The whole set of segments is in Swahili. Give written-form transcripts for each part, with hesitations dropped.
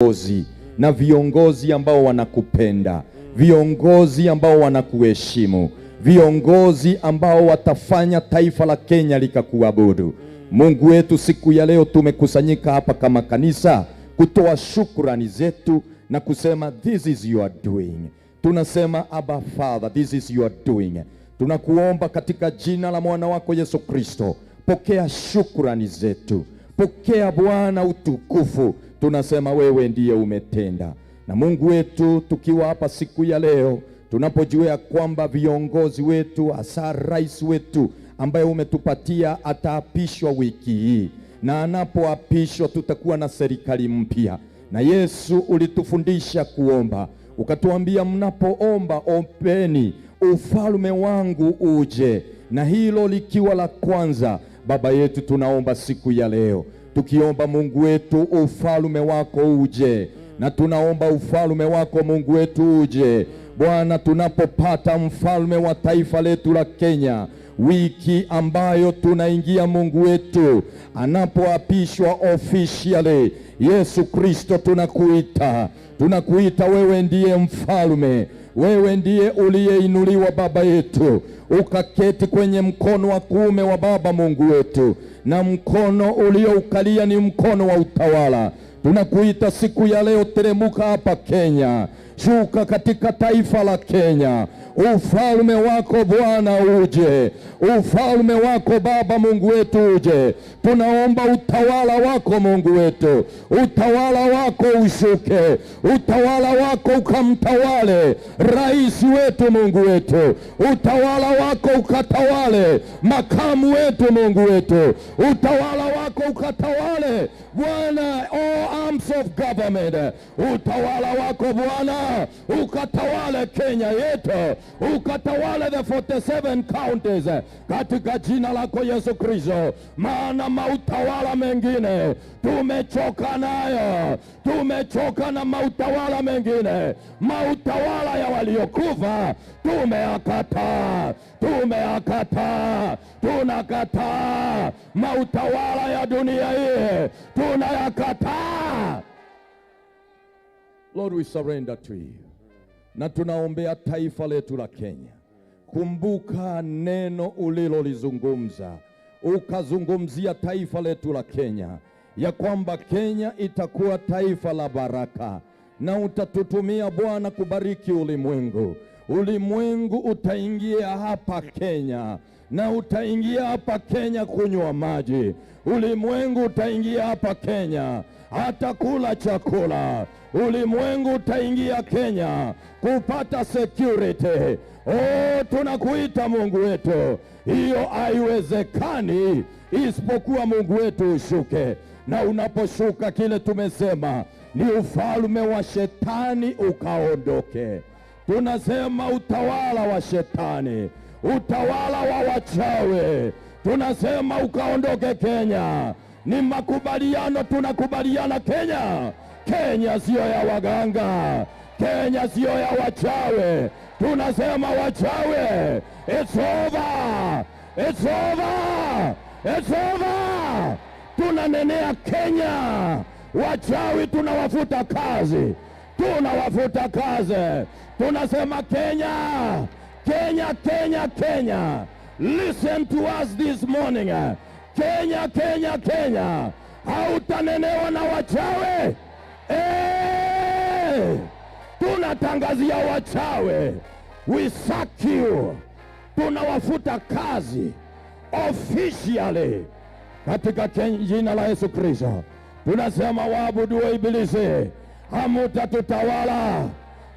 viongozi na viongozi ambao wanakupenda, viongozi ambao wanakuheshimu, viongozi ambao watafanya taifa la Kenya likakuabudu. Mungu wetu, siku ya leo tumekusanyika hapa kama kanisa kutoa shukrani zetu na kusema this is your doing. Tunasema Abba Father, this is your doing. Tunakuomba katika jina la mwana wako Yesu Kristo, pokea shukrani zetu, pokea Bwana utukufu. Tunasema wewe ndiye umetenda. Na Mungu wetu, tukiwa hapa siku ya leo, tunapojua kwamba viongozi wetu, hasa rais wetu ambaye umetupatia ataapishwa wiki hii, na anapoapishwa tutakuwa na serikali mpya. Na Yesu ulitufundisha kuomba, ukatuambia mnapoomba ombeni ufalme wangu uje, na hilo likiwa la kwanza. Baba yetu, tunaomba siku ya leo tukiomba Mungu wetu ufalme wako uje, na tunaomba ufalme wako Mungu wetu uje Bwana, tunapopata mfalme wa taifa letu la Kenya, wiki ambayo tunaingia Mungu wetu anapoapishwa officially. Yesu Kristo, tunakuita wewe ndiye mfalme, wewe ndiye uliyeinuliwa Baba yetu, ukaketi kwenye mkono wa kuume wa Baba Mungu wetu, na mkono ulioukalia ni mkono wa utawala. Tunakuita siku ya leo, teremuka hapa Kenya, shuka katika taifa la Kenya. Ufalme wako Bwana uje, ufalme wako Baba Mungu wetu uje. Tunaomba utawala wako Mungu wetu, utawala wako ushuke, utawala wako ukamtawale rais wetu Mungu wetu, utawala wako ukatawale makamu wetu Mungu wetu, utawala wako ukatawale Bwana all arms of government, utawala wako Bwana ukatawale Kenya yetu, ukatawale the 47 counties katika jina lako Yesu Kristo. Maana mautawala mengine tumechoka nayo, tumechoka na mautawala mengine, mautawala ya waliokufa tumeyakataa, tunakataa mautawala ya dunia hii, tunayakataa. Lord, we surrender to you. Na tunaombea taifa letu la Kenya. Kumbuka neno ulilolizungumza, ukazungumzia taifa letu la Kenya, ya kwamba Kenya itakuwa taifa la baraka, na utatutumia Bwana kubariki ulimwengu. Ulimwengu utaingia hapa Kenya, na utaingia hapa Kenya kunywa maji. Ulimwengu utaingia hapa Kenya hata kula chakula. Ulimwengu utaingia Kenya kupata security. Tunakuita Mungu wetu, hiyo haiwezekani isipokuwa Mungu wetu ushuke. Na unaposhuka, kile tumesema ni ufalme wa shetani ukaondoke. Tunasema utawala wa shetani, utawala wa wachawi, tunasema ukaondoke Kenya. Ni makubaliano, tunakubaliana Kenya. Kenya sio ya waganga, Kenya sio ya wachawi. Tunasema wachawi, it's over, it's over, it's over. Tunanenea Kenya, wachawi tunawafuta kazi, tunawafuta kazi. Tunasema Kenya, Kenya, Kenya, Kenya. Listen to us this morning. Kenya, Kenya, Kenya, hautanenewa na wachawi. Tunatangazia wachawi, we sack you, tunawafuta kazi officially katika jina la Yesu Kristo. Tunasema waabudu wa ibilisi, hamutatutawala,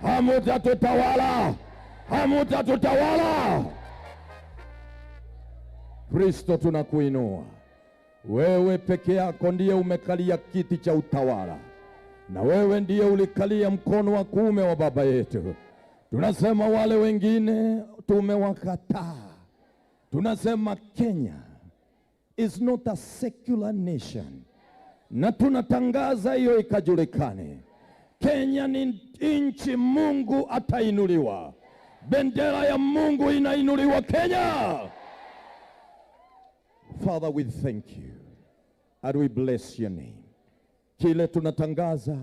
hamutatutawala, hamutatutawala. Kristo, tunakuinua wewe, peke yako ndiye umekalia kiti cha utawala, na wewe ndiye ulikalia mkono wa kuume wa Baba yetu. Tunasema wale wengine tumewakataa. Tunasema Kenya is not a secular nation, na tunatangaza hiyo ikajulikane. Kenya ni nchi Mungu atainuliwa, bendera ya Mungu inainuliwa Kenya. Father, we thank you and we bless your name. Kile tunatangaza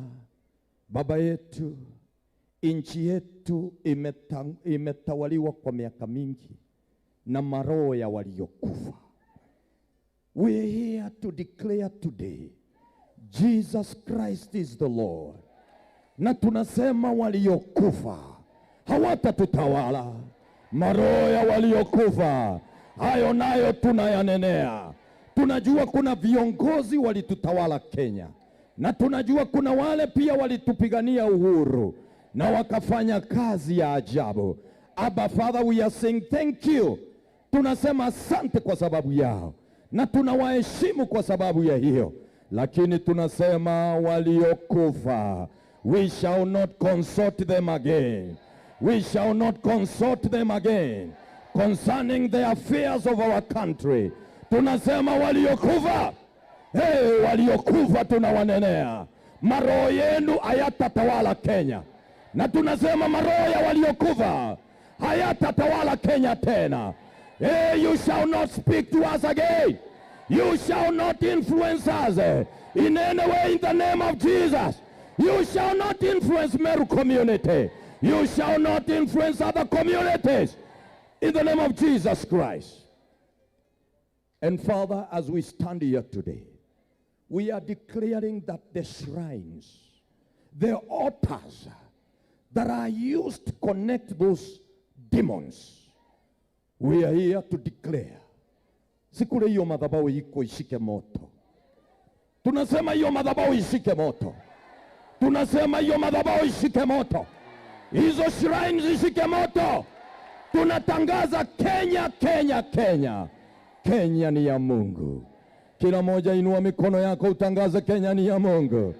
Baba yetu, nchi yetu imetawaliwa kwa miaka mingi na maroho ya waliokufa. We are here to declare today, Jesus Christ is the Lord. Na tunasema waliokufa hawatatutawala. Maroho ya waliokufa hayo nayo tunayanenea. Tunajua kuna viongozi walitutawala Kenya, na tunajua kuna wale pia walitupigania uhuru na wakafanya kazi ya ajabu. Abba Father, we are saying thank you. Tunasema asante kwa sababu yao, na tunawaheshimu kwa sababu ya hiyo. Lakini tunasema waliokufa, we shall not consult them again. We shall not consult them again concerning the affairs of our country. Tunasema waliokufa, waliokufa tunawanenea. Maroho yenu hayatatawala Kenya. Na tunasema maroho ya waliokufa hayatatawala Kenya tena. You shall not speak to us again. You shall not influence us in any way in the name of Jesus. You shall not influence Meru community. You shall not influence other communities in the name of Jesus Christ. And Father, as we stand here today, we are declaring that the shrines, the altars that are used to connect those demons, we are here to declare, sikule hiyo madhabahu iko ishike moto. Tunasema hiyo madhabahu ishike moto. Tunasema hiyo madhabahu ishike moto. Hizo shrines ishike moto. Tunatangaza Kenya, Kenya, Kenya. Kenya ni ya Mungu. Kila moja inua mikono yako utangaze Kenya ni ya Mungu.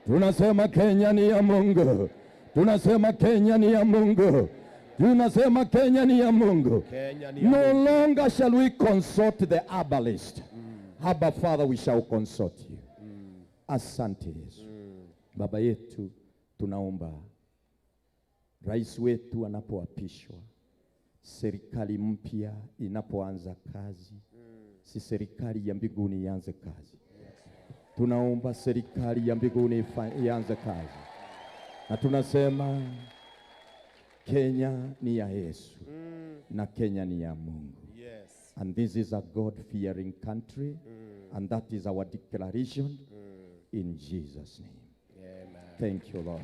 Tunasema Kenya ni ya Mungu. Tunasema Kenya ni ya Mungu. Tunasema Kenya ni ya Mungu. No longer shall we consult the herbalist. Abba Father, we shall consult you. Asante Yesu. Baba yetu, tunaomba rais wetu anapoapishwa, serikali mpya inapoanza kazi, si serikali ya mbinguni ianze kazi. Tunaomba serikali ya mbinguni ianze kazi. Na tunasema Kenya ni ya Yesu, na Kenya ni ya Mungu. And this is a God-fearing country, and that is our declaration in Jesus' name. Amen. Thank you, Lord.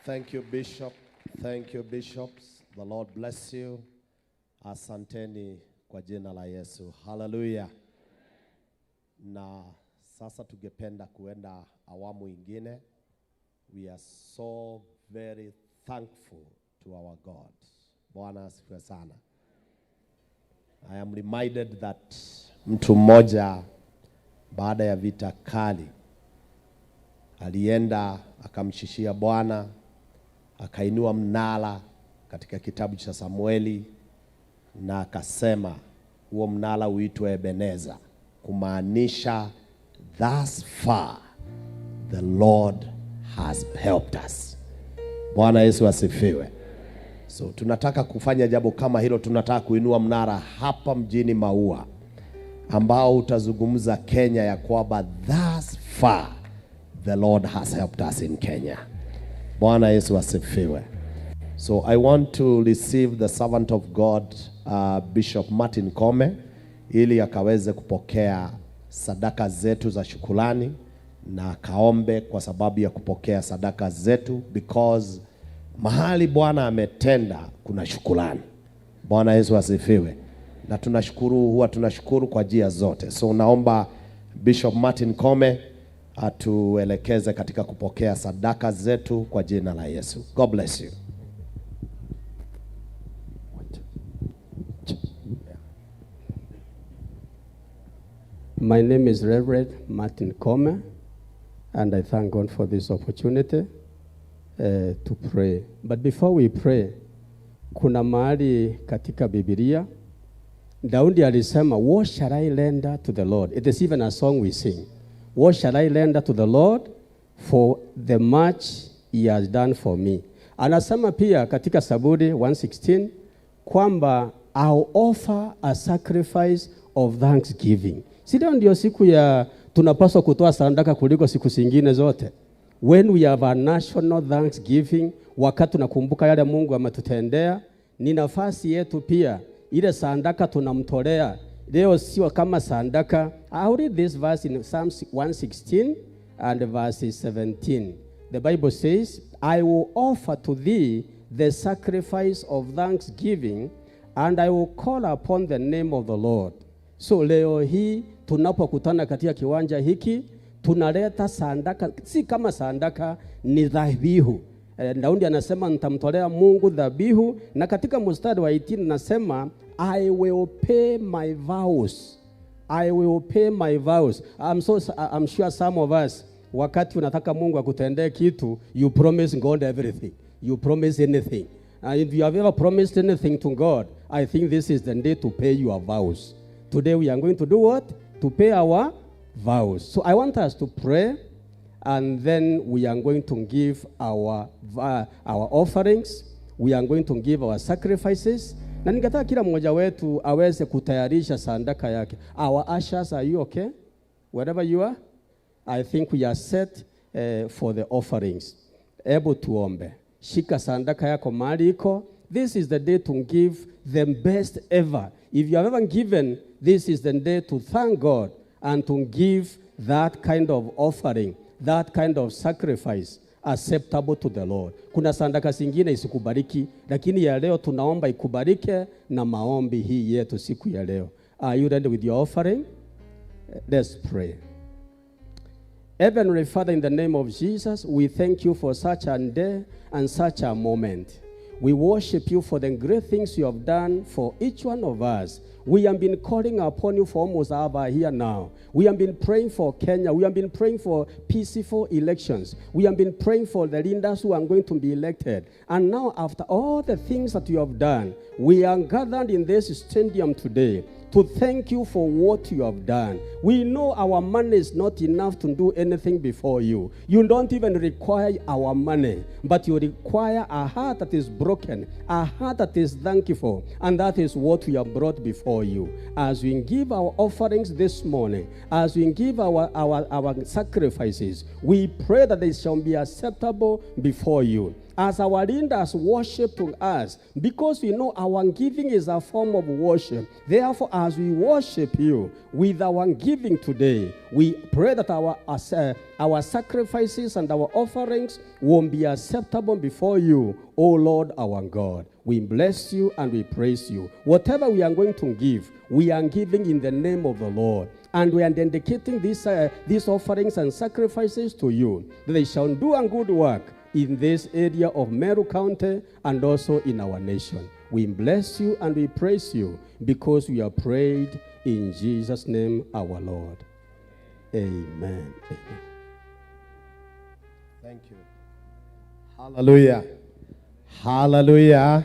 Thank you, Bishop. Thank you, bishops. The Lord bless you. Asanteni kwa jina la Yesu. Hallelujah. Na sasa tungependa kuenda awamu ingine. We are so very thankful to our God. Bwana asifiwe sana. I am reminded that mtu mmoja baada ya vita kali alienda akamshishia Bwana, akainua mnara katika kitabu cha Samueli, na akasema huo mnara uitwe Ebeneza, kumaanisha thus far the Lord has helped us. Bwana Yesu asifiwe. So tunataka kufanya jambo kama hilo. Tunataka kuinua mnara hapa mjini MAUA ambao utazungumza Kenya ya kwamba thus far the Lord has helped us in Kenya. Bwana Yesu asifiwe. So I want to receive the servant of God, Bishop Martin Kome, ili akaweze kupokea sadaka zetu za shukrani, na kaombe kwa sababu ya kupokea sadaka zetu, because mahali Bwana ametenda kuna shukrani. Bwana Yesu asifiwe. Na tunashukuru, huwa tunashukuru kwa njia zote. So naomba Bishop Martin Kome atuelekeze katika kupokea sadaka zetu kwa jina la Yesu. God bless you. My name is Reverend Martin Kome, and I thank God for this opportunity to pray. But before we pray, kuna mahali katika Biblia Daudi alisema, what shall I render to the Lord? It is even a song we sing. What shall I render to the Lord for the much he has done for me? Anasema pia katika Zaburi 116 kwamba I'll offer a sacrifice of thanksgiving. Sio ndio siku ya tunapaswa kutoa sadaka kuliko siku zingine zote. When we have a national thanksgiving, wakati tunakumbuka yale Mungu ametutendea, ni nafasi yetu pia ile sadaka tunamtolea. Leo sio kama sadaka. I'll read this verse in Psalm 116 and verse 17. The Bible says, I will offer to thee the sacrifice of thanksgiving, and I will call upon the name of the Lord. So leo hii tunapokutana katika kiwanja hiki, tunaleta sadaka, si kama sadaka, ni dhabihu. Daudi anasema nitamtolea Mungu dhabihu, na katika mstari wa 18 anasema I will pay my vows. I will pay my vows. I'm sure some of us, wakati unataka Mungu akutendee kitu, you promise God everything. You promise anything. And if you have ever promised anything to God, I think this is the day to pay your vows. Today we are going to do what? To pay our vows. So I want us to pray, and then we are going to give our offerings. We are going to give our sacrifices. Na ningetaka kila mmoja wetu aweze kutayarisha sadaka yake. Our ushers, are you okay? Wherever you are? I think we are set for the offerings. Able tuombe. Shika sadaka yako mahali iko. This is the day to give the best ever. If you have ever given, this is the day to thank God and to give that kind of offering, that kind of sacrifice acceptable to the Lord. Kuna sadaka zingine isikubariki, lakini ya leo tunaomba ikubarike na maombi hii yetu siku ya leo. Are you ready with your offering? Let's pray. Heavenly Father, in the name of Jesus, we thank you for such a day and such a moment. We worship you for the great things you have done for each one of us. We have been calling upon you for almost an hour here now. We have been praying for Kenya. We have been praying for peaceful elections. We have been praying for the leaders who are going to be elected. And now, after all the things that you have done, we are gathered in this stadium today to thank you for what you have done. We know our money is not enough to do anything before you. You don't even require our money, but you require a heart that is broken, a heart that is thankful, and that is what we have brought before you. As we give our offerings this morning, as we give our sacrifices, we pray that they shall be acceptable before you. As our leaders worship to us, because we know our giving is a form of worship. Therefore, as we worship you with our giving today, we pray that our sacrifices and our offerings won't be acceptable before you, O Lord our God. We bless you and we praise you. Whatever we are going to give, we are giving in the name of the Lord. And we are dedicating these offerings and sacrifices to you, that they shall do a good work in this area of Meru County and also in our nation. We bless you and we praise you because we are prayed in Jesus' name our Lord. Amen. Amen. Thank you. Hallelujah. Hallelujah.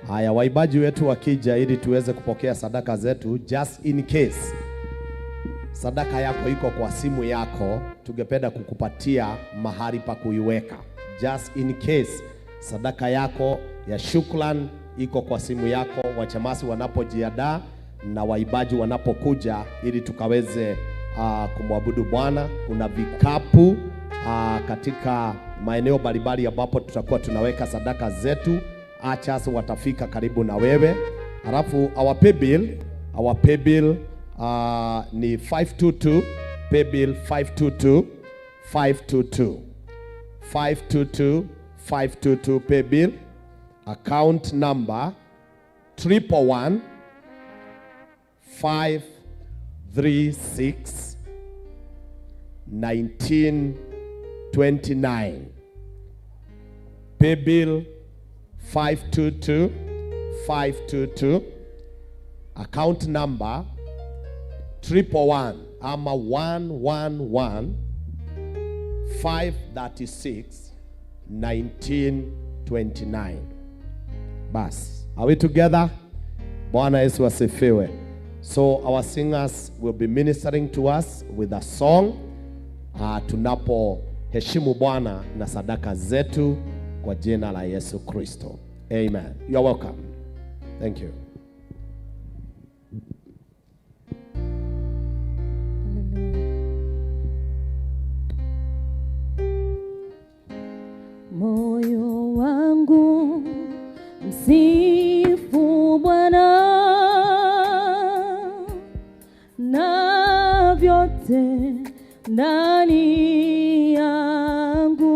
Haya, waibaji wetu wakija ili tuweze kupokea sadaka zetu, just in case sadaka yako iko kwa simu yako, tungependa kukupatia mahali pa kuiweka. Just in case sadaka yako ya shukran iko kwa simu yako, wachamasi wanapojiandaa na waibaji wanapokuja ili tukaweze kumwabudu Bwana. Kuna vikapu katika maeneo mbalimbali ambapo tutakuwa tunaweka sadaka zetu. Achas watafika karibu na wewe. Alafu our pay bill ni 522, pay bill 522 pay bill, account number 111 536 1929. Pay bill 522, account number 111 ama 111 536 1929. Bas, are we together? Bwana Yesu asifiwe. So our singers will be ministering to us with a song. Tunapo heshimu Bwana na sadaka zetu kwa jina la Yesu Kristo. Amen. You are welcome. Thank you. vyote ndani yangu.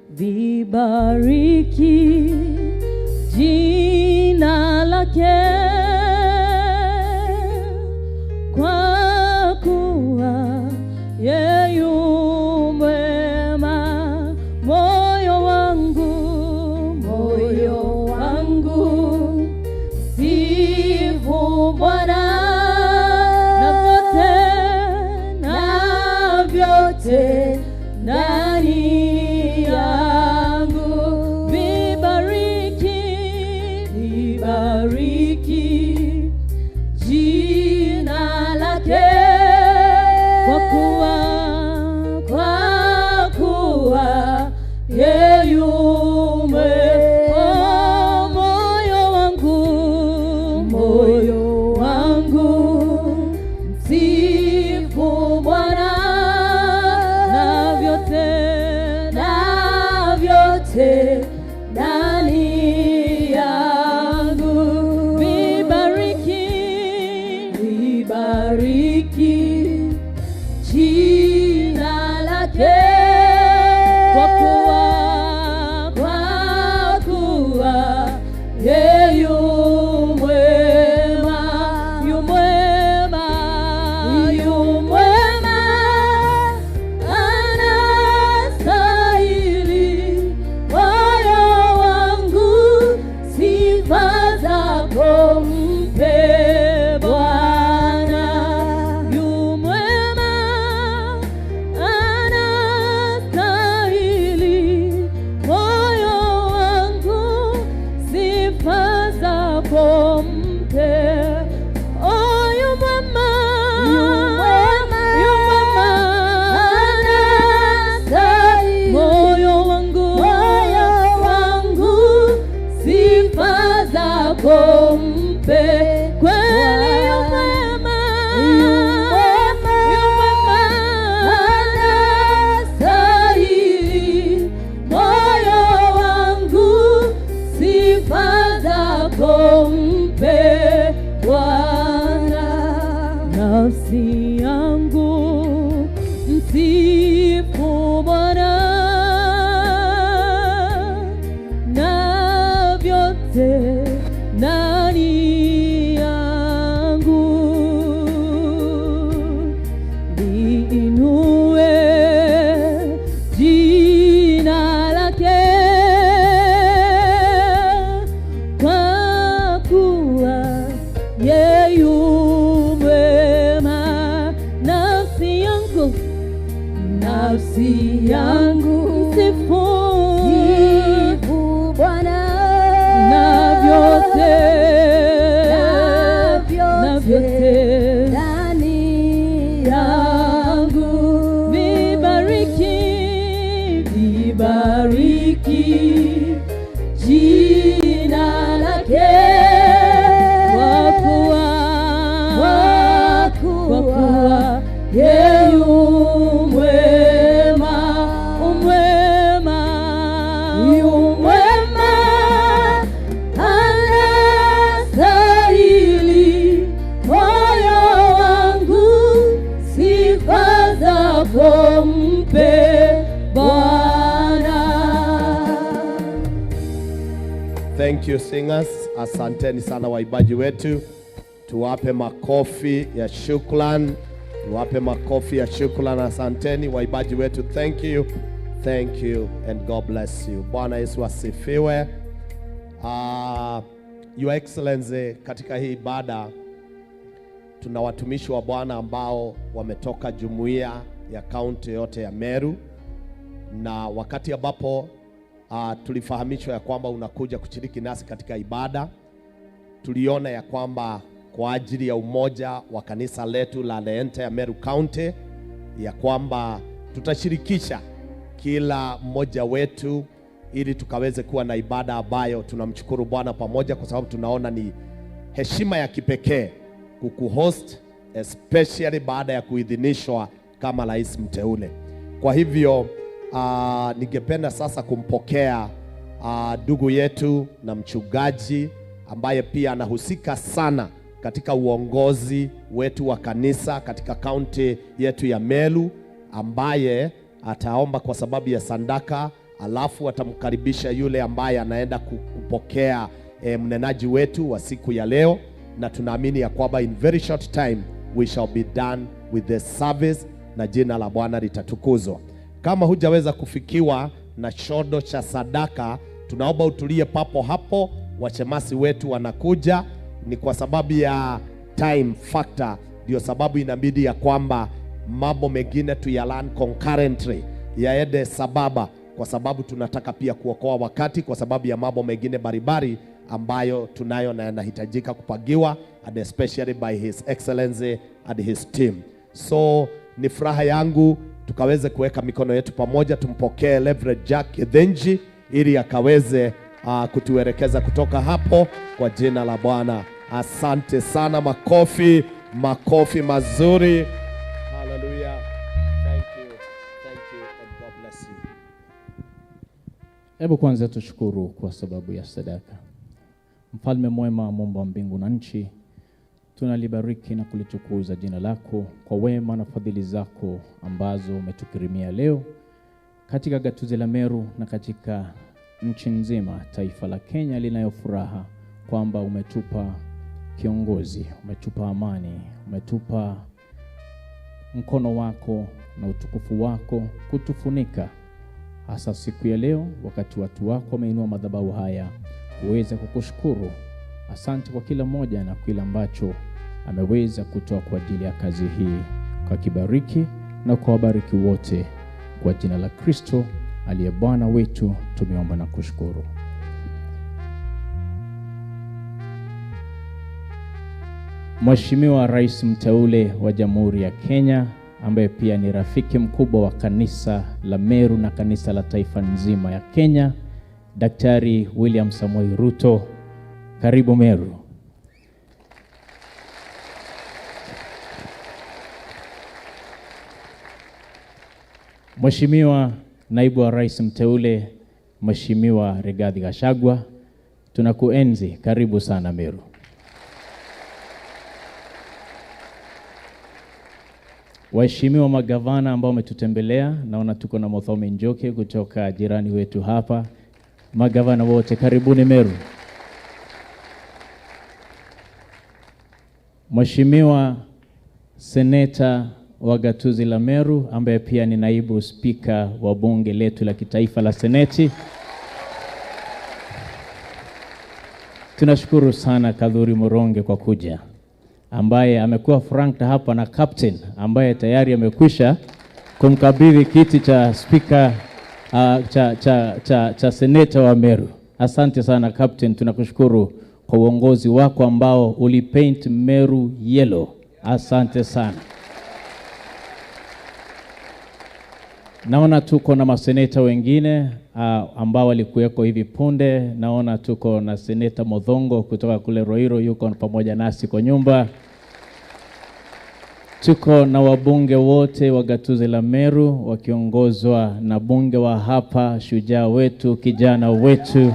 Vibariki jina lake, kwa kuwa yeye yu mwema. Moyo wangu sifu Bwana, na vyote ndani yangu. Vibariki jina lake, kwa kuwa yeye yu mwema. Moyo wangu msifu Bwana, na vyote ndani yangu. Vibariki jina lake, kwa kuwa yeye yu mwema. Anastahili moyo wangu, sifa zako mpe Bwana. Yu mwema, anastahili moyo wangu, sifa zako mpe. Oh, yu mwema, anastahili moyo wangu, sifa zako mpe. Kweli yu mwema, anastahili moyo wangu, sifa zako mpe Bwana. Nafsi yangu msifu Bwana, na vyote ndani yangu. Liinue jina lake, kwa kuwa yeye yu mwema. Nafsi yangu msifu Bwana, na vyote ndani yangu. Vibariki jina lake, kwa kuwa yeye yu mwema. Anastahili moyo wangu, sifa zako mpe Bwana. Thank you singers. Asanteni sana waibaji wetu. Tuwape makofi ya shukrani. Asanteni waibaji wetu. Thank you and God bless you. Bwana Yesu asifiwe. Your Excellency, katika hii ibada tuna watumishi wa Bwana ambao wametoka jumuiya ya kaunti yote ya Meru, na wakati ambapo tulifahamishwa ya kwamba unakuja kushiriki nasi katika ibada, tuliona ya kwamba kwa ajili ya umoja wa kanisa letu la ya Meru County, ya kwamba tutashirikisha kila mmoja wetu ili tukaweze kuwa na ibada ambayo tunamshukuru Bwana pamoja, kwa sababu tunaona ni heshima ya kipekee kukuhost, especially baada ya kuidhinishwa kama rais mteule. Kwa hivyo ningependa sasa kumpokea ndugu yetu na mchungaji ambaye pia anahusika sana katika uongozi wetu wa kanisa katika kaunti yetu ya Meru, ambaye ataomba kwa sababu ya sadaka, alafu atamkaribisha yule ambaye anaenda kupokea mnenaji wetu wa siku ya leo, na tunaamini ya kwamba in very short time we shall be done with the service na jina la Bwana litatukuzwa. Kama hujaweza kufikiwa na shodo cha sadaka, tunaomba utulie papo hapo. Wachemasi wetu wanakuja, ni kwa sababu ya time factor, ndio sababu inabidi ya kwamba mambo mengine tuyalan concurrently, yaende sababa, kwa sababu tunataka pia kuokoa wakati, kwa sababu ya mambo mengine baribari ambayo tunayo na yanahitajika kupagiwa, and especially by His Excellency and his team. So ni furaha yangu tukaweze kuweka mikono yetu pamoja, tumpokee Reverend Jack Kithenji ili akaweze kutuelekeza kutoka hapo kwa jina la Bwana. Asante sana, makofi mazuri. Hallelujah. Thank you and God bless you. Hebu kwanza tushukuru kwa sababu ya sadaka. Mfalme mwema, Mungu wa mbingu na nchi, tunalibariki na kulitukuza jina lako kwa wema na fadhili zako ambazo umetukirimia leo katika gatuzi la Meru na katika nchi nzima, taifa la Kenya linayofuraha kwamba umetupa kiongozi, umetupa amani, umetupa mkono wako na utukufu wako kutufunika. Hasa siku ya leo, wakati watu wako wameinua madhabahu haya uweze kukushukuru. Asante kwa kila mmoja na kila ambacho ameweza kutoa kwa ajili ya kazi hii. Kwa kibariki na kwa wabariki wote, kwa jina la Kristo aliye Bwana wetu tumeomba na kushukuru. Mheshimiwa Rais mteule wa Jamhuri ya Kenya, ambaye pia ni rafiki mkubwa wa kanisa la Meru na kanisa la taifa nzima ya Kenya, Daktari William Samoei Ruto, karibu Meru. Mheshimiwa Naibu wa Rais mteule, Mheshimiwa Rigathi Gachagua, tunakuenzi, karibu sana Meru. Waheshimiwa magavana ambao umetutembelea, naona tuko na Muthoni Njoki kutoka jirani wetu hapa. Magavana wote karibuni Meru. Mheshimiwa Seneta wa gatuzi la Meru, ambaye pia ni naibu spika wa bunge letu la kitaifa la Seneti, tunashukuru sana Kadhuri Muronge kwa kuja, ambaye amekuwa frank hapa na captain ambaye tayari amekwisha kumkabidhi kiti cha spika cha seneta wa Meru. Asante sana captain, tunakushukuru kwa uongozi wako ambao ulipaint Meru yellow. Asante sana. Naona tuko na maseneta wengine ambao walikuweko hivi punde. Naona tuko na Seneta Modhongo kutoka kule Roiro, yuko pamoja nasi kwa nyumba. Tuko na wabunge wote wa gatuzi la Meru wakiongozwa na bunge wa hapa, shujaa wetu, kijana wetu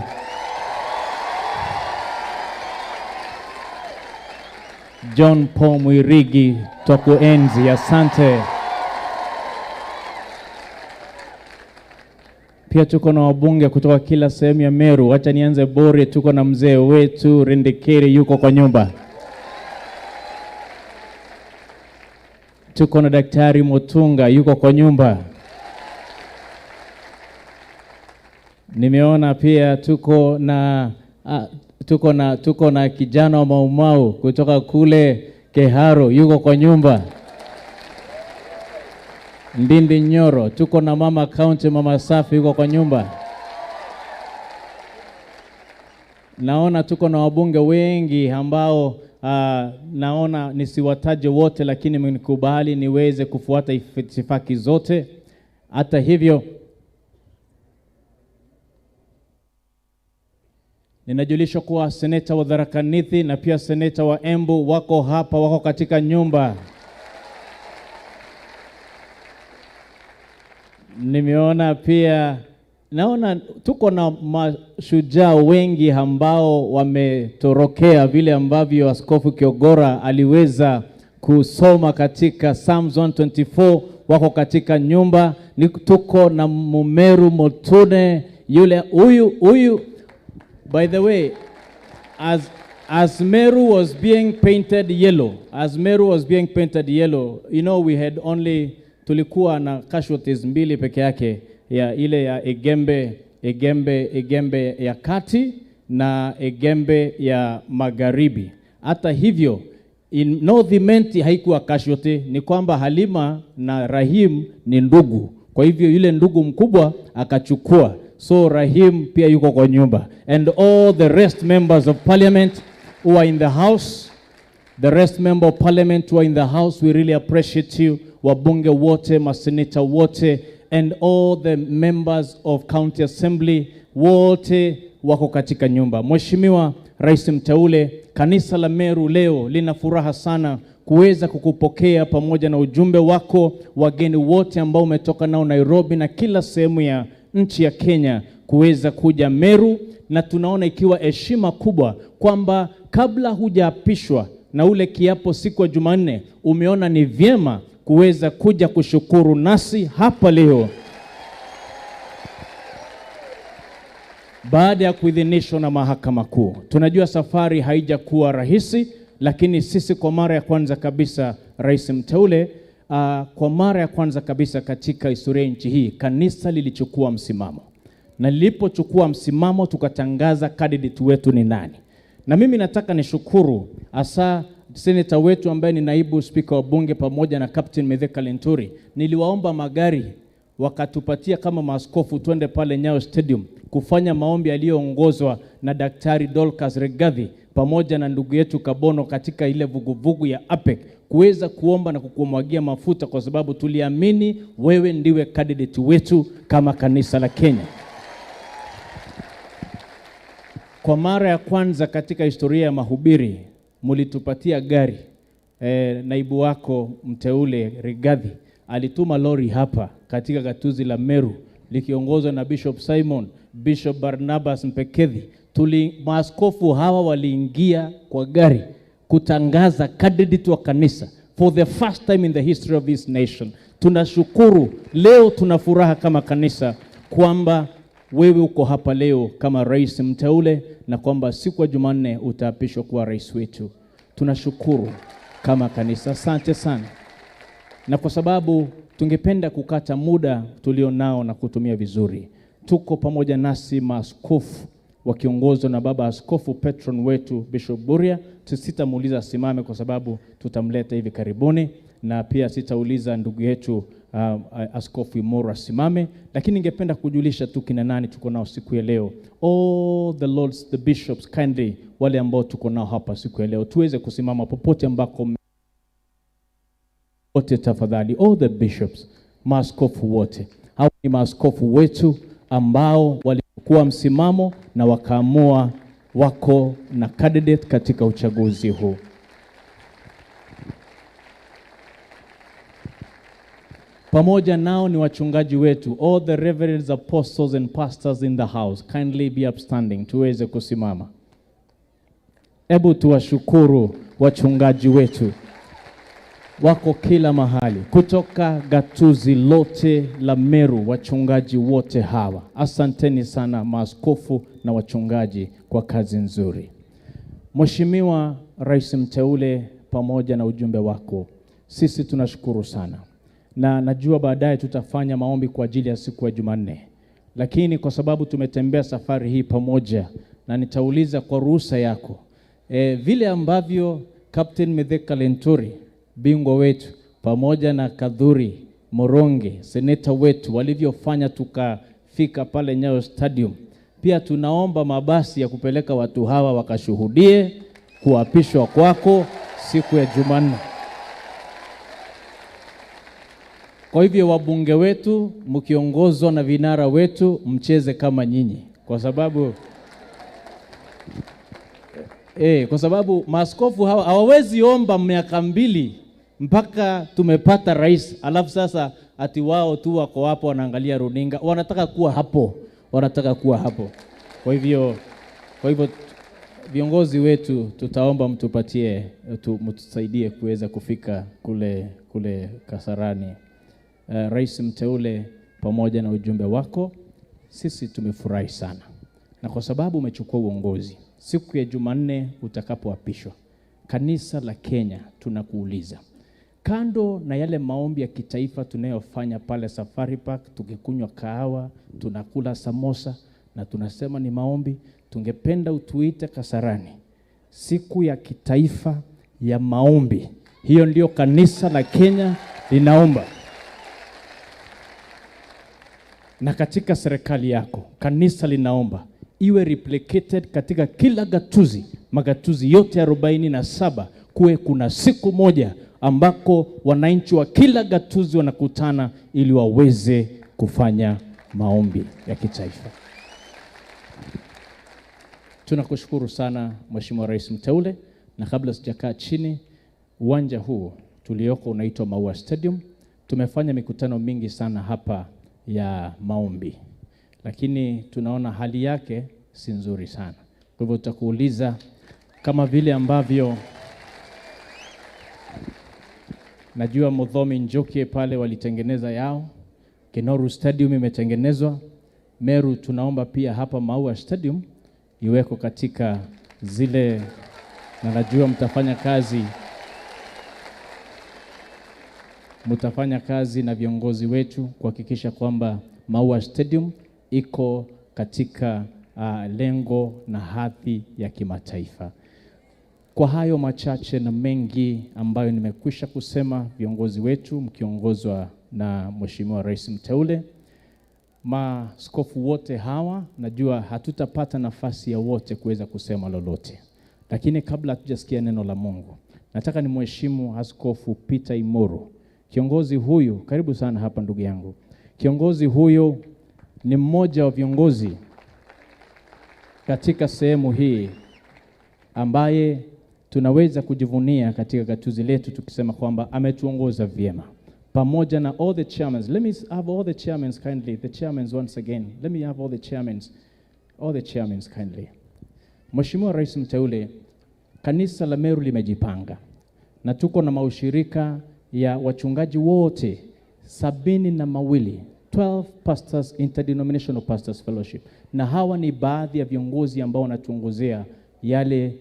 John Paul Mwirigi, twakuenzi, asante. Pia tuko na wabunge kutoka kila sehemu ya Meru. Wacha nianze Bore, tuko na mzee wetu Rindikiri yuko kwa nyumba. Tuko na Daktari Mutunga yuko kwa nyumba. Nimeona pia tuko na kijana wa Maumau kutoka kule Keharo yuko kwa nyumba. Ndindi Nyoro, tuko na mama county, mama Safi yuko kwa nyumba. Naona tuko na wabunge wengi ambao naona nisiwataje wote, lakini mnikubali niweze kufuata itifaki zote. Hata hivyo, ninajulishwa kuwa seneta wa Tharaka Nithi na pia seneta wa Embu wako hapa, wako katika nyumba. Nimeona pia naona tuko na mashujaa wengi ambao wametorokea vile ambavyo Askofu Kiogora aliweza kusoma katika Psalms 124, wako katika nyumba. Tuko na Mumeru Motune, yule huyu by the way, as Meru was being painted yellow, you know, we had only, tulikuwa na casualties mbili peke yake, ya ile ya Egembe ya kati na Egembe ya magharibi. Hata hivyo in North Imenti haikuwa casualty, ni kwamba Halima na Rahim ni ndugu, kwa hivyo yule ndugu mkubwa akachukua, so Rahim pia yuko kwa nyumba. And all the rest members of parliament who are in the house, we really appreciate you. Wabunge wote, maseneta wote, and all the members of county assembly wote wako katika nyumba. Mheshimiwa Rais Mteule, kanisa la Meru leo lina furaha sana kuweza kukupokea pamoja na ujumbe wako, wageni wote ambao umetoka nao Nairobi na kila sehemu ya nchi ya Kenya kuweza kuja Meru, na tunaona ikiwa heshima kubwa kwamba kabla hujaapishwa na ule kiapo siku ya Jumanne, umeona ni vyema kuweza kuja kushukuru nasi hapa leo baada ya kuidhinishwa na Mahakama Kuu. Tunajua safari haijakuwa rahisi, lakini sisi kwa mara ya kwanza kabisa, Rais Mteule, kwa mara ya kwanza kabisa katika historia nchi hii, kanisa lilichukua msimamo. Na lilipochukua msimamo, tukatangaza candidate wetu ni nani. Na mimi nataka nishukuru hasa seneta wetu ambaye ni naibu speaker wa bunge pamoja na Captain Mithika Linturi. Niliwaomba magari, wakatupatia kama maaskofu twende pale Nyayo Stadium kufanya maombi yaliyoongozwa na Daktari Dorcas Regathi pamoja na ndugu yetu Kabono katika ile vuguvugu ya APEC, kuweza kuomba na kukumwagia mafuta, kwa sababu tuliamini wewe ndiwe candidate wetu kama kanisa la Kenya. Kwa mara ya kwanza katika historia ya mahubiri, mulitupatia gari. Naibu wako Mteule Regathi alituma lori hapa katika gatuzi la Meru likiongozwa na Bishop Simon, Bishop Barnabas Mpekethi. Maaskofu hawa waliingia kwa gari kutangaza candidate wa kanisa for the first time in the history of this nation. Tunashukuru, leo tunafuraha kama kanisa kwamba wewe uko hapa leo kama Rais Mteule, na kwamba siku ya Jumanne utaapishwa kuwa rais wetu. Tunashukuru kama kanisa, asante sana. Na kwa sababu tungependa kukata muda tulionao na kutumia vizuri, tuko pamoja nasi maaskofu wakiongozwa na baba askofu patron wetu Bishop Buria. Sitamuuliza asimame kwa sababu tutamleta hivi karibuni, na pia sitauliza ndugu yetu Askofu Imora simame, lakini ningependa kujulisha tu kina nani tuko nao siku ya leo. All the lords, the bishops, kindly, wale ambao tuko nao hapa siku ya leo, tuweze kusimama popote ambako wote tafadhali. All the bishops, maaskofu wote. Hao ni maaskofu wetu ambao walikuwa msimamo na wakaamua wako na candidate katika uchaguzi huu. Pamoja nao ni wachungaji wetu, all the reverends, apostles and pastors in the house. Kindly be upstanding, tuweze kusimama. Hebu tuwashukuru wachungaji wetu. Wako kila mahali, kutoka gatuzi lote la Meru, wachungaji wote hawa. Asanteni sana maaskofu na wachungaji kwa kazi nzuri. Mheshimiwa Rais Mteule, pamoja na ujumbe wako, sisi tunashukuru sana. Na najua baadaye tutafanya maombi kwa ajili ya siku ya Jumanne. Lakini kwa sababu tumetembea safari hii pamoja, na nitauliza kwa ruhusa yako, vile ambavyo Captain Mithika Linturi, bingwa wetu, pamoja na Kadhuri Moronge, seneta wetu, walivyofanya tukafika pale Nyayo Stadium, pia tunaomba mabasi ya kupeleka watu hawa wakashuhudie kuapishwa kwako siku ya Jumanne. Kwa hivyo wabunge wetu, mkiongozwa na vinara wetu, mcheze kama nyinyi, kwa sababu maaskofu hawa hawawezi omba miaka 2 mpaka tumepata rais, alafu sasa ati wao tu wako hapo wanaangalia runinga. Wanataka kuwa hapo, wanataka kuwa hapo. Kwa hivyo viongozi wetu tutaomba mtusaidie kuweza kufika kule Kasarani. Rais mteule, pamoja na ujumbe wako, sisi tumefurahi sana. Na kwa sababu umechukua uongozi, siku ya Jumanne utakapoapishwa, kanisa la Kenya tunakuuliza, kando na yale maombi ya kitaifa tunayofanya pale Safari Park, tukikunywa kahawa, tunakula samosa na tunasema ni maombi, tungependa utuite Kasarani siku ya kitaifa ya maombi. Hiyo ndio kanisa la Kenya linaomba. Na katika serikali yako, kanisa linaomba iwe replicated katika kila gatuzi, magatuzi yote 47, kuwe kuna siku moja ambako wananchi wa kila gatuzi wanakutana ili waweze kufanya maombi ya kitaifa. Tunakushukuru sana Mheshimiwa Rais mteule, na kabla sijakaa chini, uwanja huu tulioko unaitwa MAUA Stadium. Tumefanya mikutano mingi sana hapa ya maombi, lakini tunaona hali yake si nzuri sana. Kwa hivyo tutakuuliza, kama vile ambavyo najua Mudhomi Njoki pale walitengeneza yao, Kenoru Stadium imetengenezwa, Meru tunaomba pia hapa MAUA Stadium iweko katika zile, na najua mtafanya kazi na viongozi wetu kuhakikisha kwamba MAUA Stadium iko katika lengo na hadhi ya kimataifa. Kwa hayo machache na mengi ambayo nimekwisha kusema, viongozi wetu mkiongozwa na Mheshimiwa Rais mteule, maaskofu wote hawa, najua hatutapata nafasi ya wote kuweza kusema lolote, lakini kabla hatujasikia neno la Mungu, nataka nimheshimu Askofu Peter Imoro. Kiongozi huyu, karibu sana hapa ndugu yangu. Kiongozi huyu ni mmoja wa viongozi katika sehemu hii ambaye tunaweza kujivunia katika gatuzi letu tukisema kwamba ametuongoza vyema. Pamoja na all the chairmen. Let me have all the chairmen kindly. The chairmen once again. Let me have all the chairmen. All the chairmen kindly. Mheshimiwa Rais mteule, kanisa la Meru limejipanga. Na tuko na maushirika ya wachungaji wote 72, 12 pastors, interdenominational pastors fellowship. Na hawa ni baadhi ya viongozi ambao wanatuongozea yale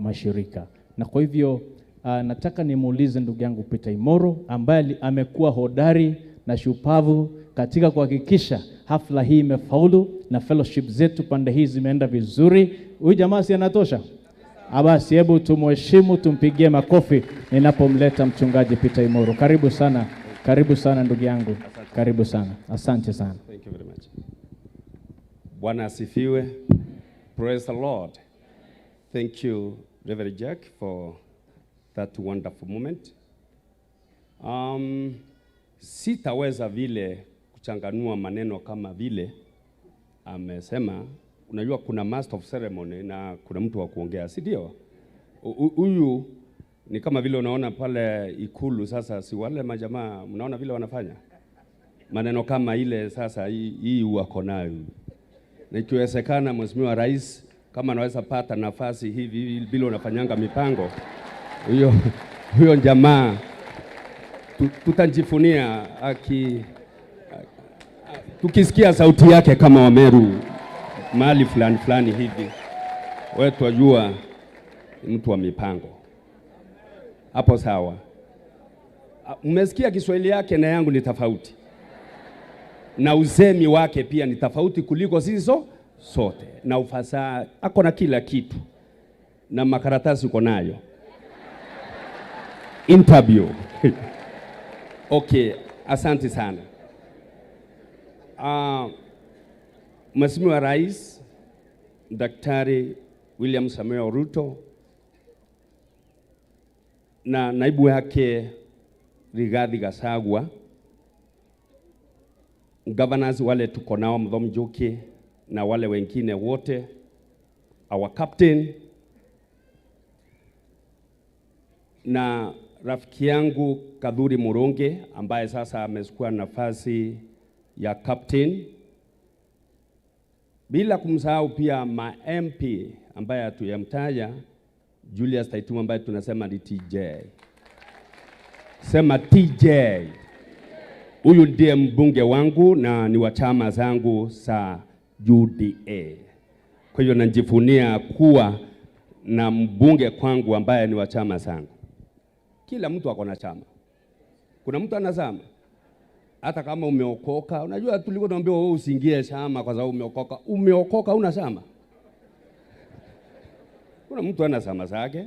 mashirika. Na kwa hivyo nataka nimuulize ndugu yangu Peter Imoro, ambaye amekuwa hodari na shupavu katika kuhakikisha hafla hii imefaulu na fellowship zetu pande hizi zimeenda vizuri. Huyu jamaa si anatosha? Basi hebu tumheshimu, tumpigie makofi ninapomleta mchungaji Peter Imoro. Karibu sana ndugu yangu. Karibu sana. Asante sana. Thank you very much. Bwana asifiwe. Praise the Lord. Thank you, Reverend Jack, for that wonderful moment. Sitaweza vile kuchanganua maneno kama vile amesema. Unajua kuna master of ceremony na kuna mtu wa kuongea, si ndio? Huyu ni kama vile unaona pale Ikulu sasa, si wale majamaa mnaona vile wanafanya maneno kama ile. Sasa hii wako nayo, na ikiwezekana Mheshimiwa Rais kama anaweza pata nafasi hivi bila unafanyanga mipango, huyo jamaa tutajifunia tukisikia sauti yake kama Wameru mahali fulani hivi, wewe twajua mtu wa mipango hapo. Sawa, mmesikia Kiswahili yake na yangu ni tofauti, na usemi wake pia ni tofauti kuliko sisi sote, na ufasaha ako na kila kitu, na makaratasi uko nayo interview. Okay, asante sana. Mheshimiwa Rais Daktari William Samoei Ruto na naibu yake Rigathi Gachagua, governors wale tuko nao, Mudhomi Njoki na wale wengine wote, our captain, na rafiki yangu Kadhuri Muronge ambaye sasa amechukua nafasi ya captain bila kumsahau pia ma MP ambaye hatuyamtaja, Julius Taituma ambaye tunasema ni TJ. Sema TJ. Huyu ndiye mbunge wangu na ni wa chama zangu za UDA. Kwa hiyo najivunia kuwa na mbunge kwangu ambaye ni wa chama zangu. Kila mtu ako na chama. Kuna mtu anazama. Hata kama umeokoka, unajua tulikuwa tunaambiwa wewe usiingie chama kwa sababu umeokoka. Umeokoka una chama? Kuna mtu ana chama zake.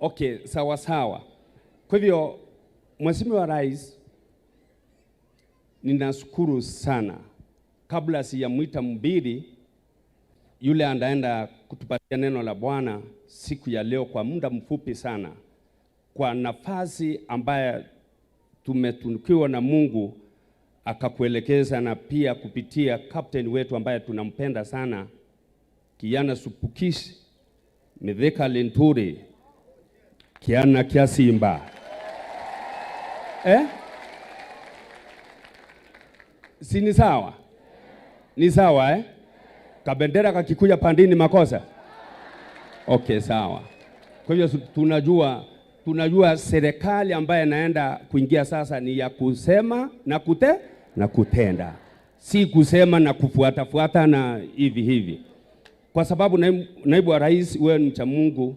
Okay, sawa sawa. Kwa hivyo Mheshimiwa Rais, ninashukuru sana. Kabla sijamuita mhubiri yule anaenda kutupatia neno la Bwana siku ya leo kwa muda mfupi sana, kwa nafasi ambaye tumetunukiwa na Mungu akakuelekeza, na pia kupitia captain wetu ambaye tunampenda sana, Kiana Supukishi Mithika Linturi Kiana Kia Simba. Si ni sawa? Ni sawa Kabendera kakikuja pandini makosa? Okay, sawa. Kwa hivyo tunajua serikali ambaye naenda kuingia sasa ni ya kusema na kutenda. Si kusema na kufuata na hivi. Kwa sababu naibu wa rais, wewe ni mcha Mungu,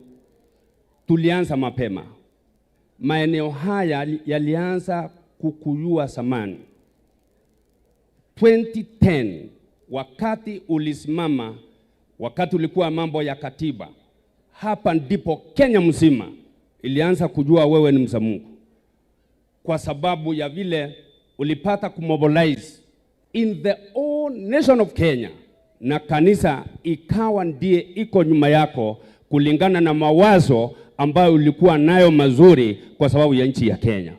tulianza mapema. Maeneo haya yalianza kukuyua samani. 2010 wakati ulisimama, wakati ulikuwa mambo ya katiba, hapa ndipo Kenya mzima ilianza kujua wewe ni mcha Mungu, kwa sababu ya vile ulipata kumobilize in the whole nation of Kenya, na kanisa ikawa ndiye iko nyuma yako kulingana na mawazo ambayo ulikuwa nayo mazuri kwa sababu ya nchi ya Kenya.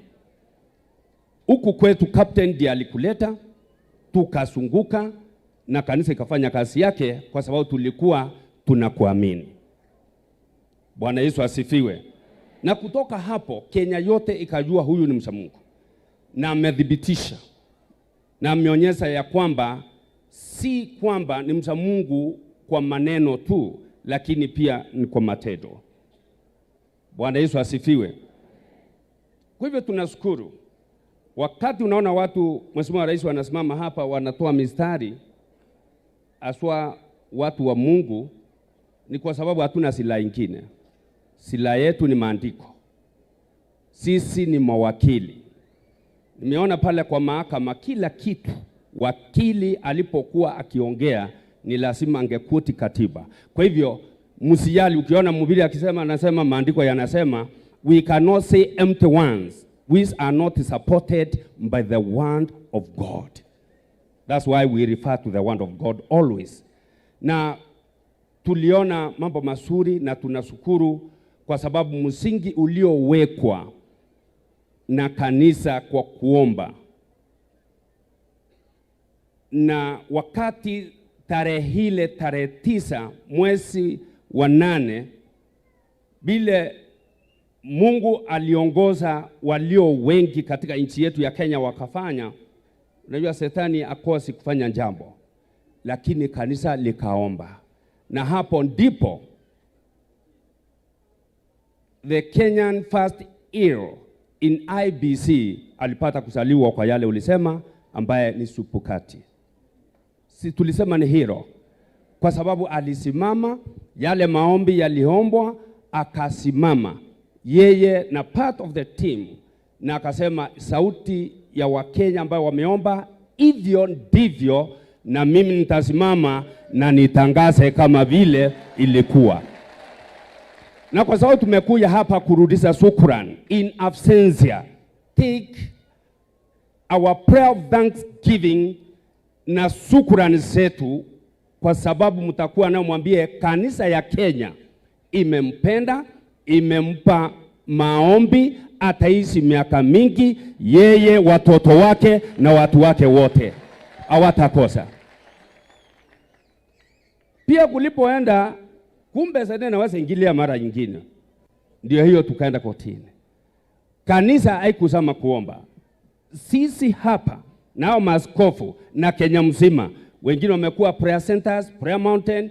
Huku kwetu captain ndiye alikuleta, tukasunguka na kanisa ikafanya kazi yake kwa sababu tulikuwa tunakuamini. Bwana Yesu asifiwe. Na kutoka hapo Kenya yote ikajua huyu ni mcha Mungu, na amedhibitisha na ameonyesha ya kwamba si kwamba ni mcha Mungu kwa maneno tu, lakini pia ni kwa matendo. Bwana Yesu asifiwe. Kwa hivyo tunashukuru. Wakati unaona watu, Mheshimiwa Rais, wanasimama hapa wanatoa mistari aswa watu wa Mungu, ni kwa sababu hatuna silaha nyingine. Silaha yetu ni maandiko. Sisi ni mawakili. Nimeona pale kwa mahakama kila kitu wakili alipokuwa akiongea ni lazima angekuti katiba. Kwa hivyo msijali ukiona mhubiri akisema anasema maandiko yanasema, we cannot say empty ones which are not supported by the word of God. That's why we refer to the word of God always. Na tuliona mambo mazuri na tunashukuru kwa sababu msingi uliowekwa na kanisa kwa kuomba. Na wakati tarehe 9 mwezi wa 8, bile Mungu aliongoza walio wengi katika nchi yetu ya Kenya wakafanya. Unajua Shetani akosi kufanya jambo, lakini kanisa likaomba, na hapo ndipo the Kenyan first hero in IBC alipata kusaliwa kwa yale ulisema, ambaye ni Supukati. Si tulisema ni hero kwa sababu alisimama, yale maombi yaliombwa, akasimama yeye na part of the team, na akasema sauti ya Wakenya ambao wameomba, hivyo ndivyo na mimi nitasimama na nitangaze kama vile ilikuwa. Na kwa sababu tumekuja hapa kurudisha shukrani in absentia, take our prayer of thanksgiving na shukrani zetu, kwa sababu mtakuwa nao mwambie kanisa ya Kenya imempenda, imempa maombi, ataishi miaka mingi, yeye, watoto wake na watu wake wote hawatakosa. Pia kulipoenda, kumbe sasa naweza ingilia mara nyingine. Ndio hiyo tukaenda kotini. Kanisa haikusama kuomba. Sisi hapa nao maaskofu na Kenya mzima, wengine wamekuwa prayer centers, prayer mountain,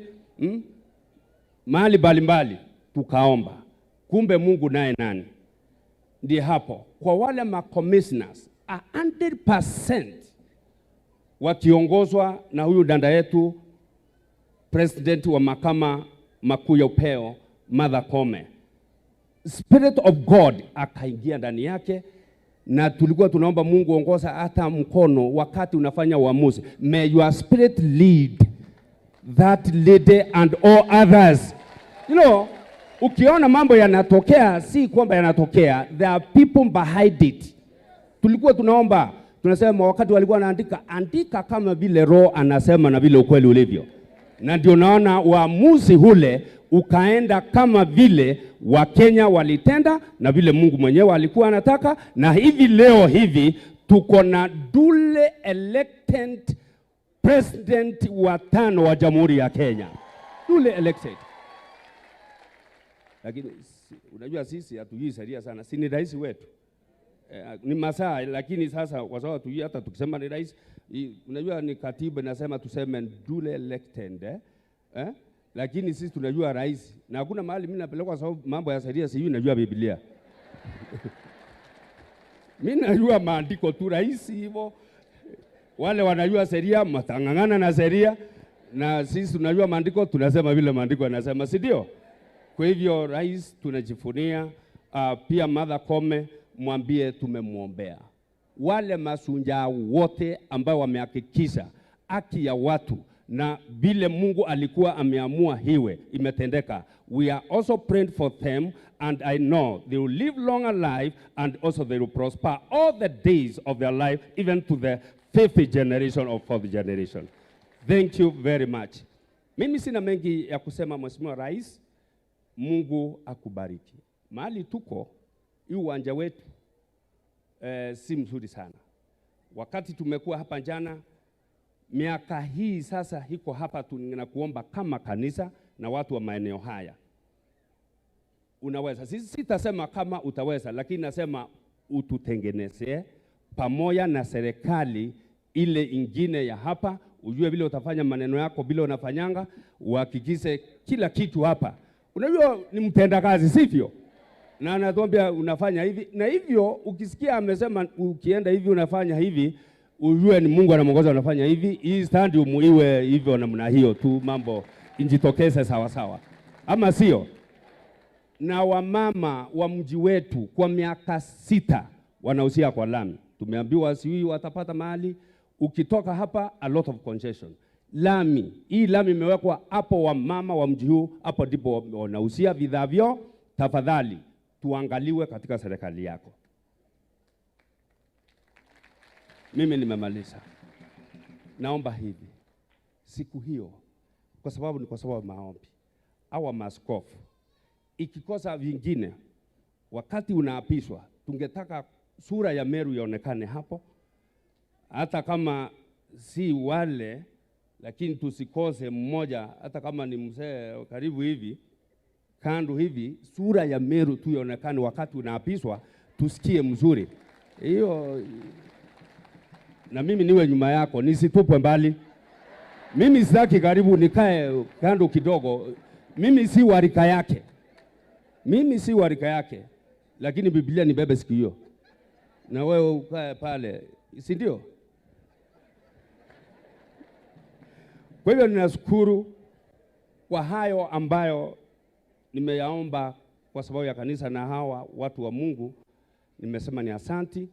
mahali mbalimbali tukaomba. Kumbe Mungu naye nani? Ndiye hapo. Kwa wale commissioners 100% wakiongozwa na huyu danda yetu president wa mahakama makuu ya upeo Martha Koome. Spirit of God akaingia ndani yake, na tulikuwa tunaomba Mungu ongoza hata mkono wakati unafanya uamuzi. May your spirit lead that lady and all others. You know, ukiona mambo yanatokea, si kwamba yanatokea, there are people behind it. Tulikuwa tunaomba, tunasema wakati walikuwa wanaandika, andika kama vile Roho anasema na vile ukweli ulivyo. Na ndio naona uamuzi ule ukaenda kama vile Wakenya walitenda na vile Mungu mwenyewe alikuwa anataka, na hivi leo hivi tuko na duly elected president wa 5 wa Jamhuri ya Kenya. Duly elected. Lakini unajua sisi hatujui sheria sana. Si ni rais wetu. Ni masaa, lakini sasa kwa sababu hatujui, hata tukisema ni rais, unajua ni katiba inasema tuseme duly elected lakini sisi tunajua rais, na hakuna mahali mimi napelekwa sababu mambo ya sheria sijui, najua Biblia. Mimi najua maandiko tu, rais hivyo. Wale wanajua sheria matangangana na sheria, na sisi tunajua maandiko, tunasema vile maandiko yanasema, si ndio? Kwa hivyo rais tunajifunia. Pia Martha Koome mwambie tumemuombea. Wale masunja wote ambao wamehakikisha haki ya watu na vile Mungu alikuwa ameamua hiwe imetendeka. We are also praying for them, and I know they will live long alive, and also they will prosper all the days of their life, even to the 5th generation or 4th generation. Thank you very much. Mimi sina mengi ya kusema, Mheshimiwa Rais. Mungu akubariki. Mahali tuko, hii uwanja wetu si mzuri sana. Wakati tumekuwa hapa jana, miaka hii sasa hiko hapa, tunakuomba kama kanisa na watu wa maeneo haya, unaweza, sitasema kama utaweza, lakini nasema ututengenezee pamoja na serikali ile ingine ya hapa, ujue vile utafanya maneno yako, vile unafanyanga, uhakikishe kila kitu hapa. Unajua ni mtenda kazi, sivyo? Na anatuambia unafanya hivi na hivyo, ukisikia amesema ukienda hivi unafanya hivi, ujue ni Mungu anamuongoza unafanya hivi. Hii stand iwe hivyo namna hiyo tu, mambo injitokeze sawa sawa, ama sio? Na wamama wa mji wetu kwa miaka 6 wanahusia kwa lami. Tumeambiwa siwi watapata mahali, ukitoka hapa a lot of congestion. Lami, hii lami imewekwa hapo, wamama wa mji huu hapo ndipo wanahusia vidhavyo. Tafadhali tuangaliwe katika serikali yako. Mimi nimemaliza. Naomba hivi, siku hiyo, kwa sababu maombi, hawa maaskofu ikikosa vingine, wakati unaapishwa, tungetaka sura ya Meru ionekane hapo, hata kama si wale, lakini tusikose mmoja, hata kama ni mzee karibu hivi, kando hivi, sura ya Meru tu ionekane wakati unaapishwa, tusikie mzuri. Hiyo, na mimi niwe nyuma yako, nisitupwe mbali. Mimi sitaki karibu, nikae kando kidogo. Mimi si warika yake. Mimi si warika yake. Lakini Biblia nibebe siku hiyo. Na wewe ukae pale, si ndio? Kwa hivyo ninashukuru kwa hayo ambayo nimeyaomba kwa sababu ya kanisa na hawa watu wa Mungu. Nimesema ni asanti,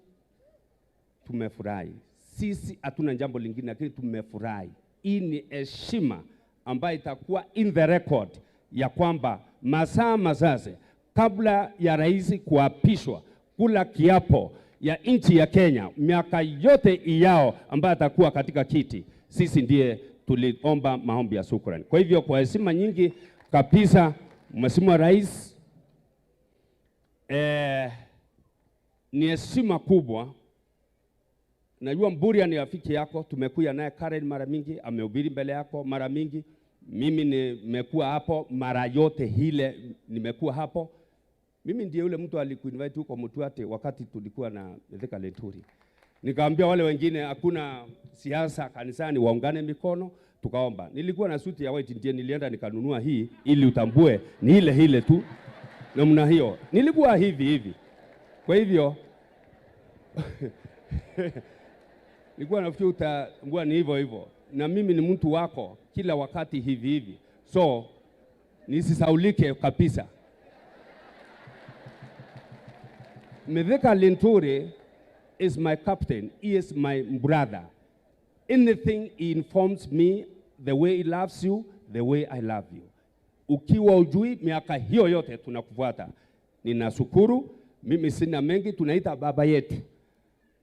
tumefurahi. Sisi hatuna jambo lingine, lakini tumefurahi. Hii ni heshima ambayo itakuwa in the record ya kwamba masaa machache kabla ya rais kuapishwa kula kiapo ya nchi ya Kenya, miaka yote ijao ambayo atakuwa katika kiti, sisi ndiye tuliomba maombi ya shukrani. Kwa hivyo kwa heshima nyingi kabisa, Mheshimiwa Rais, ni heshima kubwa. Najua Mburia ni rafiki yako, tumekuja naye Karen mara mingi, amehubiri mbele yako mara mingi. Mimi nimekuwa hapo mara yote hile, nimekuwa hapo. Mimi ndiye yule mtu alikuinvite huko Mutwate wakati tulikuwa na Thika Lenturi. Nikaambia wale wengine hakuna siasa kanisani, waungane mikono, tukaomba. Nilikuwa na suti ya white, ndiye nilienda nikanunua hii ili utambue ni ile tu namna hiyo. Nilikuwa hivi. Kwa hivyo nilikuwa nafikiri utambua ni hivyo. Na mimi ni mtu wako kila wakati hivi. So nisisaulike kabisa. Mithika Linturi is my captain. He is my brother. Anything he informs me, the way he loves you, the way I love you. Ukiwa ujui miaka hiyo yote tunakufuata. Ninashukuru, mimi sina mengi, tunaita baba yetu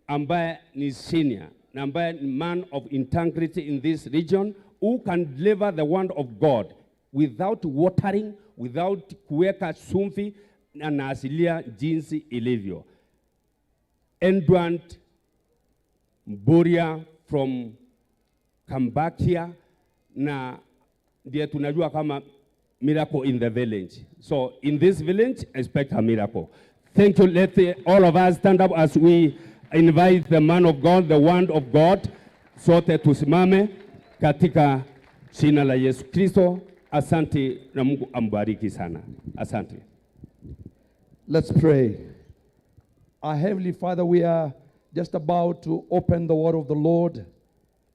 ambaye ni senior, na ambaye ni man of integrity in this region, who can deliver the word of God without watering, without kuweka chumvi, na naasilia jinsi ilivyo. Endwant Mburia from Kambakia, na ndiye tunajua kama miracle in the village. So in this village, expect a miracle. Thank you. Let all of us stand up as we invite the man of God, the word of God. Sote tusimame katika jina la Yesu Kristo. Asante na Mungu ambariki sana. Asante. Let's pray. Our Heavenly Father, we are just about to open the word of the Lord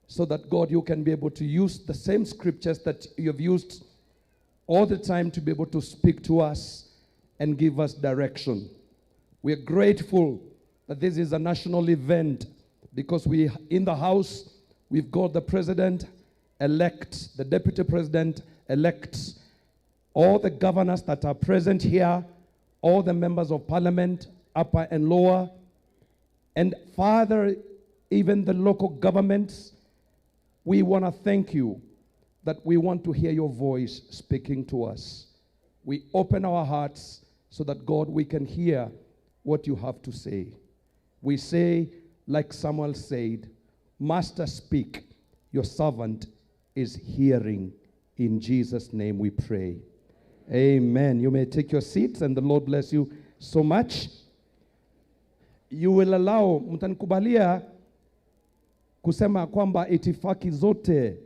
so that, God, you can be able to use the same scriptures that you have used all the time to be able to speak to us and give us direction. We are grateful that this is a national event because we, in the House, we've got the President-elect, the Deputy President-elect, all the governors that are present here, all the members of Parliament, upper and lower, and Father, even the local governments. We want to thank you that we want to hear your voice speaking to us. We open our hearts so that, God, we can hear what you have to say. We say, like Samuel said, Master, speak, your servant is hearing. In Jesus' name we pray. Amen. You may take your seats and the Lord bless you so much. You will allow, mtanikubalia kusema kwamba itifaki zote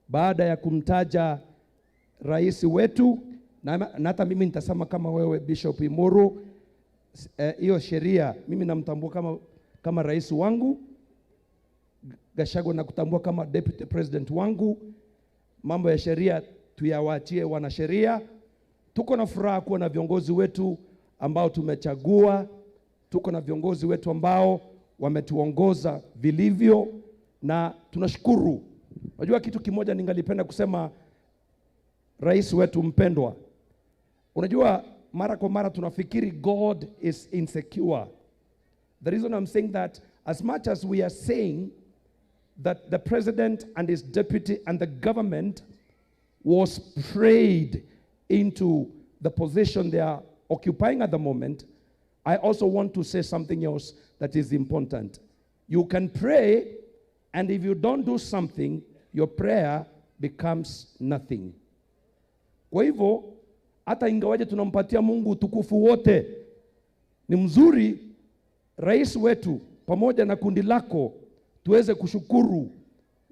baada ya kumtaja rais wetu, na hata mimi nitasema kama wewe Bishop Imuru, hiyo sheria mimi namtambua kama rais wangu, Gachagua nakutambua kama deputy president wangu. Mambo ya sheria tuyawaachie wanasheria. Tuko na furaha kuwa na viongozi wetu ambao tumechagua. Tuko na viongozi wetu ambao wametuongoza vilivyo na tunashukuru. Unajua kitu kimoja ningalipenda kusema, rais wetu mpendwa. Unajua mara kwa mara tunafikiri God is insecure. The reason I'm saying that, as much as we are saying that the president and his deputy and the government was prayed into the position they are occupying at the moment, I also want to say something else that is important. You can pray, and if you don't do something, your prayer becomes nothing. Kwa hivyo, hata ingawaje tunampatia Mungu utukufu wote, ni mzuri rais wetu pamoja na kundi lako tuweze kushukuru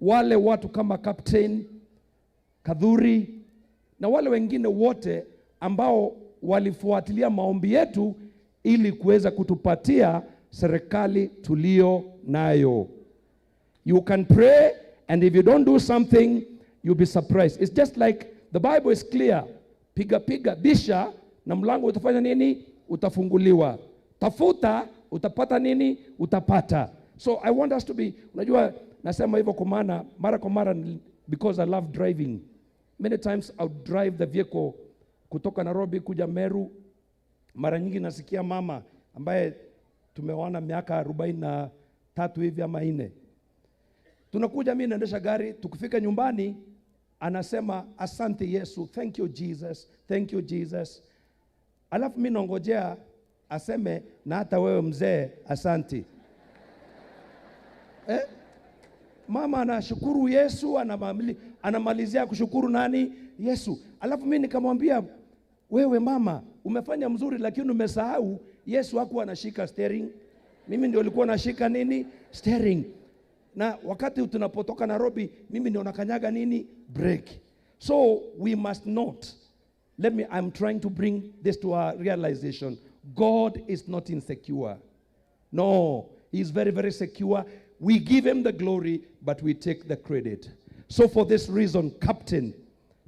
wale watu kama Captain Kadhuri na wale wengine wote ambao walifuatilia maombi yetu ili kuweza kutupatia serikali tulio nayo. You can pray, and if you don't do something, you'll be surprised. It's just like the Bible is clear. Piga bisha na mlango utafanya nini? Utafunguliwa. Tafuta utapata nini? Utapata. So I want us to be, unajua nasema hivyo kwa maana mara kwa mara, because I love driving. Many times I'll drive the vehicle kutoka Nairobi kuja Meru. Mara nyingi nasikia mama ambaye tumeona miaka 43 hivi ama 4. Tunakuja, mimi naendesha gari, tukifika nyumbani anasema asante Yesu, thank you Jesus, thank you Jesus. Alafu mimi naongojea aseme na hata wewe mzee asante. Mama anashukuru Yesu, anamalizia kushukuru nani? Yesu. Alafu mimi nikamwambia, wewe mama umefanya mzuri, lakini umesahau Yesu hakuwa anashika steering. Mimi ndio nilikuwa nashika nini? Steering. Na wakati tunapotoka Nairobi, mimi ndio nakanyaga nini? Brake. So we must not. I'm trying to bring this to our realization. God is not insecure. No, he is very, very secure. We give him the glory, but we take the credit. So for this reason, Captain,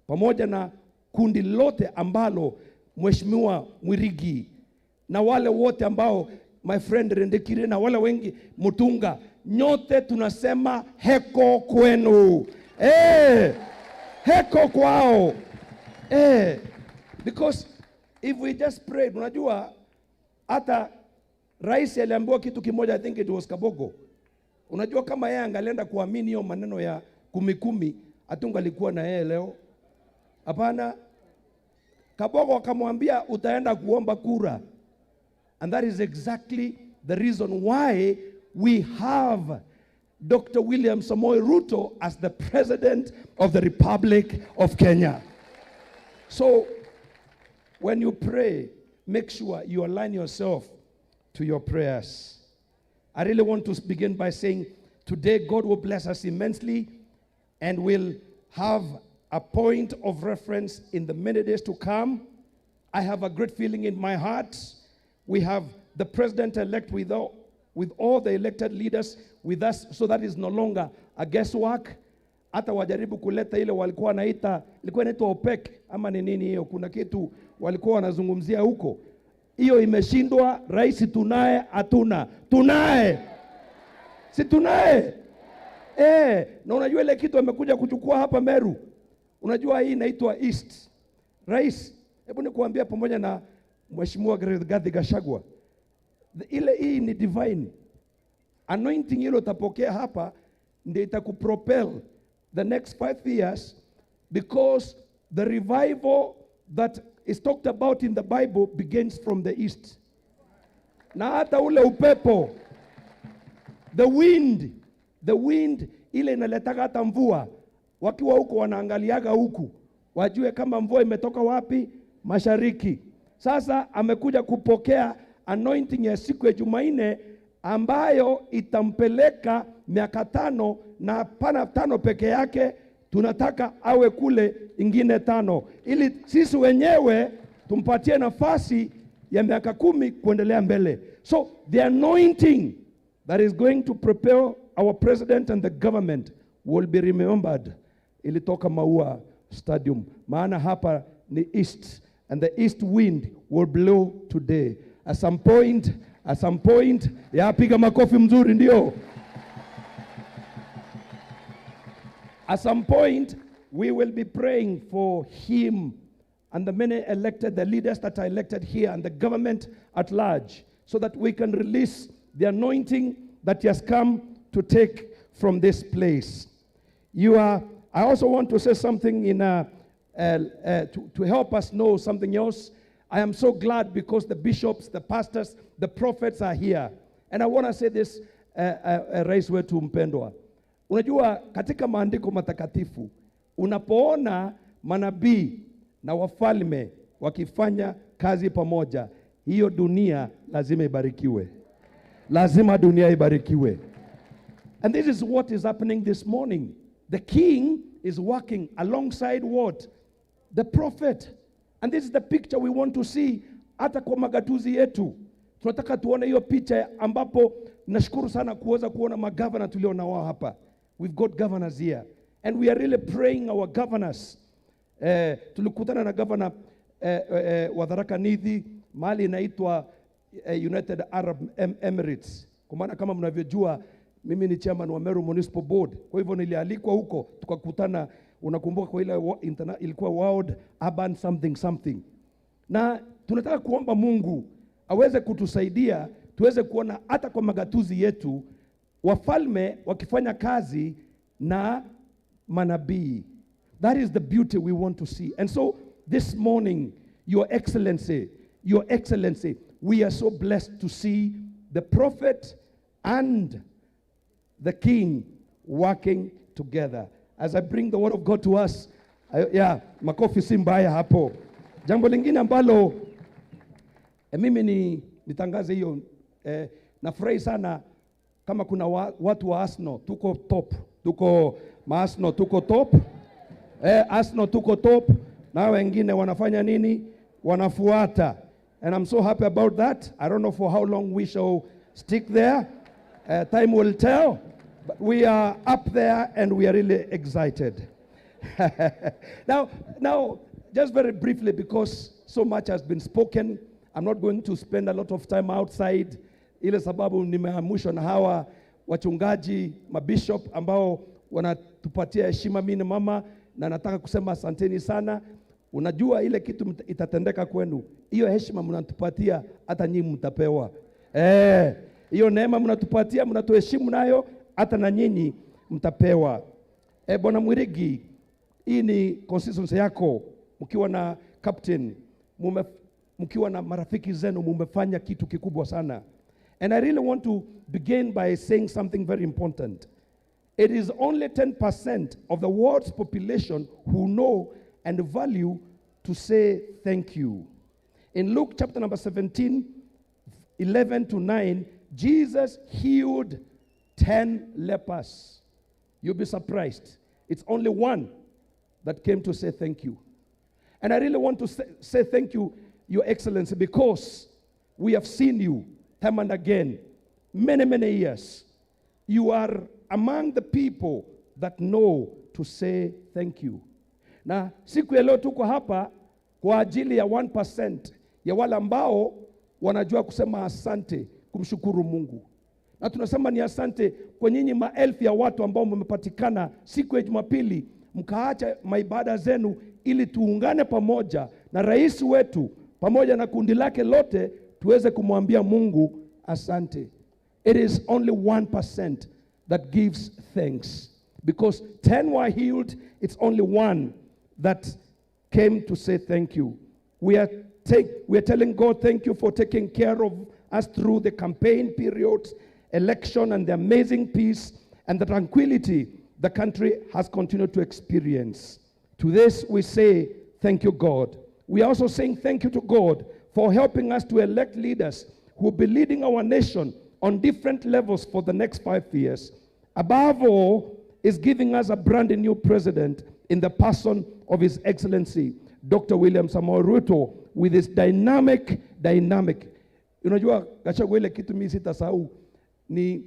pamoja na kundi lote ambalo Mheshimiwa Mwirigi na wale wote ambao my friend Rendekire na wale wengi Mutunga, nyote tunasema heko kwenu. Heko kwao. Because if we just pray, unajua hata rais aliambiwa kitu kimoja, I think it was Kabogo. Unajua kama yeye angalienda kuamini hiyo maneno ya 10-10, atunga alikuwa na yeye leo. Hapana. Kabogo akamwambia utaenda kuomba kura. And that is exactly the reason why we have Dr. William Samoei Ruto as the President of the Republic of Kenya. So when you pray, make sure you align yourself to your prayers. I really want to begin by saying today God will bless us immensely and will have a point of reference in the many days to come. I have a great feeling in my heart. We have the president-elect with all the elected leaders with us, so that is no longer a guesswork. Hata wajaribu kuleta ile walikuwa naita, ilikuwa inaitwa OPEC ama ni nini hiyo, kuna kitu walikuwa wanazungumzia huko. Hiyo imeshindwa. Rais tunaye, hatuna. Tunaye. Si tunaye? Na unajua ile kitu amekuja kuchukua hapa Meru. Unajua hii inaitwa East. Rais, hebu nikuambia pamoja na Mheshimiwa Rigathi Gachagua. Hii ni divine. Anointing hilo utapokea hapa ndio itakupropel the next 5 years, because the revival that is talked about in the Bible begins from the east. Na hata ule upepo, the wind ile inaletaka hata mvua, wakiwa huko wanaangaliaga huku wajue kama mvua imetoka wapi, mashariki. Sasa amekuja kupokea anointing ya siku ya Jumanne ambayo itampeleka miaka 5, na hapana 5 peke yake, tunataka awe kule ingine 5, ili sisi wenyewe tumpatie nafasi ya miaka 10 kuendelea mbele. So the anointing that is going to prepare our president and the government will be remembered. Ilitoka MAUA Stadium, maana hapa ni east, and the east wind will blow today. At some point, ya piga makofi mzuri ndio. At some point, we will be praying for him and the many the leaders that are elected here and the government at large, so that we can release the anointing that he has come to take from this place. I also want to say something to help us know something else. I am so glad because the bishops, the pastors, the prophets are here. And I want to say this, Rais wetu mpendwa. Unajua katika maandiko matakatifu, unapoona manabii na wafalme wakifanya kazi pamoja, hiyo dunia lazima ibarikiwe. Lazima dunia ibarikiwe. And this is what is happening this morning. The king is working alongside what? The prophet. And this is the picture we want to see hata kwa magatuzi yetu. Tunataka tuone hiyo picha ambapo nashukuru sana kuweza kuona magavana tulio na wao hapa. We've got governors here. And we are really praying our governors. Tulikutana na governor wa Tharaka Nithi, mahali inaitwa United Arab Emirates. Kwa maana kama mnavyojua mimi ni chairman wa Meru Municipal Board. Kwa hivyo nilialikwa huko tukakutana, unakumbuka kwa ile ilikuwa World Urban something. Na tunataka kuomba Mungu aweze kutusaidia tuweze kuona hata kwa magatuzi yetu wafalme wakifanya kazi na manabii. That is the beauty we want to see. And so this morning, Your Excellency, we are so blessed to see the prophet and the king working together. As I bring the word of God to us, makofi si mbaya hapo. Jambo lingine ambalo mimi nitangaze hiyo, Nafurahi sana kama kuna watu wa Arsenal, tuko top. Tuko Arsenal, tuko top. Arsenal tuko top. Na wengine wanafanya nini? Wanafuata. And I'm so happy about that. I don't know for how long we shall stick there. Time will tell. But we are up there and we are really excited. Now, just very briefly, because so much has been spoken, I'm not going to spend a lot of time outside. Ile sababu nimeamushwa na hawa wachungaji, mabishop ambao wanatupatia heshima mimi na mama, na nataka kusema asanteni sana. Unajua ile kitu itatendeka kwenu. Hiyo heshima mnatupatia hata nyinyi mtapewa. Hiyo neema mnatupatia, mnatuheshimu nayo, hata na nyinyi mtapewa. Bwana Mwirigi, hii ni constituency yako, mkiwa na captain, mkiwa na marafiki zenu, mumefanya kitu kikubwa sana. And I really want to begin by saying something very important. It is only 10% of the world's population who know and value to say thank you. In Luke chapter number 17, 11 to 9, Jesus healed 10 lepers. You'll be surprised. It's only one that came to say thank you. And I really want to say thank you, Your Excellency, because we have seen you time and again, many, many years. You are among the people that know to say thank you. Na siku ya leo tuko hapa kwa ajili ya 1% ya wale ambao wanajua kusema asante, kumshukuru Mungu. Na tunasema ni asante kwa nyinyi maelfu ya watu ambao mmepatikana siku ya Jumapili, mkaacha maibada zenu ili tuungane pamoja na rais wetu pamoja na kundi lake lote tuweze kumwambia Mungu asante. It is only 1% that gives thanks. Because 10 were healed, it's only one that came to say thank you. We are telling God thank you for taking care of us through the campaign periods, election, and the amazing peace and the tranquility the country has continued to experience. To this we say thank you, God. We are also saying thank you to God for helping us to elect leaders who will be leading our nation on different levels for the next 5 years. Above all, is giving us a brand new president in the person of His Excellency, Dr. William Samoei Ruto, with his dynamic. Unajua Gachagua ile kitu mimi sitasahau ni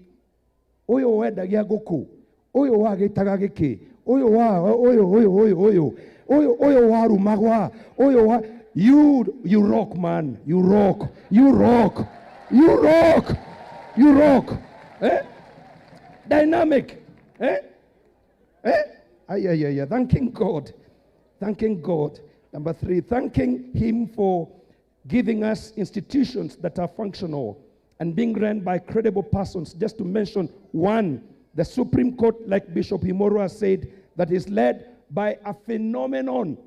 oyo wedagia guku, oyo wagitaga giki, oyo warumagwa, you rock, man, you rock. Dynamic. Thanking God. Number 3, thanking Him for giving us institutions that are functional and being run by credible persons. Just to mention one, the Supreme Court, like Bishop Himoro has said, that is led by a phenomenon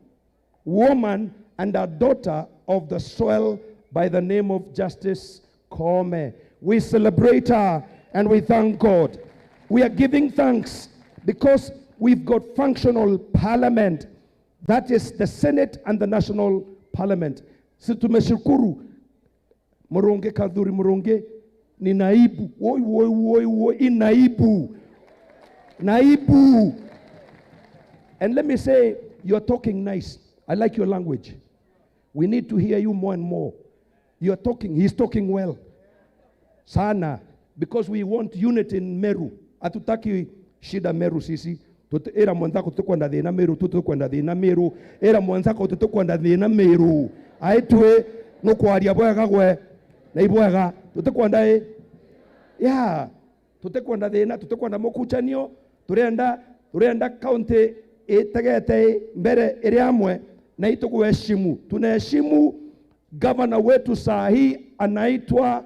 woman and a daughter of the soil by the name of Justice Kome. We celebrate her and we thank God. We are giving thanks because we've got functional parliament. That is the Senate and the National Parliament. Si tumeshukuru Muronge Kadhuri Muronge ni naibu. Naibu. And let me say, you're talking nice. I like your language. We need to hear you more and more. You're talking, he's talking well. Sana. Because we want unity in Meru. Hatutaki shida Meru sisi. Era mwanzako tutakwenda thina Meru, tutakwenda thina Meru. Era mwanzako tutakwenda thina Meru. Aitwe no kwaria bwega gwe na ibwega tutakwenda tutakwenda thina, tutakwenda mukuchanio, turenda county etegete mbere iri amwe na itukuheshimu. Tunaheshimu gavana wetu sahi anaitwa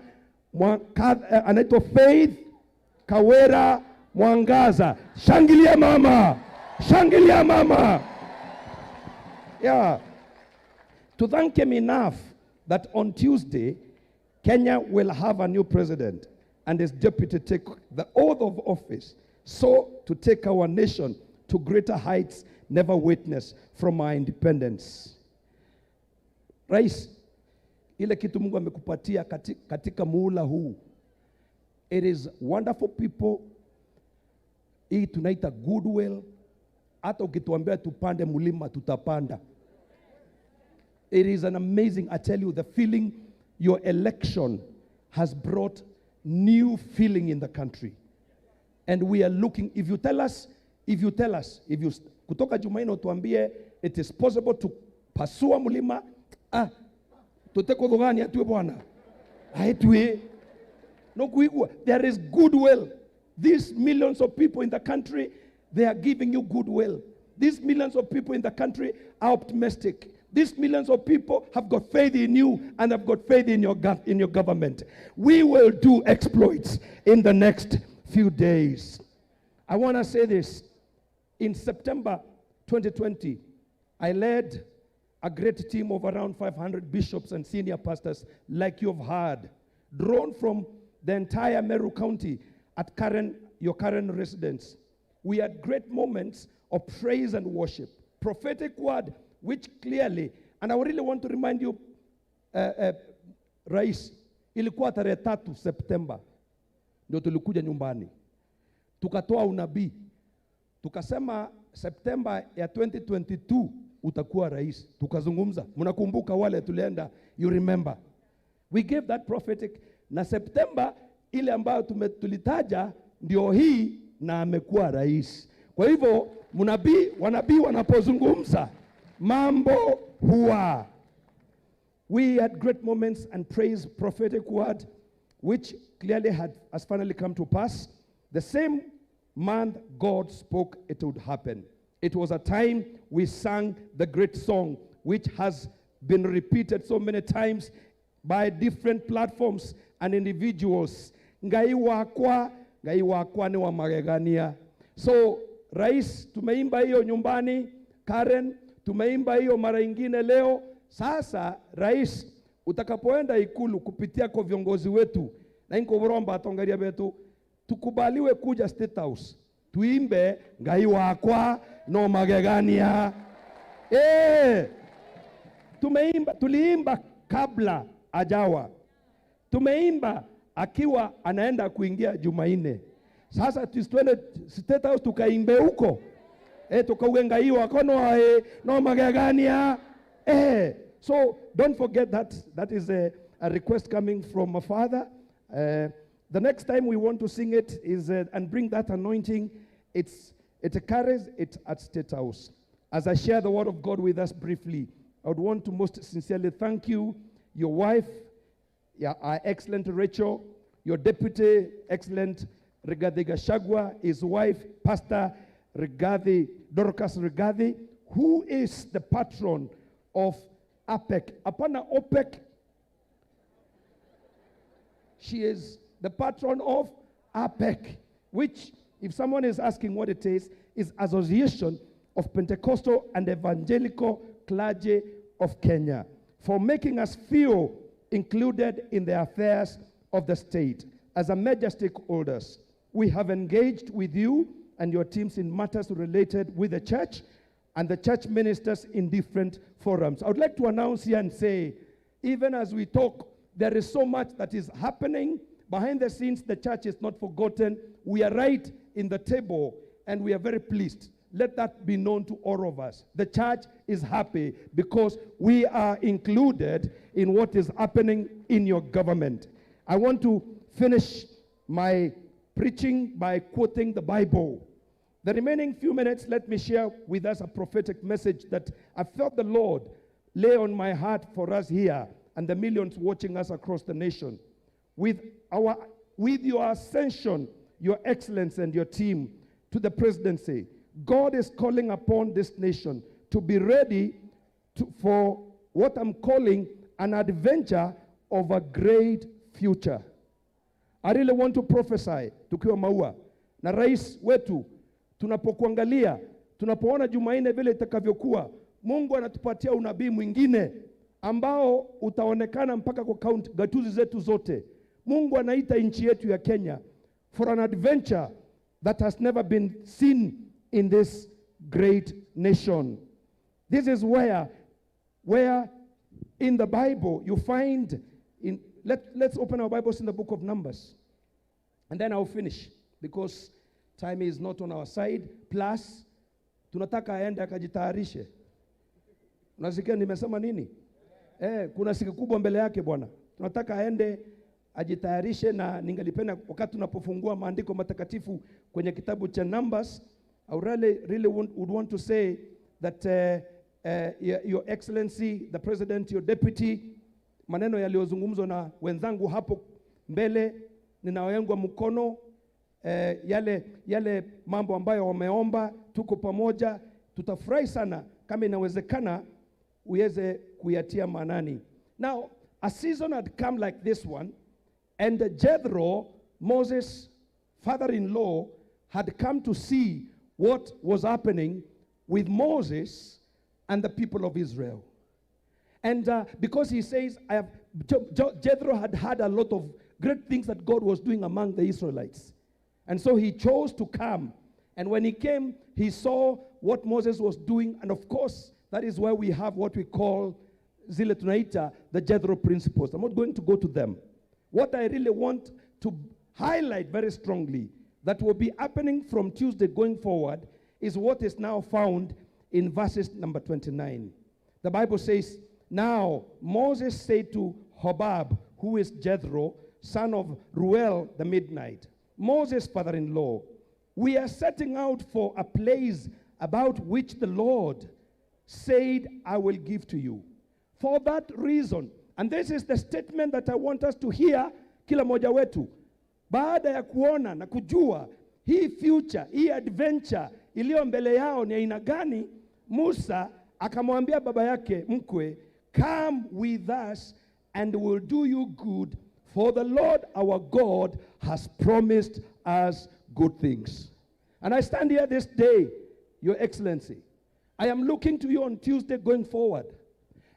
Faith Kawera Mwangaza. Shangilia mama. Yeah. To thank him enough that on Tuesday, Kenya will have a new president and his deputy take the oath of office, so to take our nation to greater heights never witnessed from our independence. Rais, ile kitu Mungu amekupatia katika muhula huu It is wonderful people. Hii tunaita goodwill. Hata ukituambia tupande mulima tutapanda. It is an amazing, I tell you, the feeling, your election has brought new feeling in the country. And we are looking, if you kutoka Jumanne utuambie it is possible to pasua mulima, tuteko dhogani atue bwana. Aitwe. No kuigwa. There is goodwill. These millions of people in the country, they are giving you goodwill. These millions of people in the country are optimistic. These millions of people have got faith in you and have got faith in your government. We will do exploits in the next few days. I want to say this. In September 2020, I led a great team of around 500 bishops and senior pastors, like you've heard, drawn from the entire Meru County at your current residence. We had great moments of praise and worship. Prophetic word, which clearly, and I really want to remind you, RAIS, ilikuwa tarehe 3 September, ndio tulikuja nyumbani. Tukatoa unabii. Tukasema September ya 2022 utakuwa rais. Tukazungumza. Mnakumbuka wale tulienda, you remember. We gave that prophetic, na September ile ambayo tulitaja ndio hii, na amekuwa rais. Kwa hivyo wanabii wanapozungumza mambo huwa. We had great moments and praise prophetic word, which clearly has finally come to pass. The same month God spoke it would happen. It was a time we sang the great song, which has been repeated so many times by different platforms and individuals. Ngai wakwa ni wa magegania. So, Rais, tumeimba hiyo nyumbani. Karen, tumeimba hiyo mara ingine leo. Sasa, Rais, utakapoenda ikulu kupitia kwa viongozi wetu, na inko boromba atongaria betu, tukubaliwe kuja State House. Tuimbe ngai wakwa no magegania. Tuliimba kabla ajawa. Tumeimba akiwa anaenda kuingia Jumanne. Sasa twende State House tukaimbe huko. Tukauge ngai wakwa no magegania. So don't forget that is a request coming from my father. The next time we want to sing it is and bring that anointing, it carries it at State House. As I share the word of God with us briefly, I would want to most sincerely thank you, your wife, our excellent Rachel, your deputy, excellent Rigathi Gachagua, his wife, Pastor Rigathi, Dorcas Rigathi, who is the patron of APEC. Apana OPEC, she is the patron of APEC, which, if someone is asking what it is Association of Pentecostal and Evangelical Clergy of Kenya, for making us feel included in the affairs of the state. As a major stakeholders, we have engaged with you and your teams in matters related with the church and the church ministers in different forums. I would like to announce here and say, even as we talk, there is so much that is happening behind the scenes. The church is not forgotten. We are right in the table, and we are very pleased. Let that be known to all of us. The church is happy because we are included in what is happening in your government. I want to finish my preaching by quoting the Bible. The remaining few minutes, let me share with us a prophetic message that I felt the Lord lay on my heart for us here and the millions watching us across the nation. With your ascension, your excellence, and your team to the presidency, God is calling upon this nation to be ready for what I'm calling an adventure of a great future. I really want to prophesy tukiwa MAUA na rais wetu, tunapokuangalia, tunapoona Jumanne vile itakavyokuwa, Mungu anatupatia unabii mwingine ambao utaonekana mpaka kwa gatuzi zetu zote. Mungu anaita nchi yetu ya Kenya for an adventure that has never been seen in this great nation. This is where in the Bible you find, let's open our Bibles in the book of Numbers. And then I'll finish because time is not on our side. Plus, tunataka aende akajitayarishe. Unasikia nimesema nini? Kuna siku kubwa mbele yake bwana. Tunataka aende ajitayarishe, na ningelipenda wakati tunapofungua maandiko matakatifu kwenye kitabu cha Numbers, I really would want to say that Your Excellency, the President, your Deputy, maneno yaliyozungumzwa na wenzangu hapo mbele, ninaoengwa mkono, yale mambo ambayo wameomba, tuko pamoja, tutafurahi sana kama inawezekana uweze kuyatia maanani. Now, a season had come like this one, and Jethro, Moses' father-in-law, had come to see what was happening with Moses and the people of Israel. And because he says, Jethro had had a lot of great things that God was doing among the Israelites. And so he chose to come. And when he came, he saw what Moses was doing. And of course, that is why we have what we call zile tunaita the Jethro principles. I'm not going to go to them. What I really want to highlight very strongly that will be happening from Tuesday going forward is what is now found in verses number 29. The Bible says, now Moses said to Hobab, who is Jethro, son of Ruel the Midnight, Moses' father-in-law, we are setting out for a place about which the Lord said, I will give to you. For that reason, and this is the statement that I want us to hear, kila moja wetu, baada ya kuona na kujua hii future, hii adventure iliyo mbele yao ni aina gani, Musa akamwambia baba yake mkwe, come with us and we'll do you good, for the Lord our God has promised us good things. And I stand here this day, Your Excellency. I am looking to you on Tuesday going forward.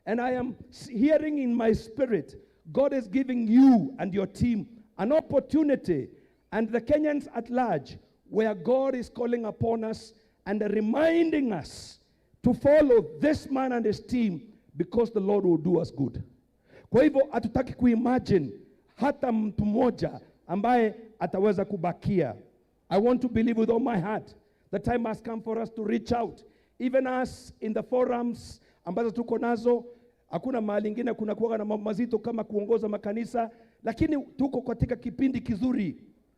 And I am hearing in my spirit, God is giving you and your team an opportunity, and the Kenyans at large, where God is calling upon us and reminding us to follow this man and his team, because the Lord will do us good. Kwa hivyo hatutaki kuimagine hata mtu mmoja ambaye ataweza kubakia. I want to believe with all my heart the time has come for us to reach out, even us in the forums ambazo tuko nazo. Hakuna mahali ingine kuna kuwa na mambo mazito kama kuongoza makanisa, lakini tuko katika kipindi kizuri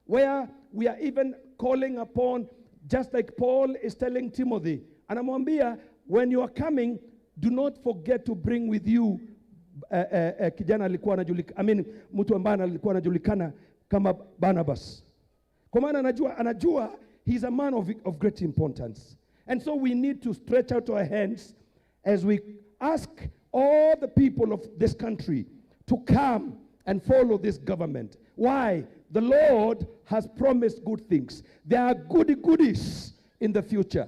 where we are even calling upon, just like Paul is telling Timothy, anamwambia, when you are coming, do not forget to bring with you kijana alikuwa anajulikana, mtu ambaye alikuwa anajulikana kama Barnabas. Kwa maana anajua he's a man of great importance. And so we need to stretch out our hands as we ask all the people of this country to come and follow this government. Why? The Lord has promised good things. There are goodies in the future,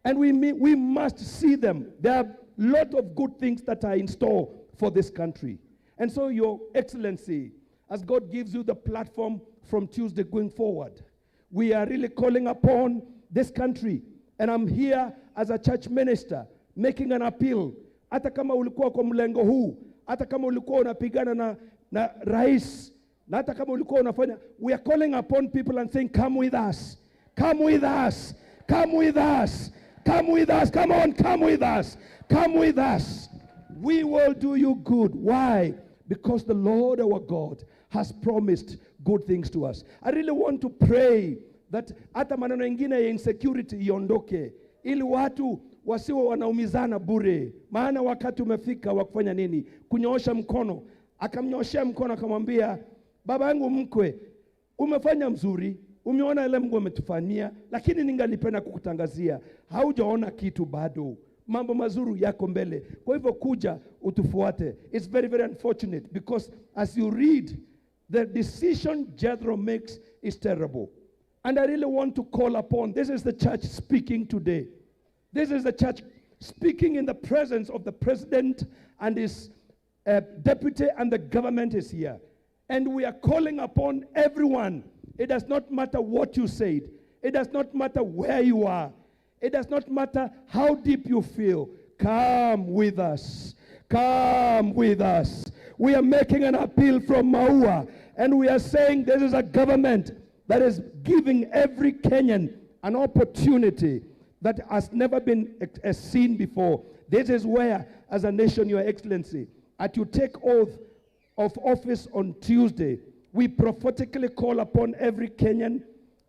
and we must see them. There are a lot of good things that are in store for this country. And so, Your Excellency, as God gives you the platform from Tuesday going forward, we are really calling upon this country. And I'm here as a church minister making an appeal. Hata kama ulikuwa kwa mlengo huu, hata kama ulikuwa unapigana na RAIS, na hata kama ulikuwa unafanya, we are calling upon people and saying, come with us, come with us, come with us, come with us, come on, come with us, come with us. We will do you good. Why? Because the Lord our God has promised good things to us. I really want to pray that hata maneno ingine ya insecurity iondoke, ili watu wasiwe wanaumizana bure. Maana wakati umefika wa kufanya nini? Kunyoosha mkono. Akamnyoshia mkono akamwambia, baba yangu mkwe, umefanya mzuri, umeona ile Mungu ametufanyia, lakini ningalipenda kukutangazia, haujaona kitu bado. Mambo mazuri yako mbele. Kwa hivyo kuja utufuate. It's very, very unfortunate because as you read, the decision Jethro makes is terrible. And I really want to call upon, this is the church speaking today. This is the church speaking in the presence of the president and his deputy, and the government is here. And we are calling upon everyone. It does not matter what you said. It does not matter where you are. It does not matter how deep you feel. Come with us. Come with us. We are making an appeal from MAUA, and we are saying this is a government that is giving every Kenyan an opportunity that has never been seen before. This is where, as a nation, Your Excellency, as you take oath of office on Tuesday, we prophetically call upon every Kenyan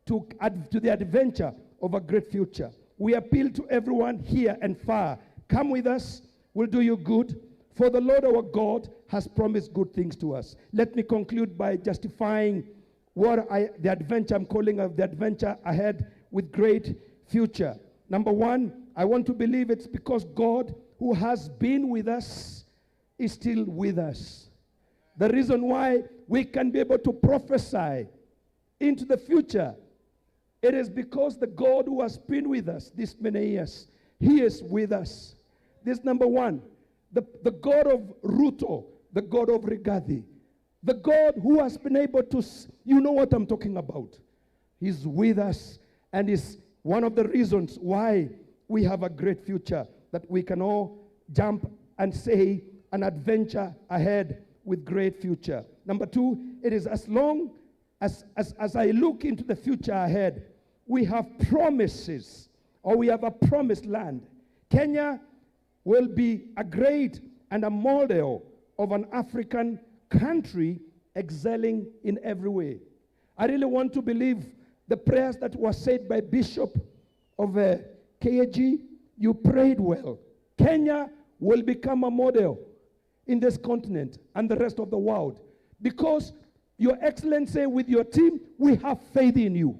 to the adventure of a great future. We appeal to everyone here and far. Come with us, we'll do you good. For the Lord our God has promised good things to us. Let me conclude by justifying the adventure I'm calling of the adventure ahead with great future. Number one, I want to believe it's because God, who has been with us, is still with us. The reason why we can be able to prophesy into the future, it is because the God who has been with us these many years, He is with us. This number one. The God of Ruto, the God of Rigathi, the God who has been able to, you know what I'm talking about. He's with us, and is one of the reasons why we have a great future, that we can all jump and say an adventure ahead with great future. Number two, it is as long as I look into the future ahead, we have promises, or we have a promised land. Kenya will be a great and a model of an African country excelling in every way. I really want to believe the prayers that were said by Bishop of KAG. You prayed well. Kenya will become a model in this continent and the rest of the world, because Your Excellency, with your team, we have faith in you.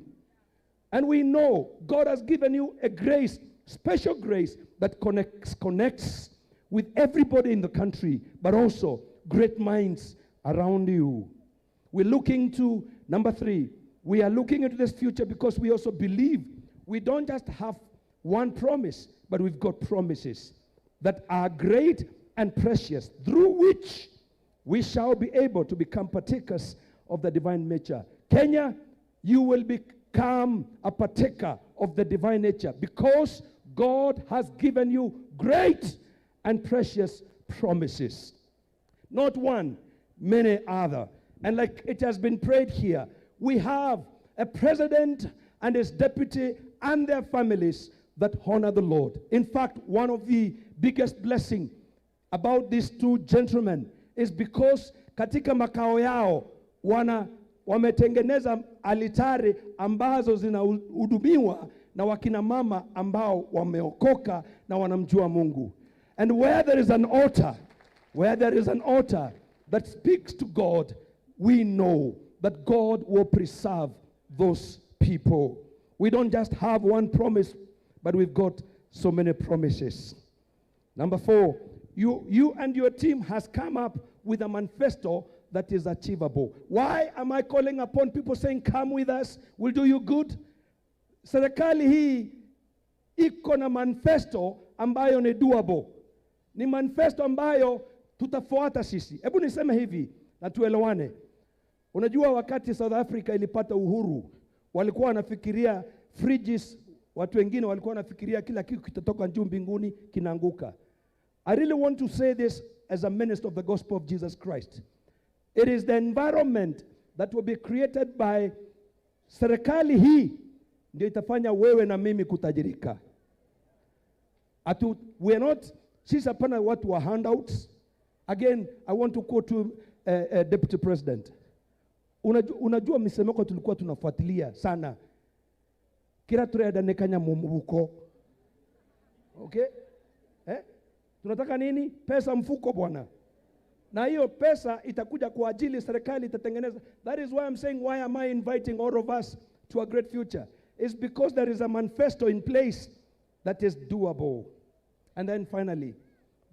And we know God has given you a grace, special grace, that connects with everybody in the country, but also great minds around you. We're looking to, number three, we are looking into this future because we also believe we don't just have one promise, but we've got promises that are great and precious, through which we shall be able to become partakers of the divine nature. Kenya, you will become a partaker of the divine nature because God has given you great and precious promises. Not one, many other. And like it has been prayed here, we have a president and his deputy and their families that honor the Lord. In fact, one of the biggest blessings about these two gentlemen is because katika makao yao wametengeneza alitari ambazo zinahudumiwa na wakina mama ambao wameokoka na wanamjua Mungu. And where there is an altar that speaks to God, we know that God will preserve those people. We don't just have one promise, but we've got so many promises. Number four, you and your team has come up with a manifesto that is achievable. Why am I calling upon people saying, come with us, we'll do you good? Serikali hii iko na manifesto ambayo ni doable. Ni manifesto ambayo tutafuata sisi. Hebu niseme hivi na tuelewane. Unajua wakati South Africa ilipata uhuru, walikuwa wanafikiria fridges, watu wengine walikuwa wanafikiria kila kitu kitatoka juu mbinguni kinaanguka. I really want to say this as a minister of the gospel of Jesus Christ. It is the environment that will be created by serikali hii ndio itafanya wewe na mimi kutajirika. We are not, sisi hapana watu wa handouts. Again, I want to quote to Deputy President. Unajua misemeko tulikuwa tunafuatilia sana. Kila tureda nekanya mumuko. Okay? Tunataka nini? Pesa mfuko bwana. Na hiyo pesa itakuja kwa ajili serikali itatengeneza. That is why I'm saying, why am I inviting all of us to a great future? It's because there is a manifesto in place that is doable. And then finally,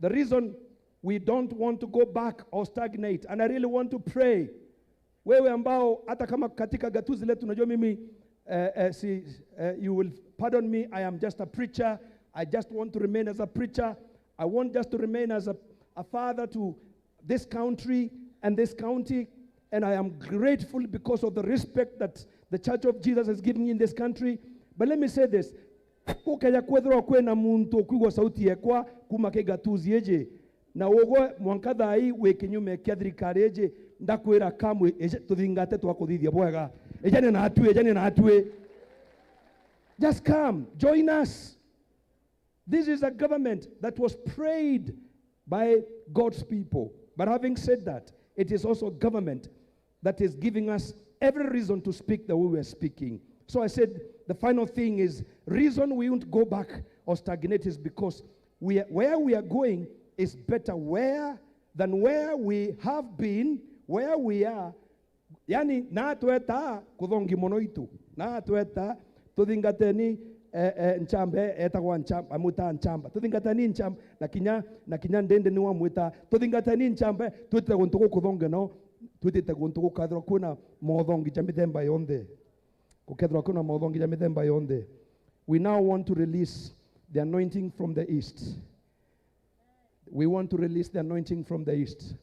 the reason we don't want to go back or stagnate, and I really want to pray, wewe ambao hata kama katika gatuzi letu unajua mimi you will pardon me, I am just a preacher. I just want to remain as a preacher. I want just to remain as a father to this country and this county, and I am grateful because of the respect that the Church of Jesus has given me in this country. But let me say this, kukaya kwethwa kwena muntu kwigwa sauti yekwa kuma ke gatuzi eje na wogo mwankatha ai we kinyume kya thirikari eje ndakwira kamwe eje tuthingate twakuthithia bwega Just come, join us. This is a government that was prayed by God's people. But having said that, it is also a government that is giving us every reason to speak the way we are speaking. So I said the final thing is, reason we won't go back or stagnate is because where we are going is better than where we have been, where we are. Yani na tueta kuthongi mono itu. Na tueta tuthingateni nchambe etagwa nchambe amuta nchambe. Tuthingateni nchambe na kinya ndende ni wa muita. Tuthingateni nchambe tuite guntuko kuthonge no. Tuite guntuko kadro kuna mothongi jamithemba yonde. Kukethwa kuna mothongi jamithemba yonde. We now want to release the anointing from the east. We want to release the anointing from the east.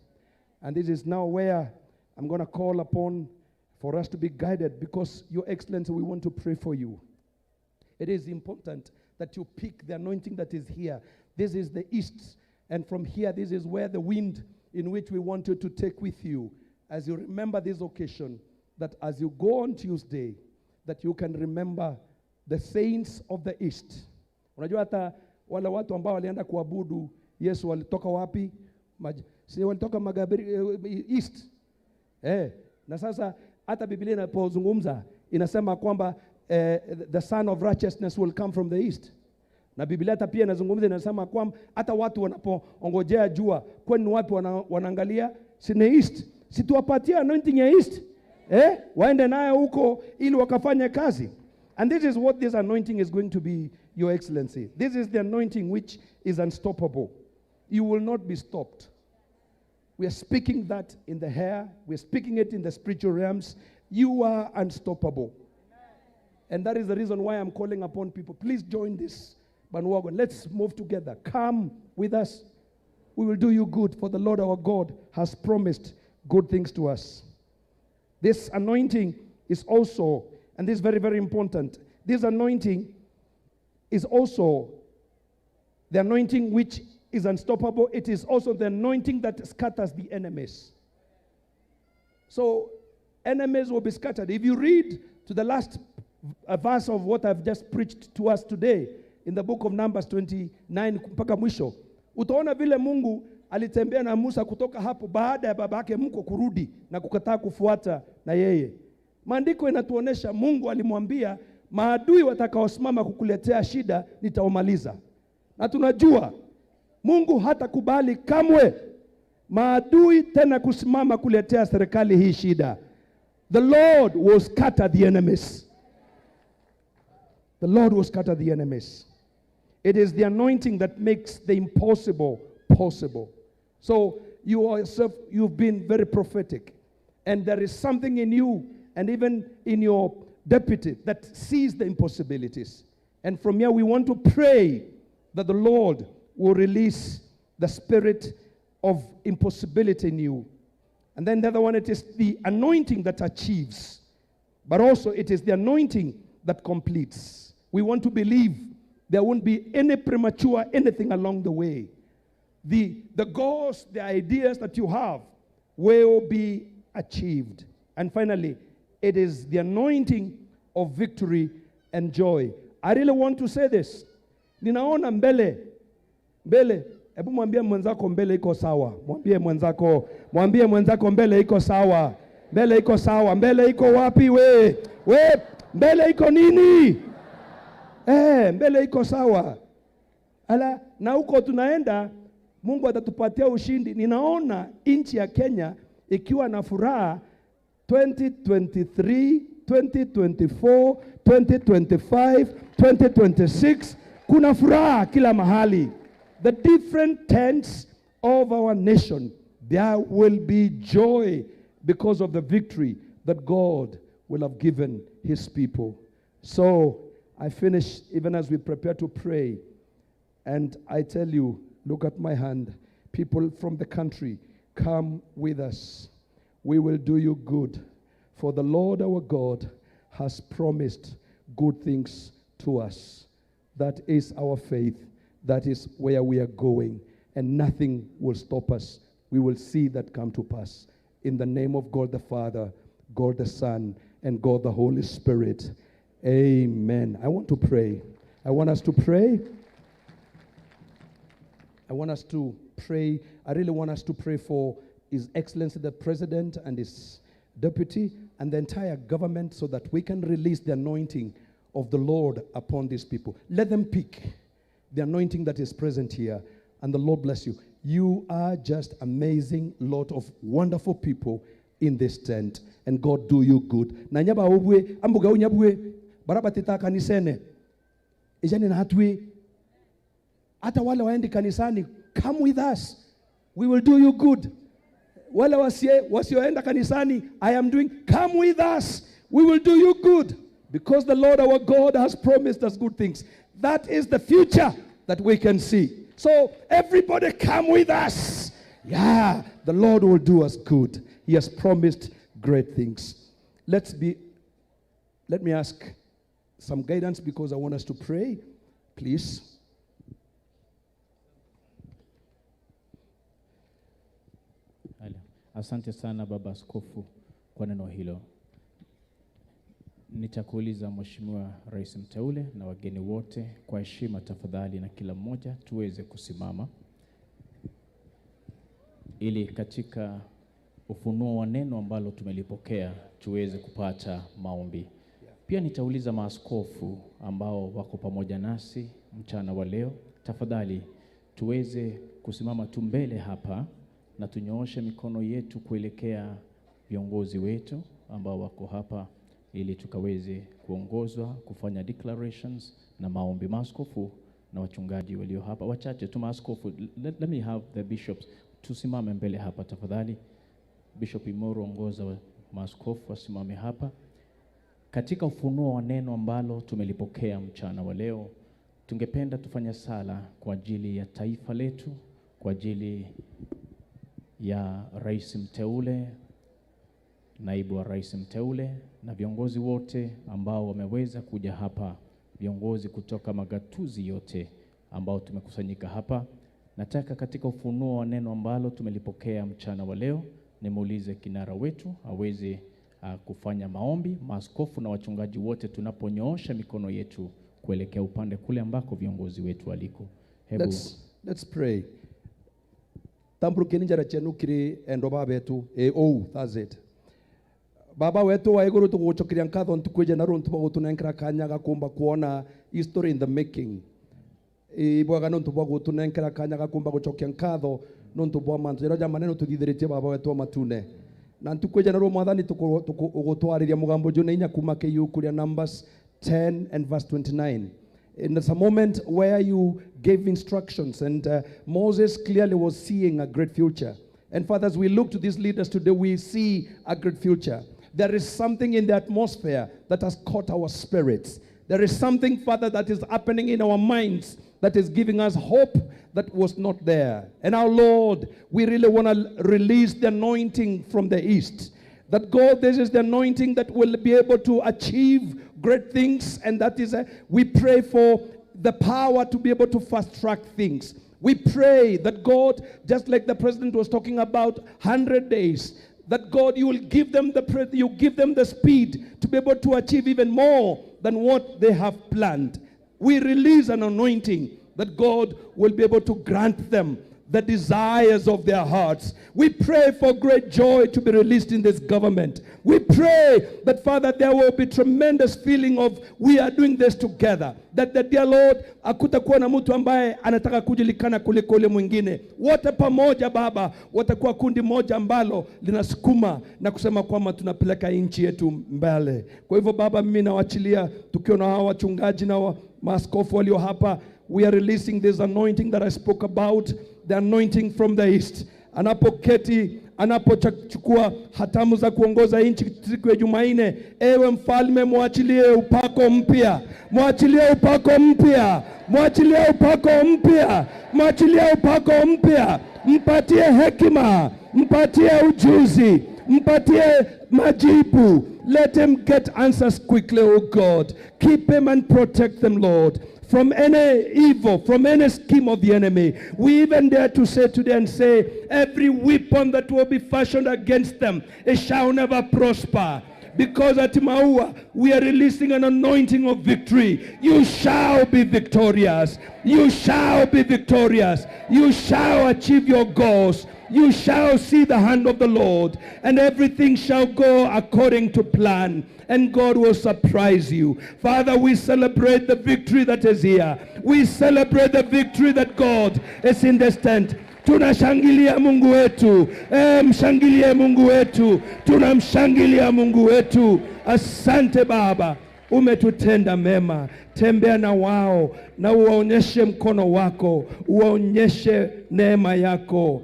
And this is now where I'm going to call upon for us to be guided, because, Your Excellency, we want to pray for you. It is important that you pick the anointing that is here. This is the east. And from here, this is where the wind in which we want you to take with you. As you remember this occasion, that as you go on Tuesday, that you can remember the saints of the east. Unajua hata wale watu ambao walienda kuabudu Yesu walitoka wapi? Si walitoka east. Na sasa hata Biblia inapozungumza inasema kwamba the son of righteousness will come from the east. Na Biblia hata pia inazungumza inasema kwamba hata watu wanapoongojea jua, kwani wapi wanaangalia? Si ni east. Si tuwapatie anointing ya east? Waende naye huko ili wakafanye kazi. And this is what this anointing is going to be, Your Excellency. This is the anointing which is unstoppable. You will not be stopped. We are speaking that in the air. We are speaking it in the spiritual realms. You are unstoppable. And that is the reason why I'm calling upon people. Please join this bandwagon. Let's move together. Come with us. We will do you good, for the Lord our God has promised good things to us. This anointing is also, and this is very, very important, this anointing is also the anointing which is unstoppable. It is also the anointing that scatters the enemies. So enemies will be scattered. If you read to the last verse of what I've just preached to us today in the book of Numbers 29 mpaka mwisho, utaona vile Mungu alitembea na Musa kutoka hapo baada ya babake mko kurudi na kukataa kufuata na yeye. Maandiko inatuonesha Mungu alimwambia, maadui watakaosimama kukuletea shida nitaomaliza. Na tunajua Mungu hatakubali kamwe maadui tena kusimama kuletea serikali hii shida. The Lord will scatter the enemies. The Lord will scatter the enemies. It is the anointing that makes the impossible possible. So you yourself, you've been very prophetic. And there is something in you and even in your deputy that sees the impossibilities. And from here we want to pray that the Lord will release the spirit of impossibility in you. And then the other one, it is the anointing that achieves. But also it is the anointing that completes. We want to believe there won't be any premature anything along the way. The goals, the ideas that you have will be achieved. And finally, it is the anointing of victory and joy. I really want to say this. Ninaona mbele, hebu mwambie mwenzako mbele iko sawa. Mwambie mwenzako mbele iko sawa. Mbele iko sawa. Mbele iko wapi we? Mbele iko nini? Mbele iko sawa. Ala, na huko tunaenda, Mungu atatupatia ushindi. Ninaona nchi ya Kenya ikiwa na furaha 2023, 2024, 2025, 2026. Kuna furaha kila mahali. The different tents of our nation, there will be joy because of the victory that God will have given his people. So I finish even as we prepare to pray. And I tell you, look at my hand. People from the country, come with us. We will do you good. For the Lord our God has promised good things to us. That is our faith. That is where we are going. And nothing will stop us. We will see that come to pass. In the name of God the Father, God the Son, and God the Holy Spirit. Amen. I want to pray. I want us to pray. I want us to pray. I really want us to pray for His Excellency the President and his deputy and the entire government so that we can release the anointing of the Lord upon these people. Let them pick the anointing that is present here, and the Lord bless you. You are just amazing lot of wonderful people in this tent, and God do you good. Na nyaba obwe ambuga unyabwe barabatita kanisene ejani na hatwe hata wale waende kanisani, come with us, we will do you good. Wale wasioenda kanisani, I am doing, come with us, we will do you good, because the Lord our God has promised us good things. That is the future that we can see. So everybody come with us. Yeah, the Lord will do us good. He has promised great things. Let me ask some guidance because I want us to pray. Please. Asante sana Baba Askofu kwa neno hilo. Nitakuuliza Mheshimiwa Rais Mteule na wageni wote kwa heshima tafadhali, na kila mmoja tuweze kusimama ili katika ufunuo wa neno ambalo tumelipokea tuweze kupata maombi. Pia nitauliza maaskofu ambao wako pamoja nasi mchana wa leo, tafadhali tuweze kusimama tu mbele hapa na tunyooshe mikono yetu kuelekea viongozi wetu ambao wako hapa ili tukaweze kuongozwa kufanya declarations na maombi. Maaskofu na wachungaji walio hapa wachache tu, maaskofu, let me have the bishops tusimame mbele hapa tafadhali. Bishop Imoro, ongoza maaskofu wasimame hapa. Katika ufunuo wa neno ambalo tumelipokea mchana wa leo, tungependa tufanye sala kwa ajili ya taifa letu, kwa ajili ya Rais Mteule, naibu wa Rais Mteule na viongozi wote ambao wameweza kuja hapa, viongozi kutoka magatuzi yote ambao tumekusanyika hapa. Nataka katika ufunuo wa neno ambalo tumelipokea mchana wa leo, nimuulize kinara wetu aweze kufanya maombi. Maaskofu na wachungaji wote tunaponyoosha mikono yetu kuelekea upande kule ambako viongozi wetu waliko. Let's pray. Tambrukeni njara chenu kiri endo baba wetu that's it. Baba wetu wa iguru tuguchokiria nkatho ntukuje na runtu bagutunenkera kanya gakumba kuona history in the making. Ibwaga nuntu bagutunenkera kanya gakumba guchokia nkatho nuntu bwa mantu jero jamaneno tugithiritie baba wetu matune. Na ntukuje na ro mwathani tukugutwariria mugambo june inya kuma KU kuria Numbers 10 and verse 29. And there's a moment where you gave instructions, and Moses clearly was seeing a great future. And Father, as we look to these leaders today, we see a great future. There is something in the atmosphere that has caught our spirits. There is something, Father, that is happening in our minds that is giving us hope that was not there. And our Lord, we really want to release the anointing from the east. That God, this is the anointing that will be able to achieve great things, and that is, we pray for the power to be able to fast track things. We pray that God, just like the president was talking about 100 days, that God, you will give them the speed to be able to achieve even more than what they have planned. We release an anointing that God will be able to grant them the desires of their hearts. We pray for great joy to be released in this government. We pray that, Father, there will be tremendous feeling of we are doing this together. That the dear Lord, hakutakuwa na mtu ambaye anataka kujulikana kuliko yule mwingine. Wote pamoja Baba, watakuwa kundi moja ambalo linasukuma na kusema kwamba tunapeleka nchi yetu mbele. Kwa hivyo Baba, mimi nawachilia tukiwa na hawa wachungaji na maaskofu walio hapa, we are releasing this anointing that I spoke about, the anointing from the east. Anapoketi, anapochukua hatamu za kuongoza nchi siku ya Jumanne, ewe mfalme, mwachilie upako mpya, mwachilie upako mpya, mwachilie upako mpya, mwachilie upako mpya, mpatie hekima, mpatie ujuzi, mpatie majibu. Let him get answers quickly, oh God. Keep him and protect them, Lord, from any evil, from any scheme of the enemy. We even dare to say today and say, every weapon that will be fashioned against them, it shall never prosper. because at MAUA we are releasing an anointing of victory. You shall be victorious. You shall be victorious. You shall achieve your goals. You shall see the hand of the Lord, and everything shall go according to plan, and God will surprise you. Father, we celebrate the victory that is here. We celebrate the victory that God is in this tent. Tunashangilia Mungu wetu. Mshangilie Mungu wetu. Tunamshangilia Mungu wetu. Asante Baba, umetutenda mema. Tembea na wao na uwaonyeshe mkono wako, uwaonyeshe neema yako.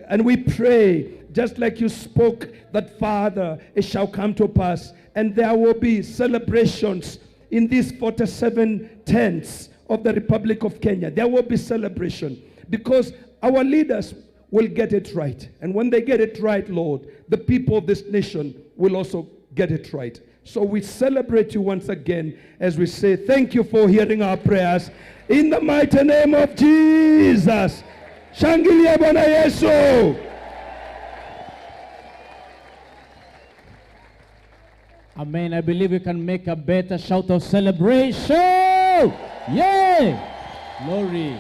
And we pray, just like you spoke, that Father, it shall come to pass, and there will be celebrations in these 47 tents of the Republic of Kenya. There will be celebration because our leaders will get it right. And when they get it right, Lord, the people of this nation will also get it right. So we celebrate you once again as we say thank you for hearing our prayers. In the mighty name of Jesus. Shangilia Bwana Yesu. Amen. I believe we can make a better shout of celebration. Yay! Glory.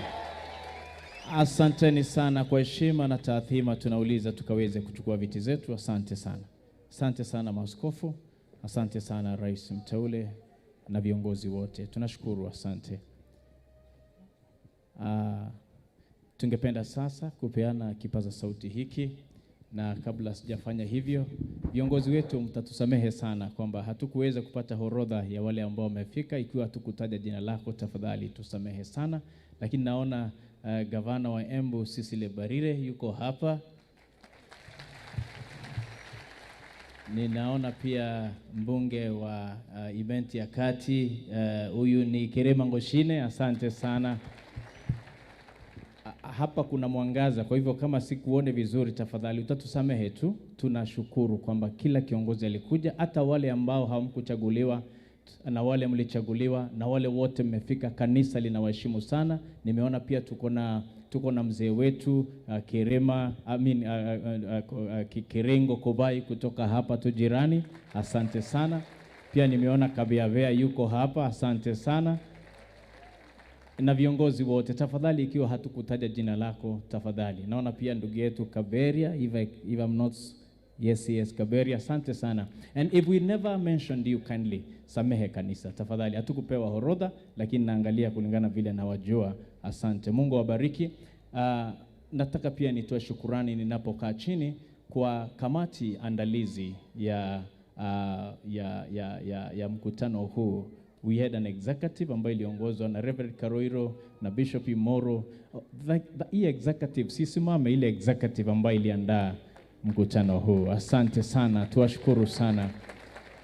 Asanteni sana kwa heshima na taadhima, tunauliza tukaweze kuchukua viti zetu. Asante sana. Asante sana maaskofu. Asante sana rais mteule na viongozi wote. Tunashukuru, asante. Tungependa sasa kupeana kipaza sauti hiki, na kabla sijafanya hivyo, viongozi wetu mtatusamehe sana kwamba hatukuweza kupata orodha ya wale ambao wamefika. Ikiwa hatukutaja jina lako, tafadhali tusamehe sana. Lakini naona gavana wa Embu Sisile Barire yuko hapa. Ninaona pia mbunge wa event ya kati, huyu ni Kerema Ngoshine, asante sana. Hapa kuna mwangaza, kwa hivyo kama sikuone vizuri tafadhali utatusamehe tu. Tunashukuru kwamba kila kiongozi alikuja, hata wale ambao hamkuchaguliwa na wale mlichaguliwa na wale wote mmefika. Kanisa linawaheshimu sana. Nimeona pia tuko na mzee wetu Kerema Kirengo Kobai kutoka hapa tu jirani, asante sana. Pia nimeona Kabiavea yuko hapa, asante sana. Na viongozi wote tafadhali, ikiwa hatukutaja jina lako tafadhali. Naona pia ndugu yetu Kaberia, if I'm not, yes Kaberia, asante sana. And if we never mentioned you, kindly samehe kanisa tafadhali. Hatukupewa orodha lakini naangalia kulingana vile na wajua. Asante, Mungu awabariki. Nataka pia nitoe shukurani ninapokaa chini kwa kamati andalizi ya mkutano huu. We had an executive ambayo iliongozwa na Reverend Karoiro na Bishop Moro. Hii executive, sisimame ile executive ambayo iliandaa mkutano huu. Asante sana, tuwashukuru sana.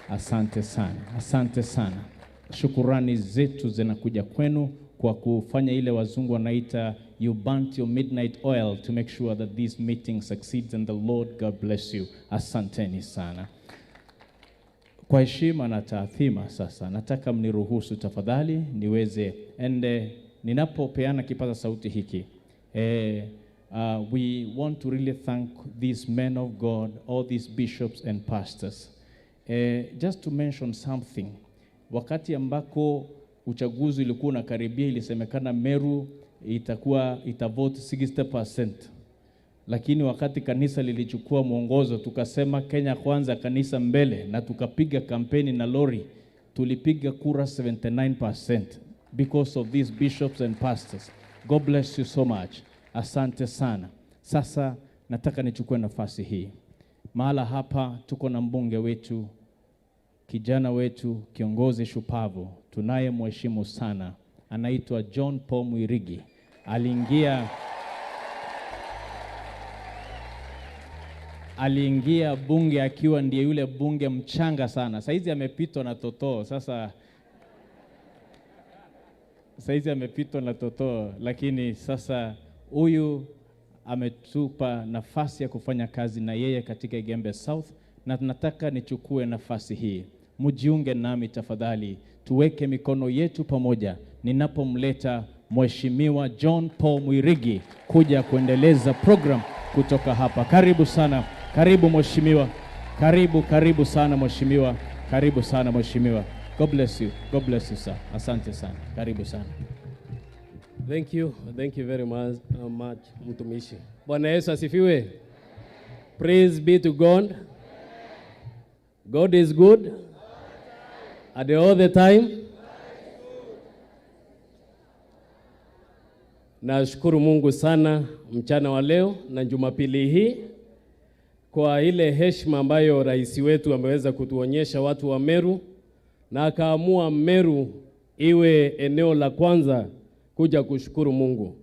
Asante sana, asante sana. Shukurani zetu zinakuja kwenu kwa kufanya ile wazungu wanaita you burnt your midnight oil to make sure that this meeting succeeds, and the Lord God bless you. Asanteni sana. Kwa heshima na taadhima sasa nataka mniruhusu tafadhali niweze ninapopeana kipaza sauti hiki. We want to really thank these men of God, all these bishops and pastors. Just to mention something, wakati ambako uchaguzi ulikuwa unakaribia, ilisemekana Meru itavote 60%. Lakini wakati kanisa lilichukua mwongozo, tukasema Kenya kwanza, kanisa mbele, na tukapiga kampeni na lori, tulipiga kura 79% because of these bishops and pastors. God bless you so much. Asante sana. Sasa nataka nichukue nafasi hii. Mahala hapa tuko na mbunge wetu, kijana wetu, kiongozi shupavu, tunaye mheshimu sana. Anaitwa John Paul Mwirigi. Aliingia bunge akiwa ndiye yule bunge mchanga sana. Saizi amepitwa na Totoo. Saizi amepitwa na Totoo, lakini sasa huyu ametupa nafasi ya kufanya kazi na yeye katika Igembe South, na nataka nichukue nafasi hii. Mjiunge nami tafadhali, tuweke mikono yetu pamoja ninapomleta Mheshimiwa John Paul Mwirigi kuja kuendeleza program kutoka hapa. Karibu sana. Karibu mheshimiwa. Karibu sana mheshimiwa. Karibu sana mheshimiwa. God bless you. God bless you sir. Asante sana. Karibu sana. Thank you very much, mtumishi. Bwana Yesu asifiwe. Praise be to God. God is good. And all the time. Nashukuru Mungu sana mchana wa leo na Jumapili hii kwa ile heshima ambayo rais wetu ameweza kutuonyesha watu wa Meru, na akaamua Meru iwe eneo la kwanza kuja kushukuru Mungu.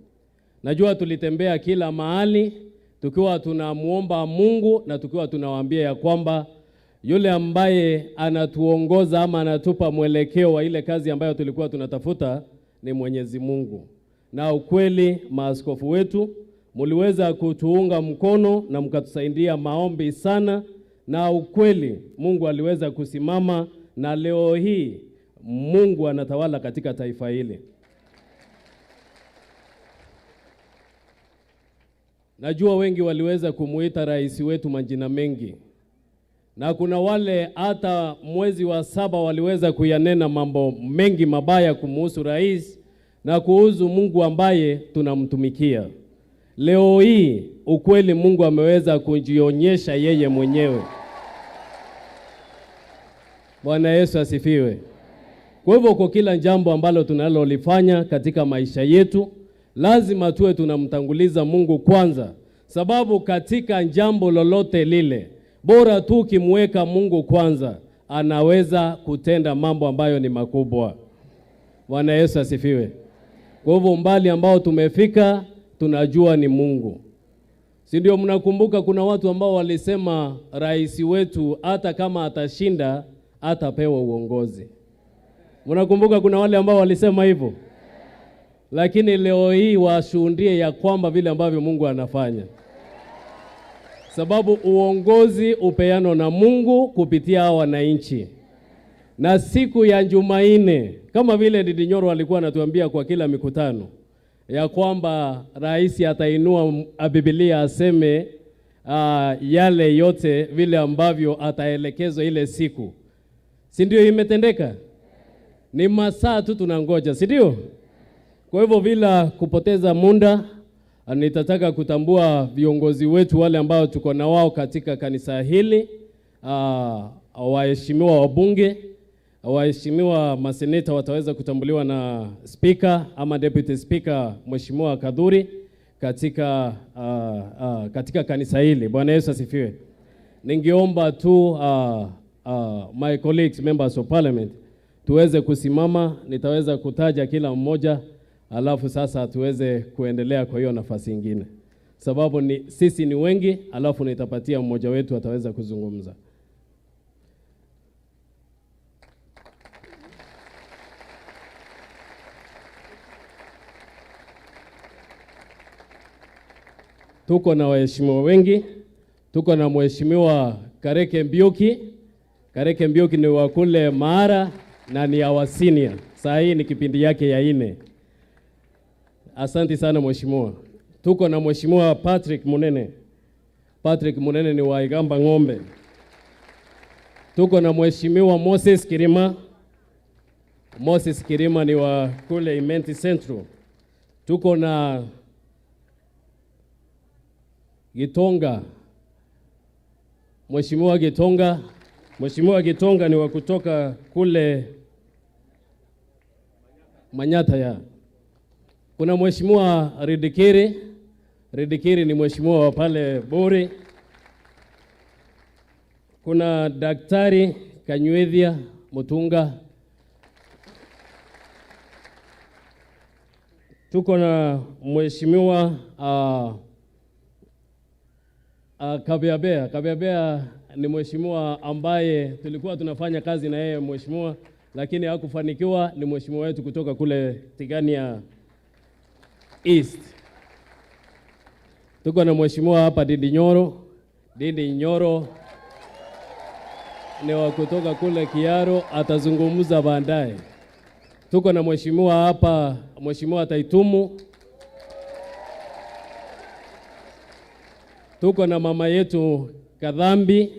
Najua tulitembea kila mahali tukiwa tunamuomba Mungu na tukiwa tunawaambia ya kwamba yule ambaye anatuongoza ama anatupa mwelekeo wa ile kazi ambayo tulikuwa tunatafuta ni Mwenyezi Mungu. Na ukweli maaskofu wetu muliweza kutuunga mkono na mkatusaidia maombi sana, na ukweli Mungu aliweza kusimama, na leo hii Mungu anatawala katika taifa hili. Najua wengi waliweza kumuita rais wetu majina mengi, na kuna wale hata mwezi wa 7 waliweza kuyanena mambo mengi mabaya kumuhusu rais na kuhusu Mungu ambaye tunamtumikia. Leo hii ukweli Mungu ameweza kujionyesha yeye mwenyewe. Bwana Yesu asifiwe. Kwa hivyo kwa kila jambo ambalo tunalolifanya katika maisha yetu, lazima tuwe tunamtanguliza Mungu kwanza, sababu katika jambo lolote lile, bora tu ukimweka Mungu kwanza, anaweza kutenda mambo ambayo ni makubwa. Bwana Yesu asifiwe. Kwa hivyo mbali ambao tumefika, tunajua ni Mungu. Si ndio? Mnakumbuka kuna watu ambao walisema rais wetu hata kama atashinda atapewa uongozi. Mnakumbuka kuna wale ambao walisema hivyo? Lakini leo hii washuhudie ya kwamba vile ambavyo Mungu anafanya. Sababu uongozi upeano na Mungu kupitia wananchi. Na siku ya Jumanne, kama vile Ndiunga alikuwa anatuambia kwa kila mikutano, ya kwamba rais atainua Biblia aseme yale yote vile ambavyo ataelekezwa ile siku. Si ndio imetendeka? Ni masaa tu tunangoja, si ndio? Kwa hivyo bila kupoteza muda, nitataka kutambua viongozi wetu wale ambao tuko na wao katika kanisa hili, waheshimiwa wabunge, waheshimiwa maseneta wataweza kutambuliwa na speaker ama deputy speaker Mheshimiwa Kadhuri katika kanisa hili. Bwana Yesu asifiwe. Ningeomba tu my colleagues members of parliament tuweze kusimama, nitaweza kutaja kila mmoja, alafu sasa tuweze kuendelea kwa hiyo nafasi nyingine. Sababu sisi ni wengi, alafu nitapatia mmoja wetu ataweza kuzungumza. Tuko na waheshimiwa wengi. Tuko na Mheshimiwa Kareke Mbiuki. Kareke Mbiuki ni wa kule Mara na ni our senior. Saa hii ni kipindi yake ya 4. Asante sana mheshimiwa. Tuko na Mheshimiwa Patrick Munene. Patrick Munene ni wa Igamba Ng'ombe. Tuko na Mheshimiwa Moses Kirima. Moses Kirima ni wa kule Imenti Central. Tuko na Gitonga. Mheshimiwa Gitonga. Mheshimiwa Gitonga ni wa kutoka kule Manyata ya. Kuna Mheshimiwa Ridikiri. Ridikiri ni mheshimiwa wa pale Buri. Kuna Daktari Kanywethia Mutunga. Tuko na Mheshimiwa Kabiabea. Kabiabea ni mheshimiwa ambaye tulikuwa tunafanya kazi na yeye mheshimiwa, lakini hakufanikiwa. Ni mheshimiwa wetu kutoka kule Tigania East. Tuko na mheshimiwa hapa Didi Nyoro. Didi Nyoro ni wa kutoka kule Kiaro, atazungumza baadaye. Tuko na mheshimiwa hapa, Mheshimiwa Taitumu. Tuko na mama yetu Kadhambi.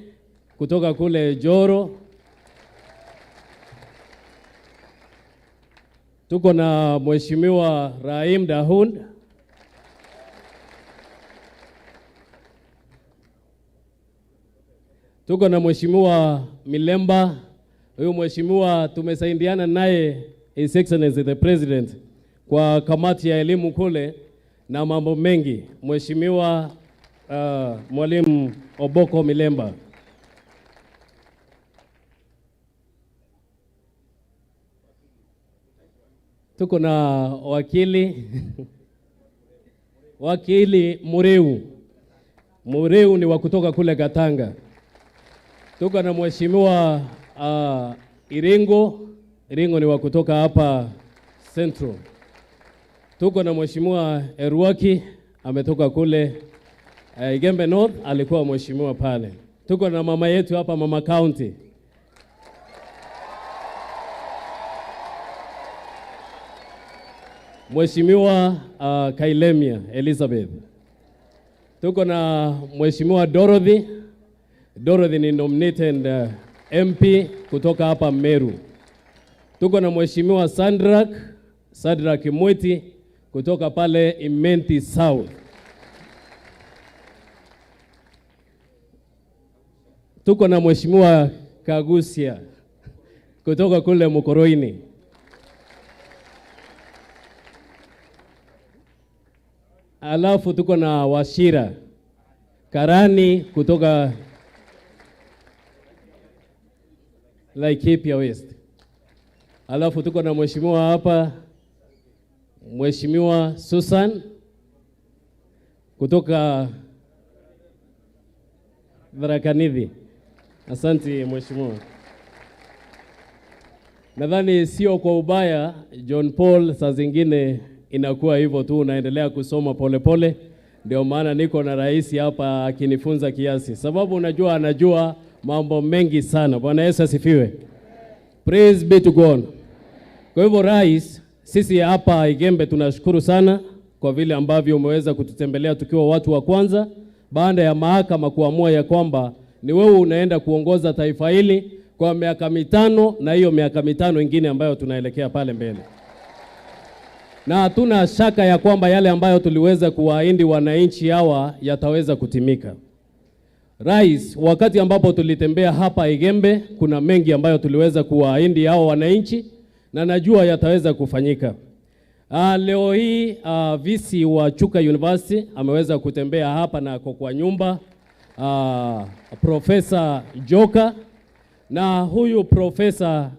kutoka kule Joro. Tuko na Mheshimiwa Rahim Dahund. Tuko na Mheshimiwa Milemba. Huyu mheshimiwa tumesaidiana naye His Excellency the President kwa kamati ya elimu kule na mambo mengi. Mheshimiwa Mwalimu Oboko Milemba. Tuko na wakili wakili Mureu. Mureu ni wa kutoka kule Gatanga. Tuko na Mheshimiwa Iringo. Iringo ni wa kutoka hapa Central. Tuko na Mheshimiwa Eruaki ametoka kule Igembe North, alikuwa mheshimiwa pale. Tuko na mama yetu hapa, Mama County. Mheshimiwa Kailemia Elizabeth. Tuko na Mheshimiwa Dorothy. Dorothy ni nominated MP kutoka hapa Meru. Tuko na Mheshimiwa Sadrak Mwiti kutoka pale Imenti South. Tuko na Mheshimiwa Kagusia kutoka kule Mukoroini. Alafu tuko na Washira Karani kutoka Laikipia West. Alafu tuko na mheshimiwa hapa, Mheshimiwa Susan kutoka Dharakanidhi. Asante mheshimiwa. Nadhani sio kwa ubaya John Paul, saa zingine inakuwa hivyo tu, unaendelea kusoma polepole. Ndio maana niko na rais hapa akinifunza kiasi, sababu unajua anajua mambo mengi sana. Bwana Yesu asifiwe. Praise be to God. Kwa hivyo rais, sisi hapa Igembe tunashukuru sana kwa vile ambavyo umeweza kututembelea tukiwa watu wa kwanza baada ya mahakama kuamua ya kwamba ni wewe unaenda kuongoza taifa hili kwa miaka 5 na hiyo miaka 5 ingine ambayo tunaelekea pale mbele. Na hatuna shaka ya kwamba yale ambayo tuliweza kuwaahidi wananchi hawa yataweza kutimika. Rais, wakati ambapo tulitembea hapa Igembe, kuna mengi ambayo tuliweza kuwaahidi hao wananchi na najua yataweza kufanyika. Leo hii visi wa Chuka University ameweza kutembea hapa na kwa nyumba Profesa Joka, na huyu Profesa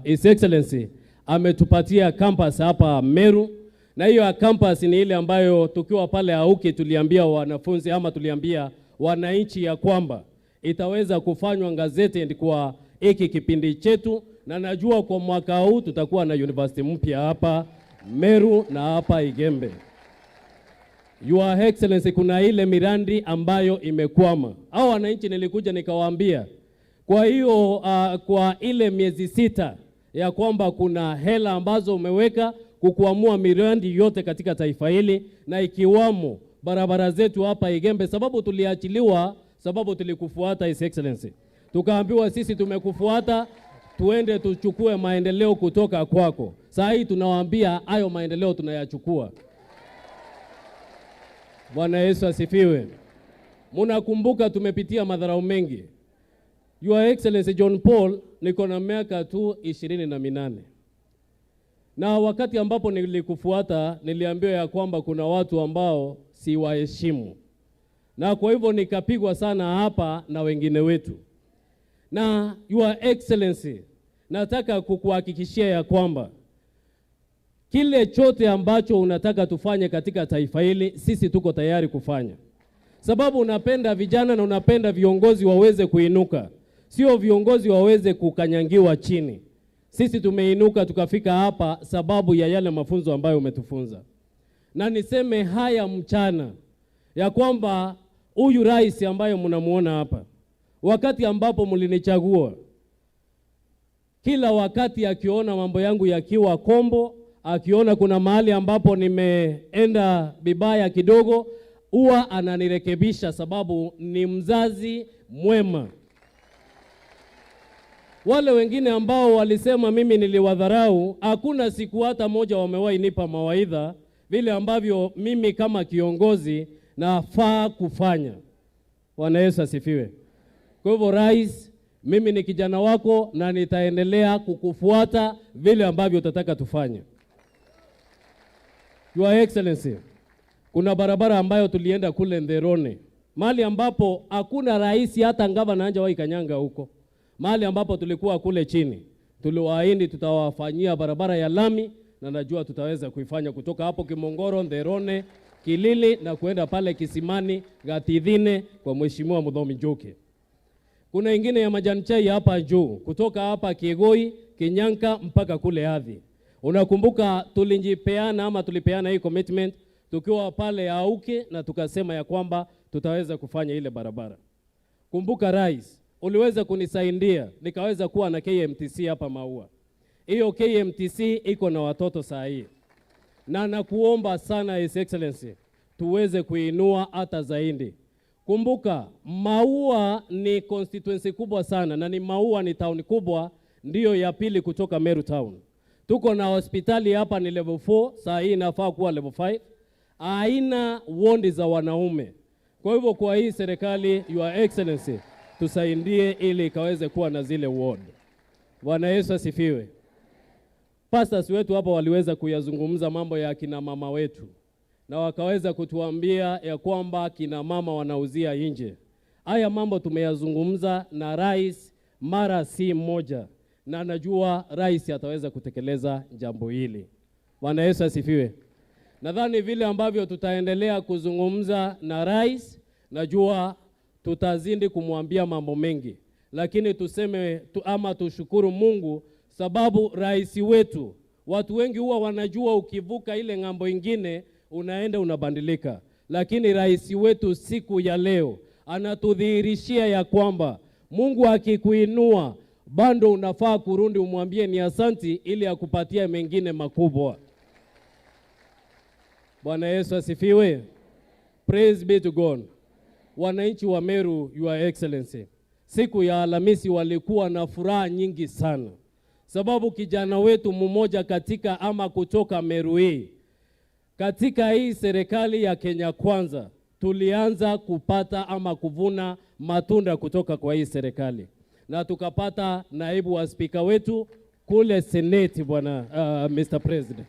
His Excellency ametupatia campus hapa Meru, na hiyo campus ni ile ambayo tukiwa pale Auki tuliambia wanafunzi ama tuliambia wananchi ya kwamba itaweza kufanywa gazeti kwa hiki kipindi chetu, na najua kwa mwaka huu tutakuwa na university mpya hapa Meru na hapa Igembe. Your Excellency, kuna ile mirandi ambayo imekwama. Hao wananchi nilikuja nikawaambia, kwa hiyo kwa ile miezi 6 ya kwamba kuna hela ambazo umeweka kukuamua mirandi yote katika taifa hili na ikiwamo barabara zetu hapa Igembe, sababu tuliachiliwa, sababu tulikufuata His Excellency. Tukaambiwa sisi tumekufuata, tuende tuchukue maendeleo kutoka kwako. Saa hii tunawaambia hayo maendeleo tunayachukua. Bwana Yesu asifiwe. Mnakumbuka tumepitia madharau mengi. Your Excellency John Paul, niko na miaka tu 28. Na wakati ambapo nilikufuata niliambiwa ya kwamba kuna watu ambao si waheshimu. Na kwa hivyo nikapigwa sana hapa na wengine wetu. Na Your Excellency, nataka kukuhakikishia ya kwamba kile chote ambacho unataka tufanye katika taifa hili, sisi tuko tayari kufanya. Sababu unapenda vijana na unapenda viongozi waweze kuinuka, sio viongozi waweze kukanyangiwa chini. Sisi tumeinuka tukafika hapa sababu ya yale mafunzo ambayo umetufunza. Na niseme haya mchana ya kwamba huyu rais ambayo mnamuona hapa, wakati ambapo mlinichagua, kila wakati akiona mambo yangu yakiwa kombo, akiona kuna mahali ambapo nimeenda vibaya kidogo, huwa ananirekebisha sababu ni mzazi mwema. Wale wengine ambao walisema mimi niliwadharau, hakuna siku hata moja wamewahi nipa mawaidha vile ambavyo mimi kama kiongozi nafaa kufanya. Bwana Yesu asifiwe. Kwa hivyo Rais, mimi ni kijana wako na nitaendelea kukufuata vile ambavyo utataka tufanye. Your Excellency, kuna barabara ambayo tulienda kule Nderone, mahali ambapo hakuna rais hata ngavana hajawahi kanyanga huko. Mahali ambapo tulikuwa kule chini, tuliwaahidi tutawafanyia barabara ya lami, na najua tutaweza kuifanya kutoka hapo Kimongoro, Nderone, Kilili na kuenda pale Kisimani, Gatithine kwa Mheshimiwa Muthomi Njuki. Kuna ingine ya majani chai hapa juu, kutoka hapa Kigoi, Kinyanka mpaka kule Adhi. Unakumbuka tulipeana hii commitment tukiwa pale Auke, na tukasema ya kwamba tutaweza kufanya ile barabara. Kumbuka Rais, uliweza kunisaidia nikaweza kuwa na KMTC hapa MAUA. Hiyo KMTC iko na watoto saa hii, na nakuomba sana His Excellency tuweze kuinua hata zaidi. Kumbuka MAUA ni constituency kubwa sana, na MAUA ni town kubwa, ndiyo ya pili kutoka Meru town. Tuko na hospitali hapa ni level 4, saa hii inafaa kuwa level 5. Haina ward za wanaume. Kwa hivyo kwa hii serikali, Your Excellency, tusaidie ili ikaweze kuwa na zile ward. Bwana Yesu asifiwe. Pastors wetu hapa waliweza kuyazungumza mambo ya kina mama wetu, na wakaweza kutuambia ya kwamba kina mama wanauzia nje. Haya mambo tumeyazungumza na Rais mara si moja, na najua Rais ataweza kutekeleza jambo hili. Bwana Yesu asifiwe. Nadhani vile ambavyo tutaendelea kuzungumza na Rais, najua tutazidi kumwambia mambo mengi, lakini tuseme ama tushukuru Mungu sababu Rais wetu, watu wengi huwa wanajua ukivuka ile ngambo ingine unaenda unabadilika, lakini Rais wetu siku ya leo anatudhihirishia ya kwamba Mungu akikuinua bado unafaa kurudi umwambie ni asanti ili akupatie mengine makubwa. Bwana Yesu asifiwe. Praise be to God. Wananchi wa Meru, Your Excellency, siku ya Alhamisi walikuwa na furaha nyingi sana, sababu kijana wetu mmoja katika ama kutoka Meru hii, katika hii serikali ya Kenya Kwanza, tulianza kupata ama kuvuna matunda kutoka kwa hii serikali, na tukapata naibu wa spika wetu kule Senate, bwana Mr. President.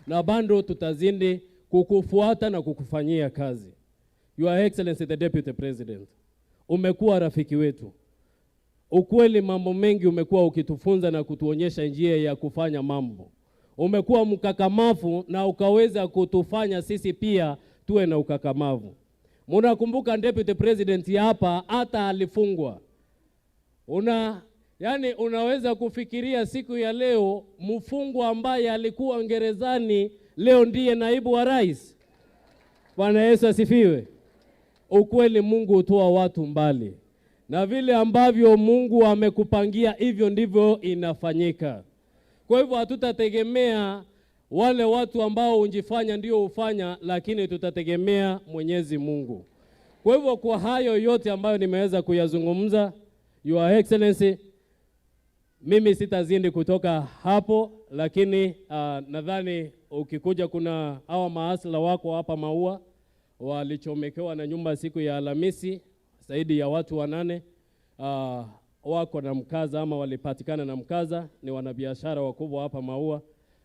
Na bado tutazidi kukufuata na kukufanyia kazi. Your Excellency the Deputy President, umekuwa rafiki wetu. Ukweli mambo mengi umekuwa ukitufunza na kutuonyesha njia ya kufanya mambo. Umekuwa mkakamavu na ukaweza kutufanya sisi pia tuwe na ukakamavu. Mnakumbuka Deputy President hapa hata alifungwa. Unaweza kufikiria siku ya leo mfungwa ambaye alikuwa gerezani leo ndiye naibu wa rais. Bwana Yesu asifiwe. Ukweli Mungu hutoa watu mbali, na vile ambavyo Mungu amekupangia hivyo ndivyo inafanyika. Kwa hivyo hatutategemea wale watu ambao unjifanya ndio ufanya, lakini tutategemea Mwenyezi Mungu. Kwa hivyo kwa hayo yote ambayo nimeweza kuyazungumza, Your Excellency, mimi sitazidi kutoka hapo, lakini nadhani ukikuja kuna hawa maasla wako hapa MAUA walichomekewa na nyumba siku ya Alhamisi, zaidi ya watu 8 wako na mkaza ama walipatikana na mkaza, ni wanabiashara wakubwa hapa MAUA,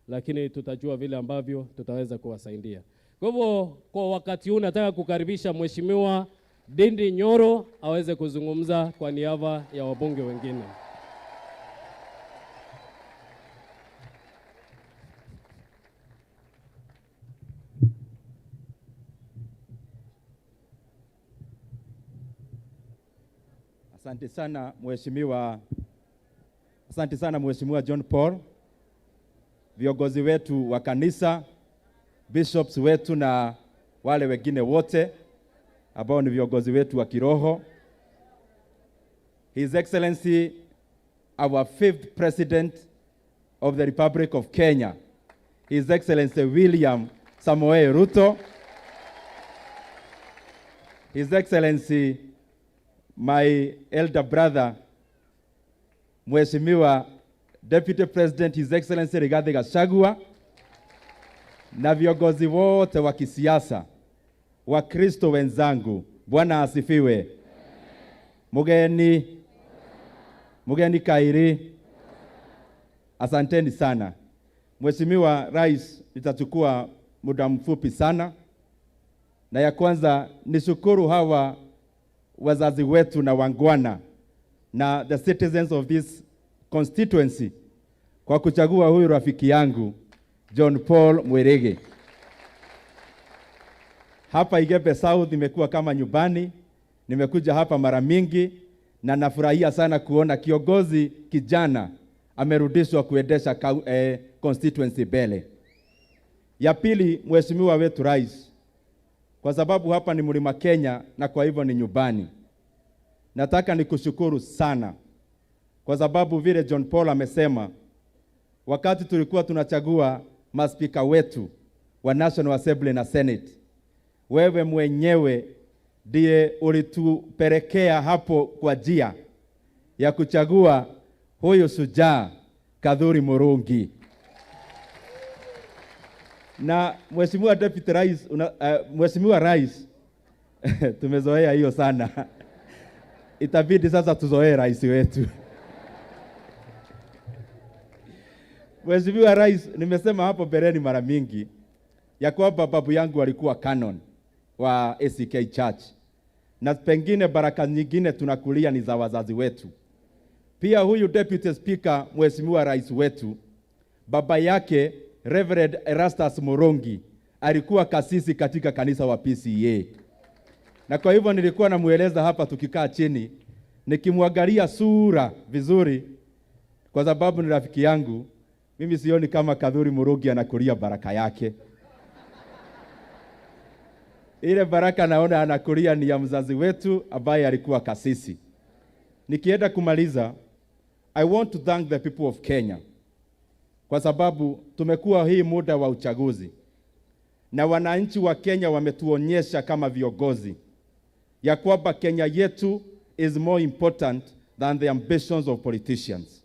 lakini tutajua vile ambavyo tutaweza kuwasaidia. Kwa hivyo kwa wakati huu nataka kukaribisha Mheshimiwa Ndindi Nyoro aweze kuzungumza kwa niaba ya wabunge wengine. Asante sana Mheshimiwa John Paul, viongozi wetu wa kanisa, bishops wetu na wale wengine wote ambao ni viongozi wetu wa kiroho. His Excellency, our 5th President of the Republic of Kenya, His Excellency William Samoei Ruto, His Excellency my elder brother Mheshimiwa Deputy President His Excellency Rigathi Gachagua na viongozi wote wa kisiasa, Wakristo wenzangu, Bwana asifiwe. Mugeni Kairi, asanteni sana. Mheshimiwa Rais, nitachukua muda mfupi sana, na ya kwanza nishukuru hawa wazazi wetu na wangwana na the citizens of this constituency kwa kuchagua huyu rafiki yangu John Paul Mwerege. Hapa Igembe South imekuwa kama nyumbani, nimekuja hapa mara mingi na nafurahia sana kuona kiongozi kijana amerudishwa kuendesha constituency mbele. Ya pili, Mheshimiwa wetu Rais, kwa sababu hapa ni Mlima Kenya na kwa hivyo ni nyumbani, nataka nikushukuru sana kwa sababu vile John Paul amesema, wakati tulikuwa tunachagua maspika wetu wa National Assembly na Senate, wewe mwenyewe ndiye ulitupelekea hapo kwa njia ya kuchagua huyu shujaa Kadhuri Murungi. Na Mheshimiwa Deputy Rais, Mheshimiwa Rais, tumezoea hiyo sana. Itabidi sasa tuzoee rais wetu. Mheshimiwa Rais, nimesema hapo mbeleni mara mingi ya kwamba babu yangu alikuwa canon wa ACK Church, na pengine baraka nyingine tunakulia ni za wazazi wetu. Pia huyu Deputy Speaker, Mheshimiwa Rais wetu, baba yake Reverend Erastus Murongi alikuwa kasisi katika kanisa wa PCA. Na kwa hivyo nilikuwa namueleza hapa tukikaa chini, nikimwangalia sura vizuri, kwa sababu ni rafiki yangu, mimi sioni kama Kadhuri Murungi anakulia baraka yake. Ile baraka naona anakulia ni ya mzazi wetu ambaye alikuwa kasisi. Nikienda kumaliza, I want to thank the people of Kenya, kwa sababu tumekuwa hii muda wa uchaguzi na wananchi wa Kenya wametuonyesha kama viongozi ya kwamba Kenya yetu is more important than the ambitions of politicians.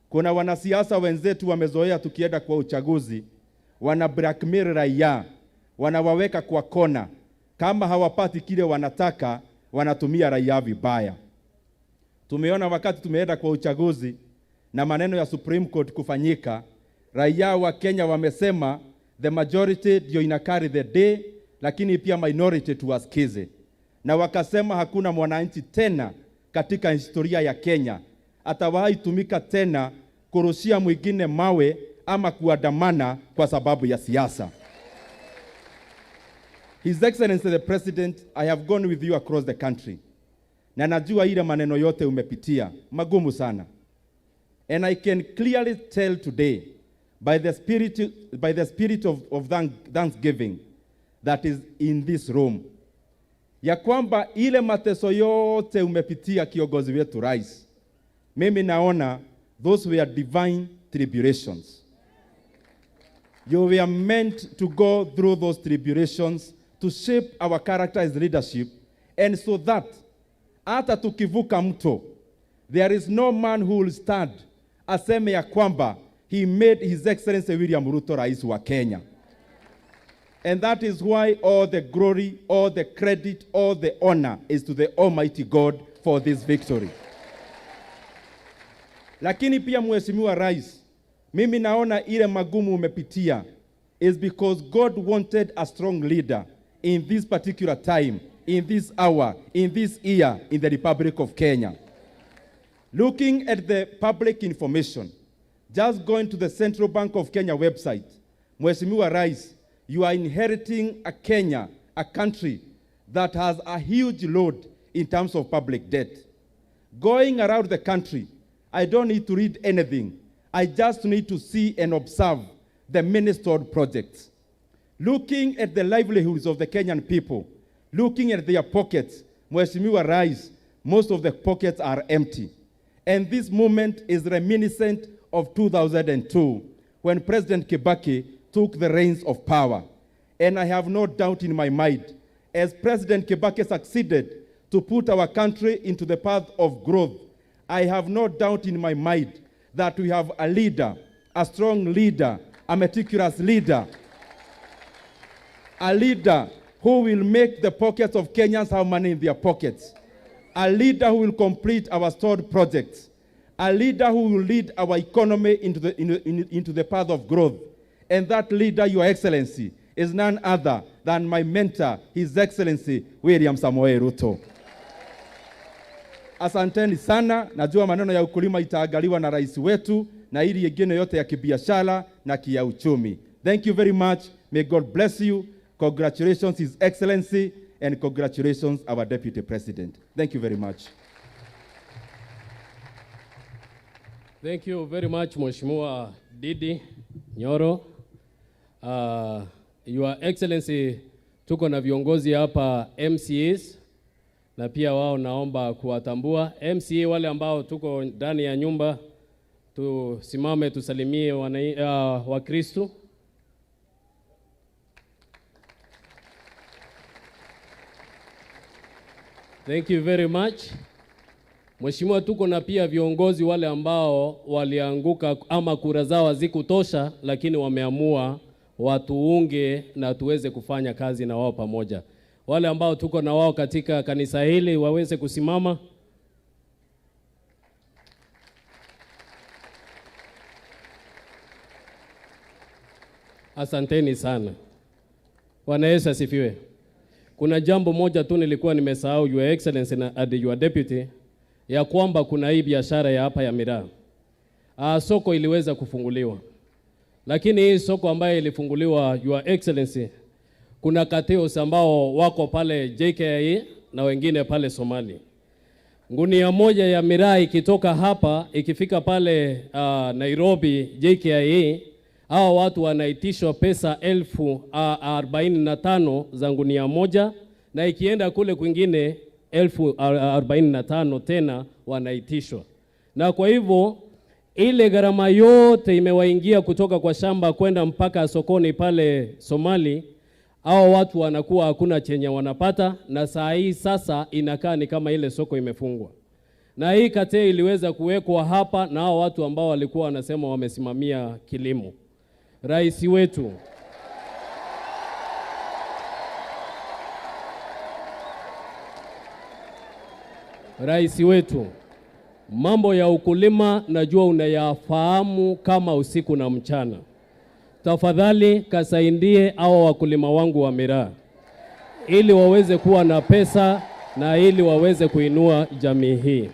Kuna wanasiasa wenzetu wamezoea tukienda kwa uchaguzi, wana blackmail raia, wanawaweka kwa kona, kama hawapati kile wanataka, wanatumia raia vibaya. Tumeona wakati tumeenda kwa uchaguzi na maneno ya Supreme Court kufanyika, raia wa Kenya wamesema the majority ndio ina carry the day, lakini pia minority tuwasikize. Na wakasema hakuna mwananchi tena katika historia ya Kenya atawahi tumika tena kurushia mwingine mawe ama kuandamana kwa sababu ya siasa. His Excellency the President, I have gone with you across the country. Na najua ile maneno yote umepitia magumu sana. And I can clearly tell today by the spirit of thanksgiving that is in this room, ya kwamba ile mateso yote umepitia kiongozi wetu Rais, mimi naona those were divine tribulations. You were meant to go through those tribulations to shape our character as leadership, and so that hata tukivuka mto, there is no man who will stand aseme ya kwamba he made His Excellency William Ruto Rais wa Kenya. And that is why all the glory, all the credit, all the honor is to the Almighty God for this victory. Lakini pia Mheshimiwa Rais, mimi naona ile magumu umepitia is because God wanted a strong leader in this particular time, in this hour, in this year, in the Republic of Kenya. Looking at the public information, just going to the Central Bank of Kenya website, Mheshimiwa Rais, you are inheriting a Kenya, a country that has a huge load in terms of public debt. Going around the country, I don't need to read anything. I just need to see and observe the many-stored projects. Looking at the livelihoods of the Kenyan people, looking at their pockets, Mheshimiwa Rais, most of the pockets are empty. And this movement is reminiscent of 2002, when President Kibaki took the reins of power. And I have no doubt in my mind, as President Kibaki succeeded to put our country into the path of growth, I have no doubt in my mind that we have a leader, a strong leader, a meticulous leader, a leader who will make the pockets of Kenyans have money in their pockets, a leader who will complete our stored projects, a leader who will lead our economy into the path of growth. And that leader, Your Excellency, is none other than my mentor, His Excellency William Samoei Ruto. Asanteni sana, najua maneno ya ukulima itaangaliwa na rais wetu na ili yengine yote ya kibiashara na kiuchumi. Thank you very much. May God bless you. Congratulations, His Excellency, and congratulations, our Deputy President. Thank you very much. Thank you very much, Mheshimiwa Didi Nyoro. Your Excellency, tuko na viongozi hapa MCAs, na pia wao naomba kuwatambua. MCA wale ambao tuko ndani ya nyumba, tusimame tusalimie Wakristo. Thank you very much. Mheshimiwa, tuko na pia viongozi wale ambao walianguka ama kura zao hazikutosha, lakini wameamua watuunge na tuweze kufanya kazi na wao pamoja. Wale ambao tuko na wao katika kanisa hili waweze kusimama. Asanteni sana. Bwana Yesu asifiwe. Kuna jambo moja tu nilikuwa nimesahau, Your Excellency na Your Deputy, ya kwamba kuna hii biashara ya hapa ya miraa. Soko iliweza kufunguliwa. Lakini hii soko ambayo ilifunguliwa, Your Excellency, kuna kateos ambao wako pale JKIA na wengine pale Somali. Ngunia moja ya miraa ikitoka hapa ikifika pale Nairobi JKIA, hao watu wanaitishwa pesa 45,000 za ngunia moja, na ikienda kule kwingine 45,000 tena wanaitishwa. Na kwa hivyo ile gharama yote imewaingia kutoka kwa shamba kwenda mpaka sokoni pale Somali. Hao watu wanakuwa hakuna chenye wanapata, na saa hii sasa inakaa ni kama ile soko imefungwa. Na hii kate iliweza kuwekwa hapa na hao watu ambao walikuwa wanasema wamesimamia kilimo. Rais wetu, mambo ya ukulima najua unayafahamu kama usiku na mchana. Tafadhali kasaidie hao wakulima wangu wa miraa ili waweze kuwa na pesa na ili waweze kuinua jamii hii.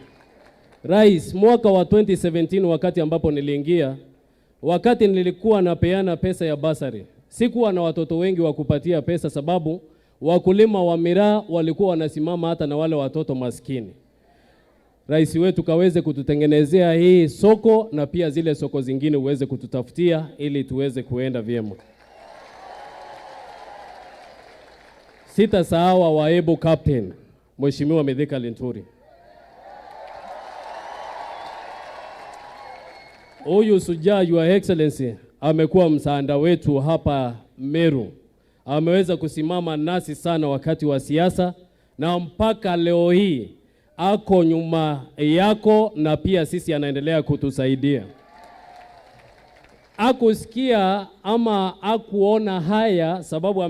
Rais, mwaka wa 2017 wakati ambapo niliingia, wakati nilikuwa napeana pesa ya basari, sikuwa na watoto wengi wa kupatia pesa, sababu wakulima wa miraa walikuwa wanasimama hata na wale watoto maskini. Rais wetu kaweze kututengenezea hii soko, na pia zile soko zingine uweze kututafutia ili tuweze kuenda vyema. Sitasahau wa Ebo Captain, Mheshimiwa Mithika Linturi. Huyu sujaa, Your Excellency, amekuwa msaada wetu hapa Meru. Ameweza kusimama nasi sana wakati wa siasa, na mpaka leo hii ako nyuma yako, na pia sisi anaendelea kutusaidia. Akusikia ama akuona haya sababu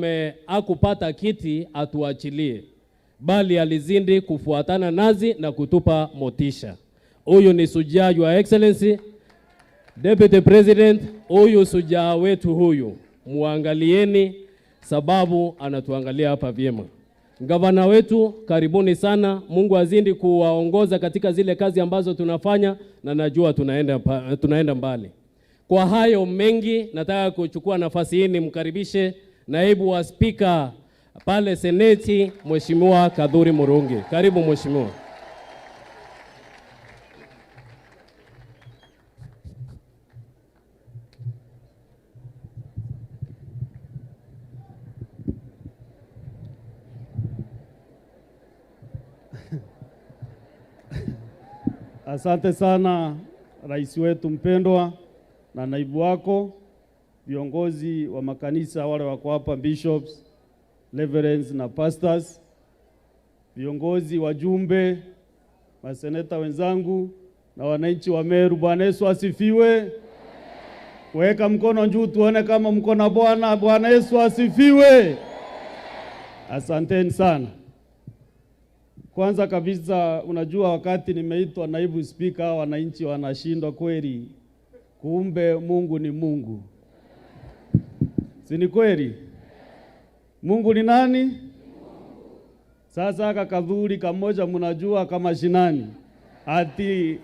akupata kiti atuachilie, bali alizindi kufuatana nazi na kutupa motisha. Huyu ni sujaa, Your Excellency. Deputy President, huyu sujaa wetu huyu, muangalieni sababu anatuangalia hapa vyema. Gavana wetu, karibuni sana. Mungu azindi kuwaongoza katika zile kazi ambazo tunafanya, na najua tunaenda mbali. Kwa hayo mengi, nataka kuchukua nafasi hii nimkaribishe naibu wa spika pale Seneti, Mheshimiwa Kadhuri Murungi. Karibu Mheshimiwa. Asante sana rais wetu mpendwa na naibu wako, viongozi wa makanisa wale wako hapa, bishops, reverends na pastors, viongozi, wajumbe, maseneta wenzangu, na wananchi wa Meru. Bwana Yesu asifiwe. Weka mkono juu tuone kama mko na Bwana. Bwana Yesu asifiwe. Asanteni sana. Kwanza kabisa, unajua wakati nimeitwa naibu spika wananchi wanashindwa kweli. Kumbe Mungu ni Mungu. Si ni kweli? Mungu ni nani? Sasa aka kadhuri kamoja mnajua kama shinani. Ati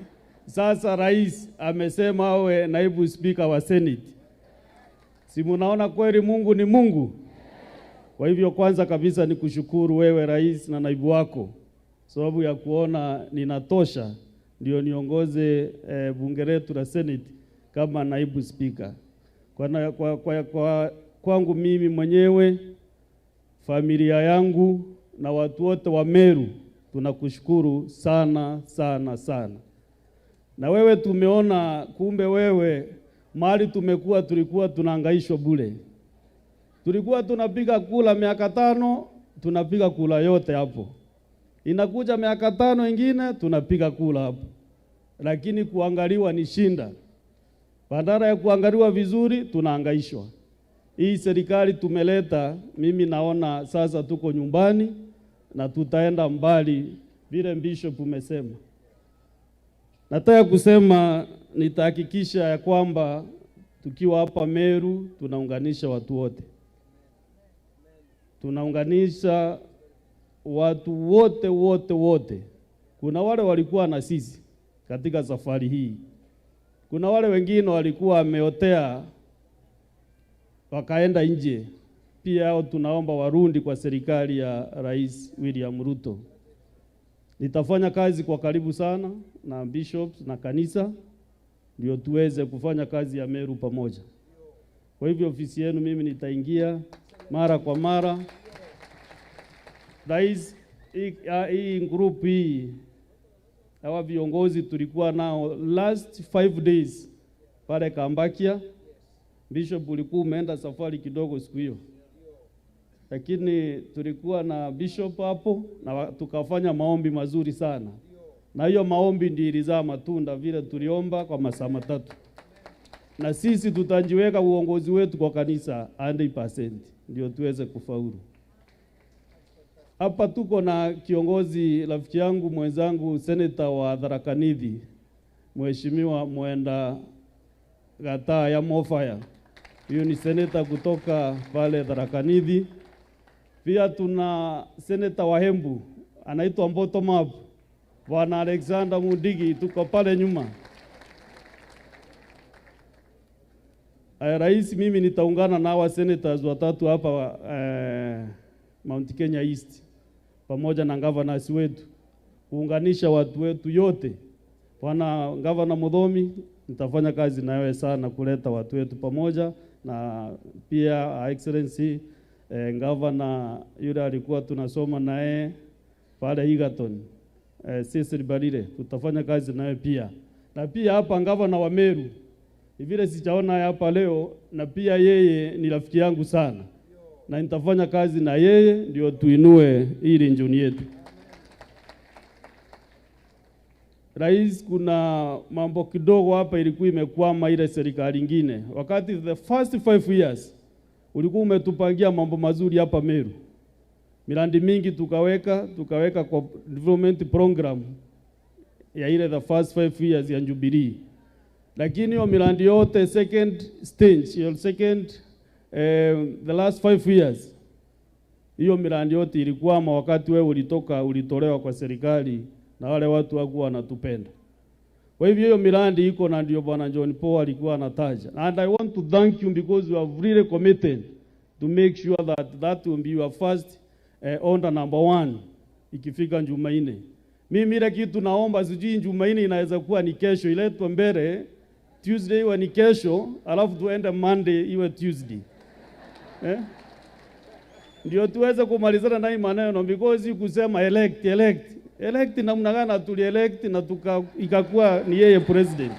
sasa rais amesema awe naibu spika wa Senate. Si mnaona kweli Mungu ni Mungu? Kwa hivyo kwanza kabisa ni kushukuru wewe rais na naibu wako, sababu ya kuona ninatosha ndio niongoze bunge letu la Senate kama naibu spika. Kwangu mimi mwenyewe, familia yangu na watu wote wa Meru tunakushukuru sana sana sana. Na wewe tumeona kumbe wewe mahali tulikuwa tunahangaishwa bure. Tulikuwa tunapiga kula miaka 5, tunapiga kula yote hapo. Inakuja miaka 5 ingine tunapiga kula hapo. Lakini kuangaliwa ni shinda. Badala ya kuangaliwa vizuri tunahangaishwa. Hii serikali tumeleta, mimi naona sasa tuko nyumbani na tutaenda mbali vile Bishop umesema. Nataka kusema nitahakikisha ya kwamba tukiwa hapa Meru tunaunganisha watu wote. Tunaunganisha watu wote. Kuna wale walikuwa na sisi katika safari hii. Kuna wale wengine walikuwa wameotea wakaenda nje. Pia hao tunaomba warundi kwa serikali ya Rais William Ruto. Nitafanya kazi kwa karibu sana na bishops na kanisa ndio tuweze kufanya kazi ya Meru pamoja. Kwa hivyo ofisi yenu mimi nitaingia mara kwa mara. Rais, hii group hii hawa viongozi tulikuwa nao last 5 days pale Kambakia. Bishop ulikuwa umeenda safari kidogo siku hiyo. Lakini tulikuwa na bishop hapo na tukafanya maombi mazuri sana. Na hiyo maombi ndiyo ilizaa matunda vile tuliomba kwa masaa 3. Na sisi tutajiweka uongozi wetu kwa kanisa 100% ndio tuweze kufaulu. Hapa tuko na kiongozi rafiki yangu mwenzangu Senator wa Tharaka Nithi, Mheshimiwa Mwenda Gata ya Mofaya. Huyu ni senator kutoka pale Tharaka Nithi. Pia tuna senator wa Embu anaitwa Bottom Up, Bwana Alexander Mudigi, tuko pale nyuma. Rais, mimi nitaungana na wa senators watatu hapa Mount Kenya East pamoja na governors wetu kuunganisha watu wetu yote. Bwana Governor Mudhomi, nitafanya kazi na wewe sana kuleta watu wetu pamoja, na pia Excellency Governor yule alikuwa tunasoma naye pale Egerton, Cecil Balile, tutafanya kazi naye pia. Na pia hapa Governor wa Meru, vile sijaona hapa leo, na pia yeye ni rafiki yangu sana. Na nitafanya kazi na yeye ndio tuinue hii region yetu. Rais, kuna mambo kidogo hapa ilikuwa imekwama ile serikali nyingine. Wakati the first 5 years ulikuwa umetupangia mambo mazuri hapa Meru. Miradi mingi tukaweka kwa development program ya ile the first 5 years ya Jubilee. Lakini hiyo miradi yote second stage, the last 5 years, hiyo miradi yote ilikuwa wakati wewe ulitolewa kwa serikali na wale watu wakuwa wanatupenda. Kwa hivyo hiyo miradi iko na ndio Bwana John Paul alikuwa anataja. And I want to thank you because you have really committed to make sure that will be your first order number 1 ikifika Jumanne. Mimi ile kitu naomba sijui Jumanne inaweza kuwa ni kesho, iletwe mbele Tuesday iwe ni kesho, alafu tuende Monday iwe Tuesday. Ndio tuweze kumalizana na hii maneno, because kusema elect namna gani tulielect na ikakuwa ni yeye president.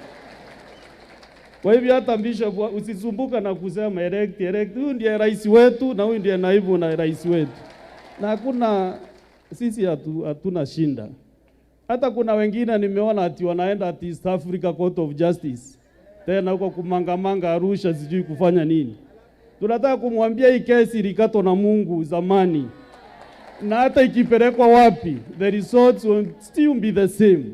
Kwa hivyo hata Bishop usisumbuka na kusema elect. Huyu ndiye rais wetu na huyu ndiye naibu na rais wetu. Na hakuna sisi hatuna shinda. Hata kuna wengine nimeona ati wanaenda ati East Africa Court of Justice. Tena huko kumangamanga Arusha sijui kufanya nini. Tunataka kumwambia hii kesi ilikatwa na Mungu zamani. Na hata ikipelekwa wapi, the results will still be the same.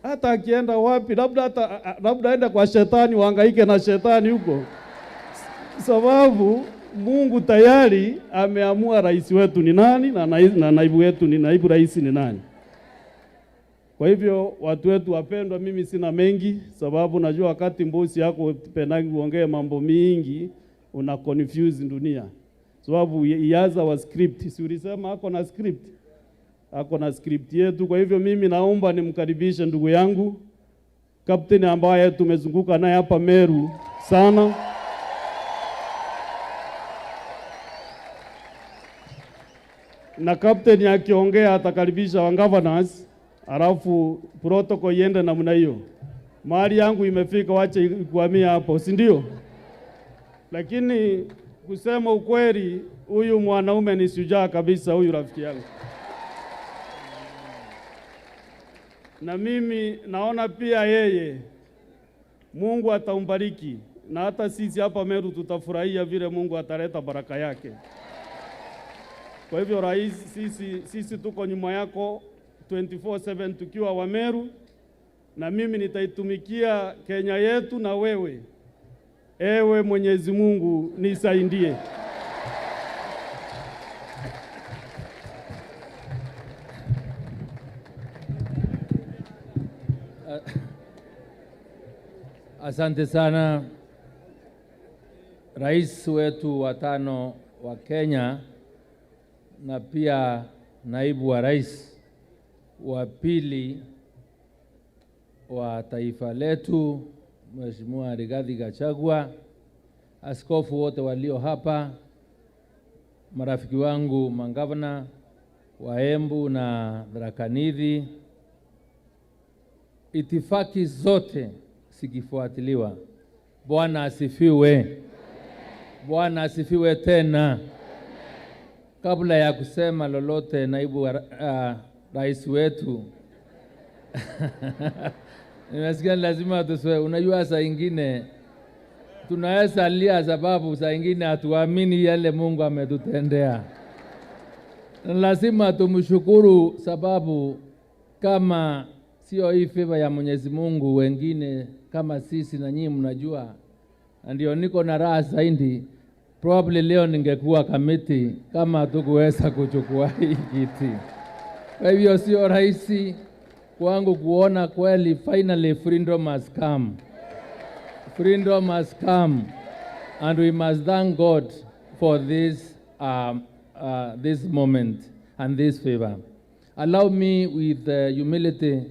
Hata akienda wapi, labda aende kwa shetani, wahangaike na shetani huko. Sababu Mungu tayari ameamua rais wetu ni nani na naibu wetu ni naibu rais ni nani. Kwa hivyo watu wetu wapendwa, mimi sina mengi sababu najua wakati mbosi yako penagi uongee mambo mingi una confuse dunia. Sababu iaza wa script, si ulisema ako na script? Ako na script yetu. Kwa hivyo mimi naomba nimkaribishe ndugu yangu kapteni ambaye tumezunguka naye hapa Meru sana. Na kapteni akiongea atakaribisha wa governors, alafu protocol iende namna hiyo. Mahali yangu imefika, wache kuhamia hapo, si ndio? Lakini kusema ukweli, huyu mwanaume ni shujaa kabisa, huyu rafiki yangu. Na mimi naona pia yeye Mungu atambariki, na hata sisi hapa Meru tutafurahia vile Mungu ataleta baraka yake. Kwa hivyo rais, sisi tuko nyuma yako 24/7 tukiwa wa Meru, na mimi nitaitumikia Kenya yetu na wewe. Ewe Mwenyezi Mungu nisaidie. Asante sana rais wetu wa 5 wa Kenya na pia naibu wa rais wa 2 wa taifa letu Mheshimiwa Rigathi Gachagua, askofu wote walio hapa, marafiki wangu mangavana wa Embu na Tharaka Nithi, itifaki zote sikifuatiliwa. Bwana asifiwe. Bwana asifiwe tena. Kabla ya kusema lolote, naibu wa rais wetu nimesikia lazima tuswe. Unajua saa ingine tunaweza lia sababu saa ingine hatuamini yale Mungu ametutendea. Lazima tumshukuru sababu kama sio hii favor ya Mwenyezi Mungu, wengine kama sisi na nyinyi mnajua, ndio niko na raha zaidi. Probably leo ningekuwa kamiti kama hatukuweza kuchukua hii kiti. Kwa hivyo sio rahisi kwangu kuona kweli finally freedom has come. Freedom has come, and we must thank God for this this moment and this favor. Allow me with humility,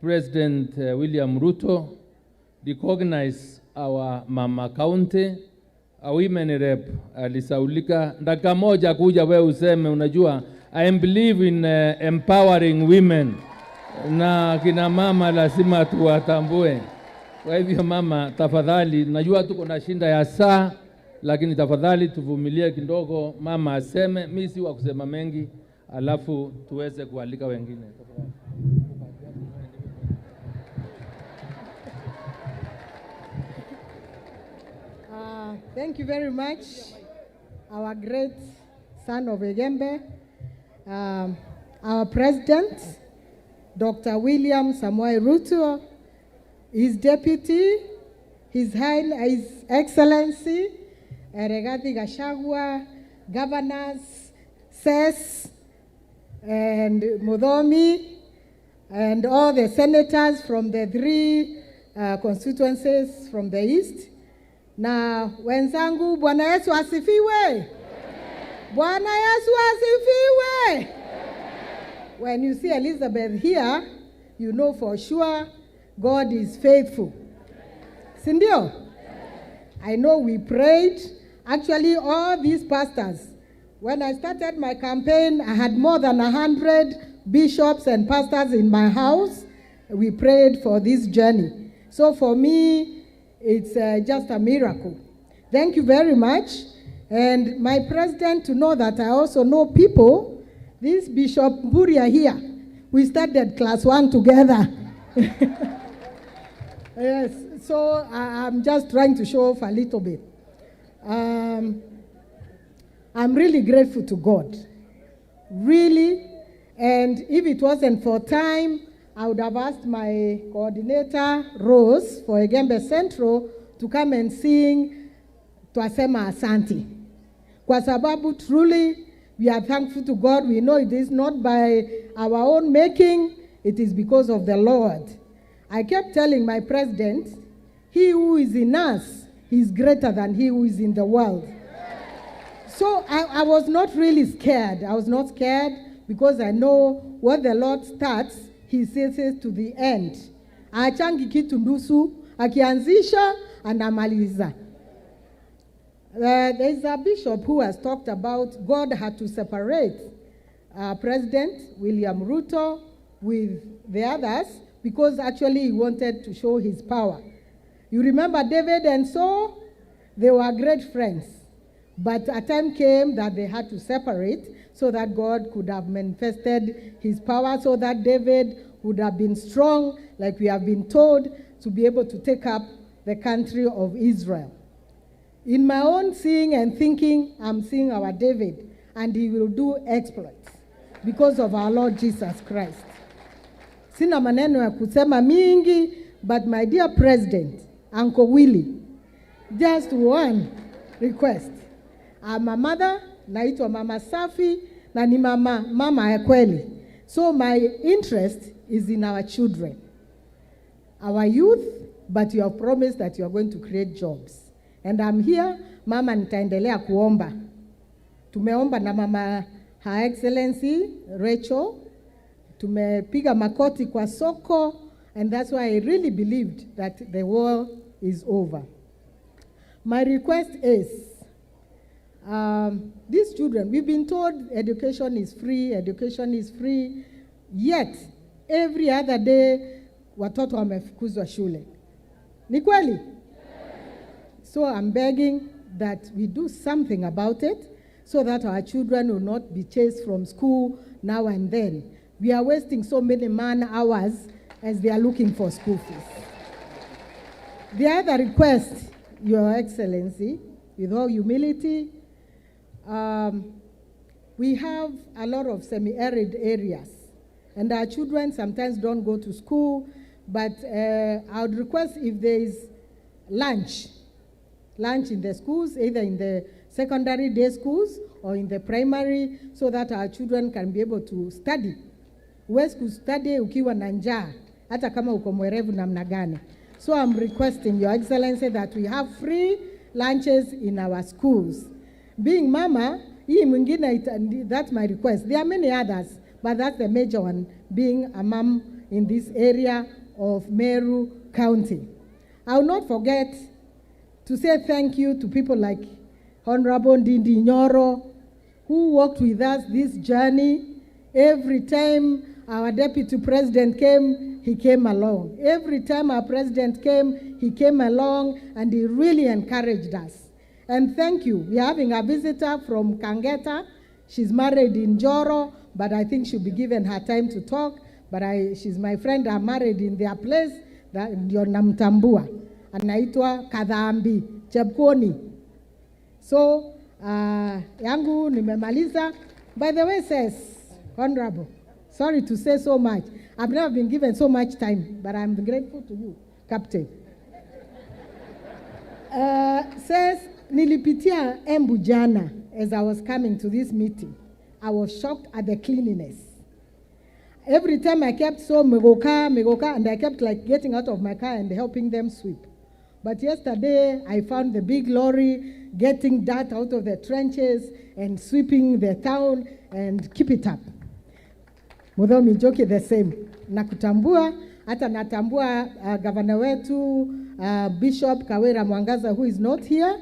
President William Ruto, recognize our Mama County, a women rep alisaulika. Ndaka moja kuja wewe useme unajua I believe in empowering women, na kina mama lazima tuwatambue. Kwa hivyo mama, tafadhali, najua tuko na shinda ya saa, lakini tafadhali tuvumilie kidogo, mama aseme. Mimi si wa kusema mengi, alafu tuweze kualika wengine. Thank you very much, our great son of Egembe, our president, Dr. William Samoei Ruto, his deputy, His Excellency Rigathi Gachagua, governors, SES, and Mudhomi, and all the senators from the 3 constituencies from the east. Na wenzangu, Bwana Yesu asifiwe. Bwana Yesu asifiwe. When you see Elizabeth here, you know for sure God is faithful. Sindio? I know we prayed. Actually, all these pastors, when I started my campaign, I had more than 100 bishops and pastors in my house. We prayed for this journey. So for me, it's just a miracle. Thank you very much. And my president, to know that I also know people, this Bishop Mburia here, We started class 1 together. Yes, so I'm just trying to show off a little bit. I'm really grateful to God. Really. And if it wasn't for time, I would have asked my coordinator, Rose, for Egembe Central to come and sing Twasema Asante. Kwa sababu truly, we are thankful to God. We know it is not by our own making, it is because of the Lord. I kept telling my president, he who is in us is greater than he who is in the world. So I was not really scared. I was not scared because I know what the Lord starts, he says to the end. Achangi kitu nusu, akianzisha, anamaliza. There is a bishop who has talked about God had to separate President William Ruto with the others because actually he wanted to show his power. You remember David and Saul? They were great friends. But a time came that they had to separate so that God could have manifested his power, so that David would have been strong, like we have been told, to be able to take up the country of Israel. In my own seeing and thinking, I'm seeing our David, and he will do exploits because of our Lord Jesus Christ. Sina maneno ya kusema mingi, but my dear President, Uncle Willie, just one request. I'm a mother, naitwa Mama Safi, na ni mama ya kweli. So my interest is in our children, our youth, but you have promised that you are going to create jobs. And I'm here, mama nitaendelea kuomba. Tumeomba na mama Her Excellency Rachel, tumepiga makoti kwa soko, and that's why I really believed that the war is over. My request is, these children, we've been told education is free, yet every other day watoto wamefukuzwa shule. Ni kweli? So I'm begging that we do something about it so that our children will not be chased from school now and then. We are wasting so many man-hours as they are looking for school fees. The other request, Your Excellency, with all humility, we have a lot of semi-arid areas, and our children sometimes don't go to school, but I would request if there is lunch in the schools, either in the secondary day schools or in the primary, so that our children can be able to study. Huwezi kustudy ukiwa na njaa, hata kama uko mwerevu namna gani. So I'm requesting, Your Excellency, that we have free lunches in our schools. Being mama, hii mwingine, that's my request. There are many others, but that's the major one, being a mom in this area of Meru County. I will not forget to say thank you to people like Honorable Ndiunga, who worked with us this journey. Every time our deputy president came, he came along. Every time our president came, he came along, and he really encouraged us. And thank you. We are having a visitor from Kangeta. She's married in Joro, but I think she'll be given her time to talk. But she's my friend. I'm married in their place. Ndio namtambua. Anaitwa Kadhambi Chepkoni. So, yangu nimemaliza. By the way, says, Honorable, sorry to say so much. I've never been given so much time, but I'm grateful to you, Captain. Says, nilipitia Embu jana as I was coming to this meeting. I was shocked at the cleanliness. Every time I kept so megoka, and I kept like getting out of my car and helping them sweep. But yesterday, I found the big lorry getting dirt out of the trenches and sweeping the town, and keep it up. Mudhomi Njoki the same. Nakutambua, hata natambua governor wetu, Bishop Kawera Mwangaza, who is not here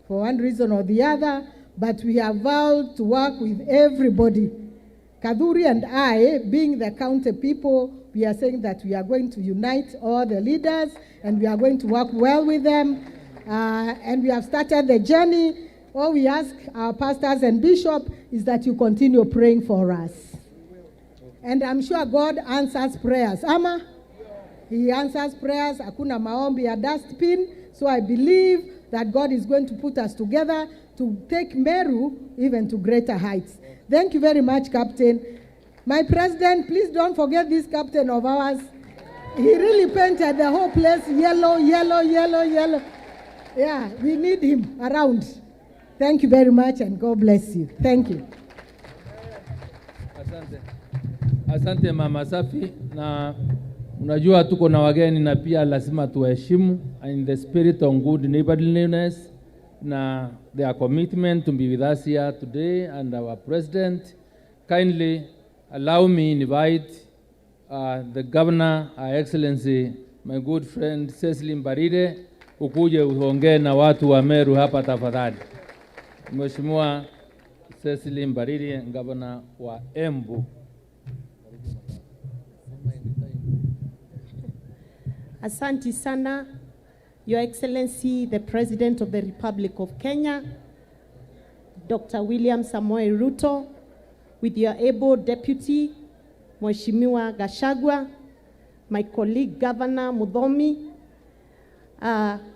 for one reason or the other, but we have vowed to work with everybody. Kaduri and I, being the county people, we are saying that we are going to unite all the leaders, and we are going to work well with them. And we have started the journey. All we ask our pastors and bishop is that you continue praying for us. and I'm sure God answers prayers. Ama? He answers prayers. Hakuna maombi ya dustbin. So I believe that God is going to put us together to take Meru even to greater heights. Thank you very much, Captain. My president, please don't forget this captain of ours. He really painted the whole place yellow, yellow, yellow, yellow. Yeah, we need him around. Thank you very much and God bless you. Thank you. Asante. Asante Mama Safi, na unajua tuko na wageni na pia lazima tuwaheshimu in the spirit of good neighborliness na their commitment to be with us here today, and our president. Kindly allow me invite the governor, Her Excellency, my good friend Cecily Mbarire, ukuje uongee na watu wa Meru hapa tafadhali. Mheshimiwa Cecily Mbarire, governor wa Embu. Asante sana, Your Excellency, the President of the Republic of Kenya, Dr. William Samoei Ruto, with your able deputy, Mheshimiwa Gachagua, my colleague Governor Muthomi,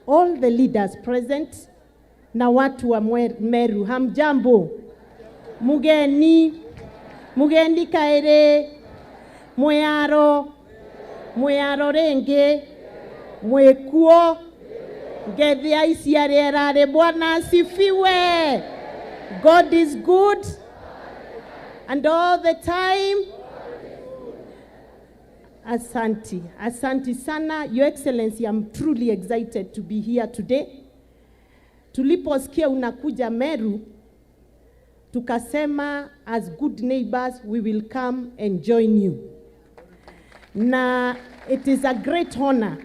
all the leaders present, na watu wa Meru, hamjambo, mugeni kaere, mweyaro renge, mwekuo, ngethia isiarerare, Bwana asifiwe. God is good, and all the time. Asante sana, Your Excellency, I'm truly excited to be here today. Tuliposikia unakuja Meru, tukasema as good neighbors we will come and join you. Na it is a great honor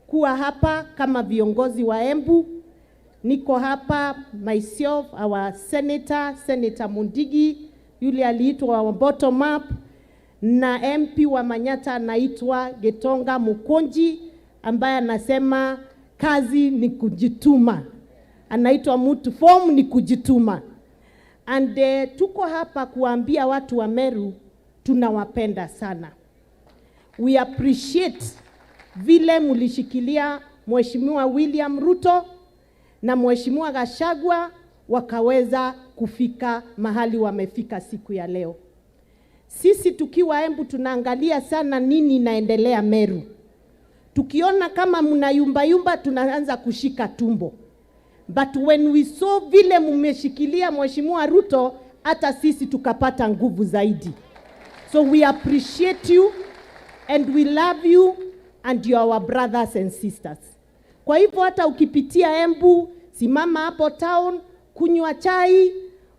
kuwa hapa kama viongozi wa Embu. Niko hapa myself, our Senator Mundigi, yule aliitwa wa bottom up, na MP wa Manyata anaitwa Getonga Mukonji, ambaye anasema kazi ni kujituma. Anaitwa mutu form ni kujituma. And tuko hapa kuambia watu wa Meru tunawapenda sana. We appreciate vile mulishikilia Mheshimiwa William Ruto na Mheshimiwa Gachagua wakaweza kufika mahali wamefika siku ya leo. Sisi tukiwa Embu tunaangalia sana nini inaendelea Meru. Tukiona kama mnayumba tunaanza kushika tumbo. But when we saw vile mmeshikilia Mheshimiwa Ruto, hata sisi tukapata nguvu zaidi. So we appreciate you and we love you and you are our brothers and sisters. Kwa hivyo hata ukipitia Embu, simama hapo town, kunywa chai,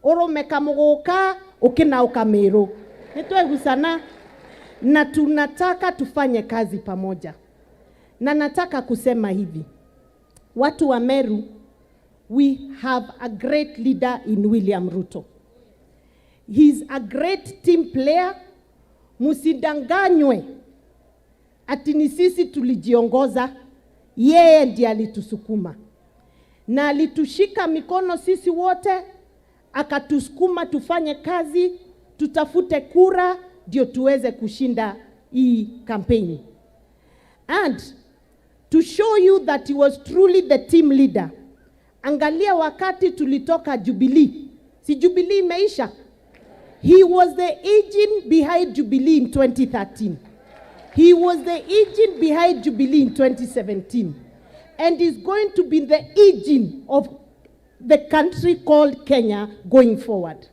oromeka mugoka, ukinauka Meru. Nitwegu sana, na tunataka tufanye kazi pamoja. Na nataka kusema hivi, watu wa Meru, we have a great leader in William Ruto. He's a great team player. Musidanganywe ati ni sisi tulijiongoza, yeye ndiye alitusukuma. Na alitushika mikono sisi wote, akatusukuma tufanye kazi, tutafute kura, ndio tuweze kushinda hii kampeni. And to show you that he was truly the team leader, angalia wakati tulitoka Jubilee. Si Jubilee imeisha? He was the agent behind Jubilee in 2013. He was the agent behind Jubilee in 2017. And is going to be the agent of the country called Kenya going forward.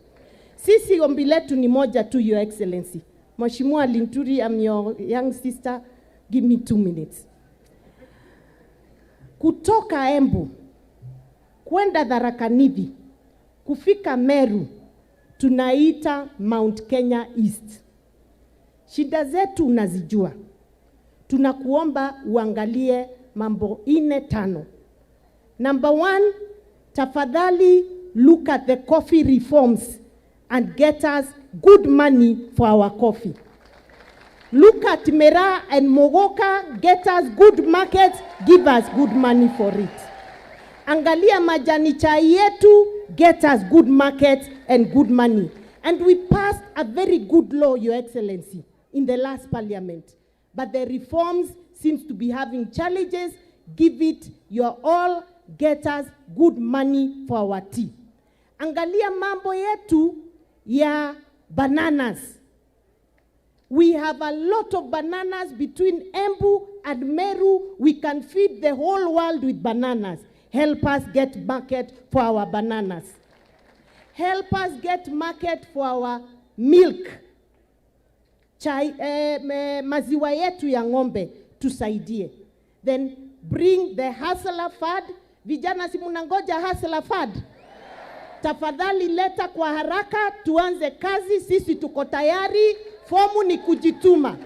Sisi ombi letu ni moja tu, Your Excellency. Mheshimiwa Linturi, I'm your young sister. Give me 2 minutes. Kutoka Embu, kwenda Tharaka Nithi, kufika Meru, tunaita Mount Kenya East. Shida zetu unazijua. Tunakuomba uangalie mambo 4-5. Number 1, tafadhali look at the coffee reforms and get us good money for our coffee. Look at Mera and Mogoka, get us good markets, give us good money for it. Angalia majani chai yetu, get us good markets and good money. And we passed a very good law, Your Excellency, in the last parliament. But the reforms seems to be having challenges. Give it your all, get us good money for our tea. Angalia mambo yetu ya bananas. We have a lot of bananas between Embu and Meru. We can feed the whole world with bananas. Help us get market for our bananas. Help us get market for our milk. Maziwa yetu ya ng'ombe tusaidie. Then bring the hustler fund. Vijana si munangoja hustler fund? Tafadhali leta kwa haraka, tuanze kazi, sisi tuko tayari, fomu ni kujituma.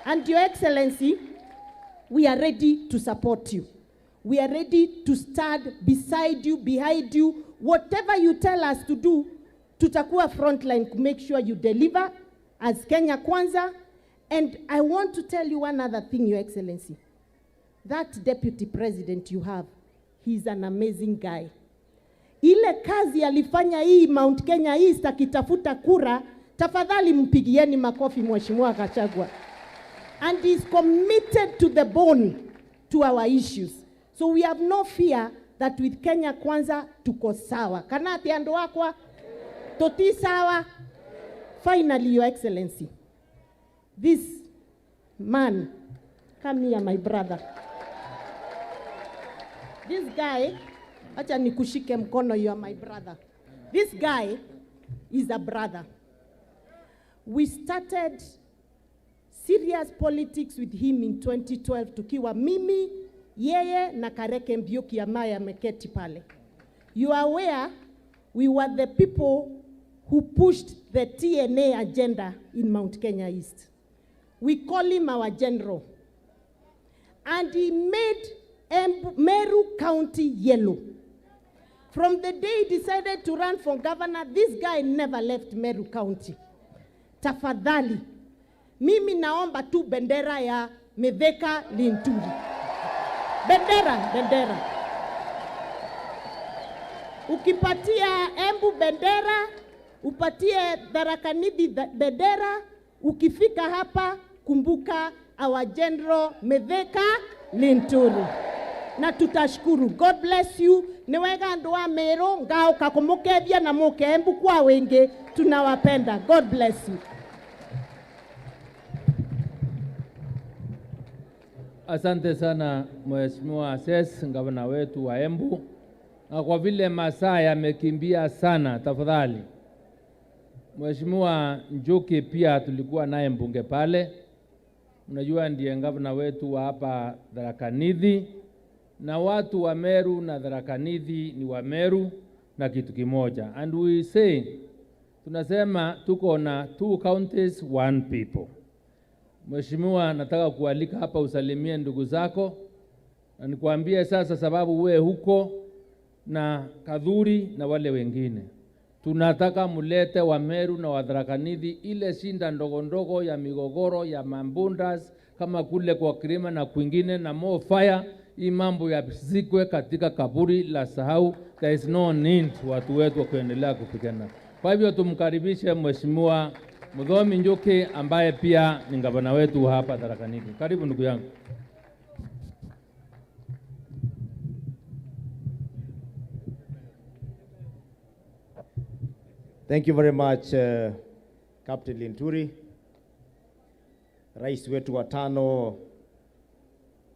And Your Excellency, we are ready to support you. We are ready to stand beside you, behind you. Whatever you tell us to do, tutakuwa frontline to make sure you deliver as Kenya Kwanza. And I want to tell you one other thing, Your Excellency. That deputy president you have, he's an amazing guy. Ile kazi alifanya hii Mount Kenya East akitafuta kura, tafadhali mpigieni makofi Mheshimiwa Gachagua. And he's committed to the bone to our issues. So we have no fear that with Kenya Kwanza tuko sawa. Kanati ando wakwa, toti sawa. Finally, Your Excellency, this man, come here, my brother. This guy, acha nikushike mkono, you are my brother. This guy is a brother. We started serious politics with him in 2012 tukiwa mimi, yeye na Kareke Mbiuki ambaye ameketi pale. You are aware we were the people who pushed the TNA agenda in Mount Kenya East. We call him our general. And he made Meru County yellow. From the day he decided to run for governor, this guy never left Meru County. Tafadhali, mimi naomba tu bendera ya Meveka Linturi. Bendera. Ukipatia Embu bendera, upatie Tharaka Nithi bendera, ukifika hapa kumbuka our general Meveka Linturi. Na tutashukuru. God bless you. Niwega andu wa Meru ngao kakumukethia na muke Embu kwa wengi, tunawapenda. God bless you. Asante sana Mheshimiwa Assess, gavana wetu wa Embu. Na kwa vile masaa yamekimbia sana, tafadhali Mheshimiwa Njuki pia tulikuwa naye mbunge pale. Unajua ndiye gavana wetu wa hapa Tharaka Nithi, na watu wa Meru na Tharaka Nithi ni wa Meru na kitu kimoja. And we say, tunasema tuko na 2 counties, 1 people. Mheshimiwa, nataka kualika hapa usalimie ndugu zako. Na nikuambie sasa, sababu we huko na Kadhuri na wale wengine, tunataka mulete wa Meru na wa Tharaka Nithi ile shinda ndogo ndogo ya migogoro ya mambundas kama kule kwa Kirima na kwingine na more fire. Hii mambo ya zikwe katika kaburi la sahau. There is no need watu wetu kuendelea kupigana. Kwa hivyo tumkaribishe Mheshimiwa Muthomi Njuki ambaye pia ni gavana wetu hapa Tharaka Nithi. Karibu ndugu yangu. Thank you very much, Captain Linturi. Rais wetu wa tano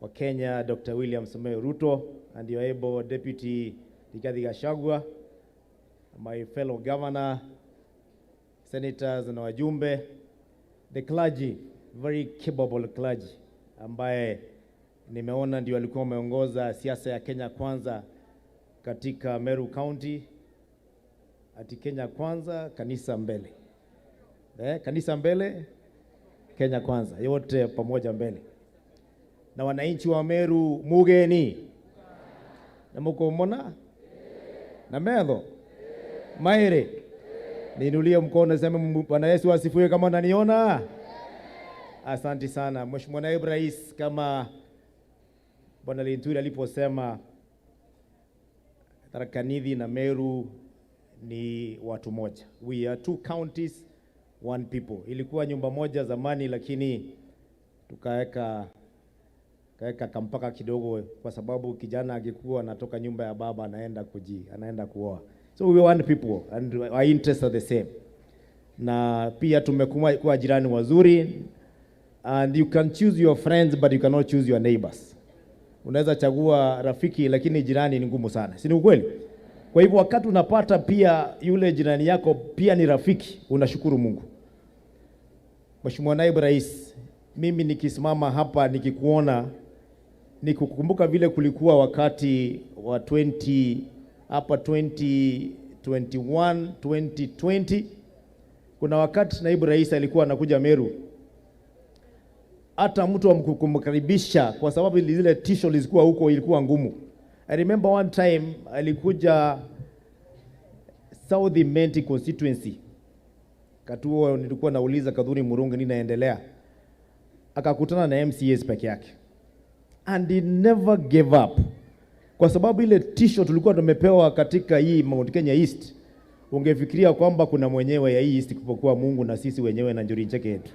wa Kenya, Dr. William Samoei Ruto, and your able Deputy Rigathi Gachagua, my fellow governor, senators na wajumbe, the clergy, very capable clergy, ambaye nimeona ndio walikuwa wameongoza siasa ya Kenya Kwanza katika Meru County. Ati Kenya Kwanza, kanisa mbele. Kanisa mbele, Kenya Kwanza, yote pamoja mbele. Na wananchi wa Meru mugeni. Na muko mona? Na medho? Maire. Niinulie mkono sema Bwana Yesu asifiwe kama unaniona. Asante sana. Mheshimiwa Naibu Rais, kama Bwana Linturi aliposema Tharaka Nithi na Meru ni watu moja. We are 2 counties, 1 people. Ilikuwa nyumba moja zamani, lakini tukaweka kampaka kidogo, kwa sababu kijana akikuwa anatoka nyumba ya baba anaenda kuoa. So we are 1 people and our interests are the same. Na pia tumekuwa jirani wazuri, and you can choose your friends but you cannot choose your neighbors. Unaweza chagua rafiki lakini jirani ni ngumu sana. Si ni ukweli? Kwa hivyo wakati unapata pia yule jirani yako pia ni rafiki, unashukuru Mungu. Mheshimiwa Naibu Rais, mimi nikisimama hapa nikikuona, nikukumbuka vile kulikuwa wakati wa 2021, 2020. Kuna wakati Naibu Rais alikuwa anakuja Meru, hata mtu wa kumkaribisha kwa sababu zile tisho zilikuwa huko ilikuwa ngumu. I remember one time alikuja South Menti constituency. Katuo nilikuwa nauliza Kadhuri Murungi nini naendelea. Akakutana na MCAs peke yake. And he never gave up. Kwa sababu ile tisho tulikuwa tumepewa katika hii Mount Kenya East, ungefikiria kwamba kuna mwenyewe ya hii East kupokuwa Mungu na sisi wenyewe na Njuri Ncheke yetu.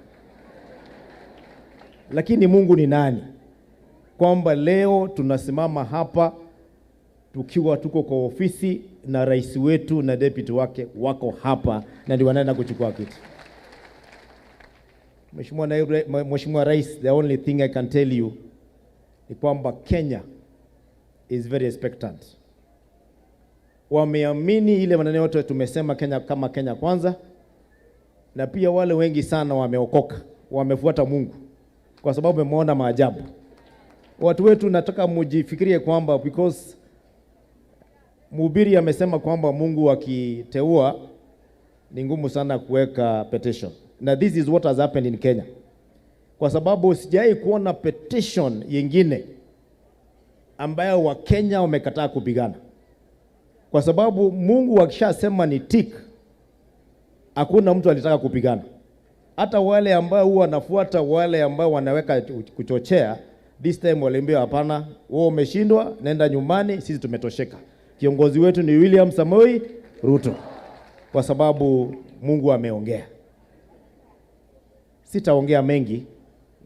Lakini Mungu ni nani? Kwamba leo tunasimama hapa tukiwa tuko kwa ofisi na rais wetu na deputy wake wako hapa na ndio wanaenda kuchukua kiti. Mheshimiwa Rais, the only thing I can tell you ni kwamba Kenya is very expectant. Wameamini ile maneno yote tumesema Kenya kama Kenya kwanza, na pia wale wengi sana wameokoka, wamefuata Mungu kwa sababu wameona maajabu. Watu wetu nataka mujifikirie kwamba because mhubiri amesema kwamba Mungu akiteua ni ngumu sana kuweka petition. Na this is what has happened in Kenya. Kwa sababu sijai kuona petition nyingine ambayo wa Kenya wamekataa kupigana. Kwa sababu Mungu akishasema ni tick, hakuna mtu alitaka kupigana. Hata wale ambao huwa wanafuata wale ambao wanaweka kuchochea, this time waliambiwa hapana, wewe umeshindwa, nenda nyumbani, sisi tumetosheka. Kiongozi wetu ni William Samoei Ruto. Kwa sababu Mungu ameongea. Sitaongea mengi,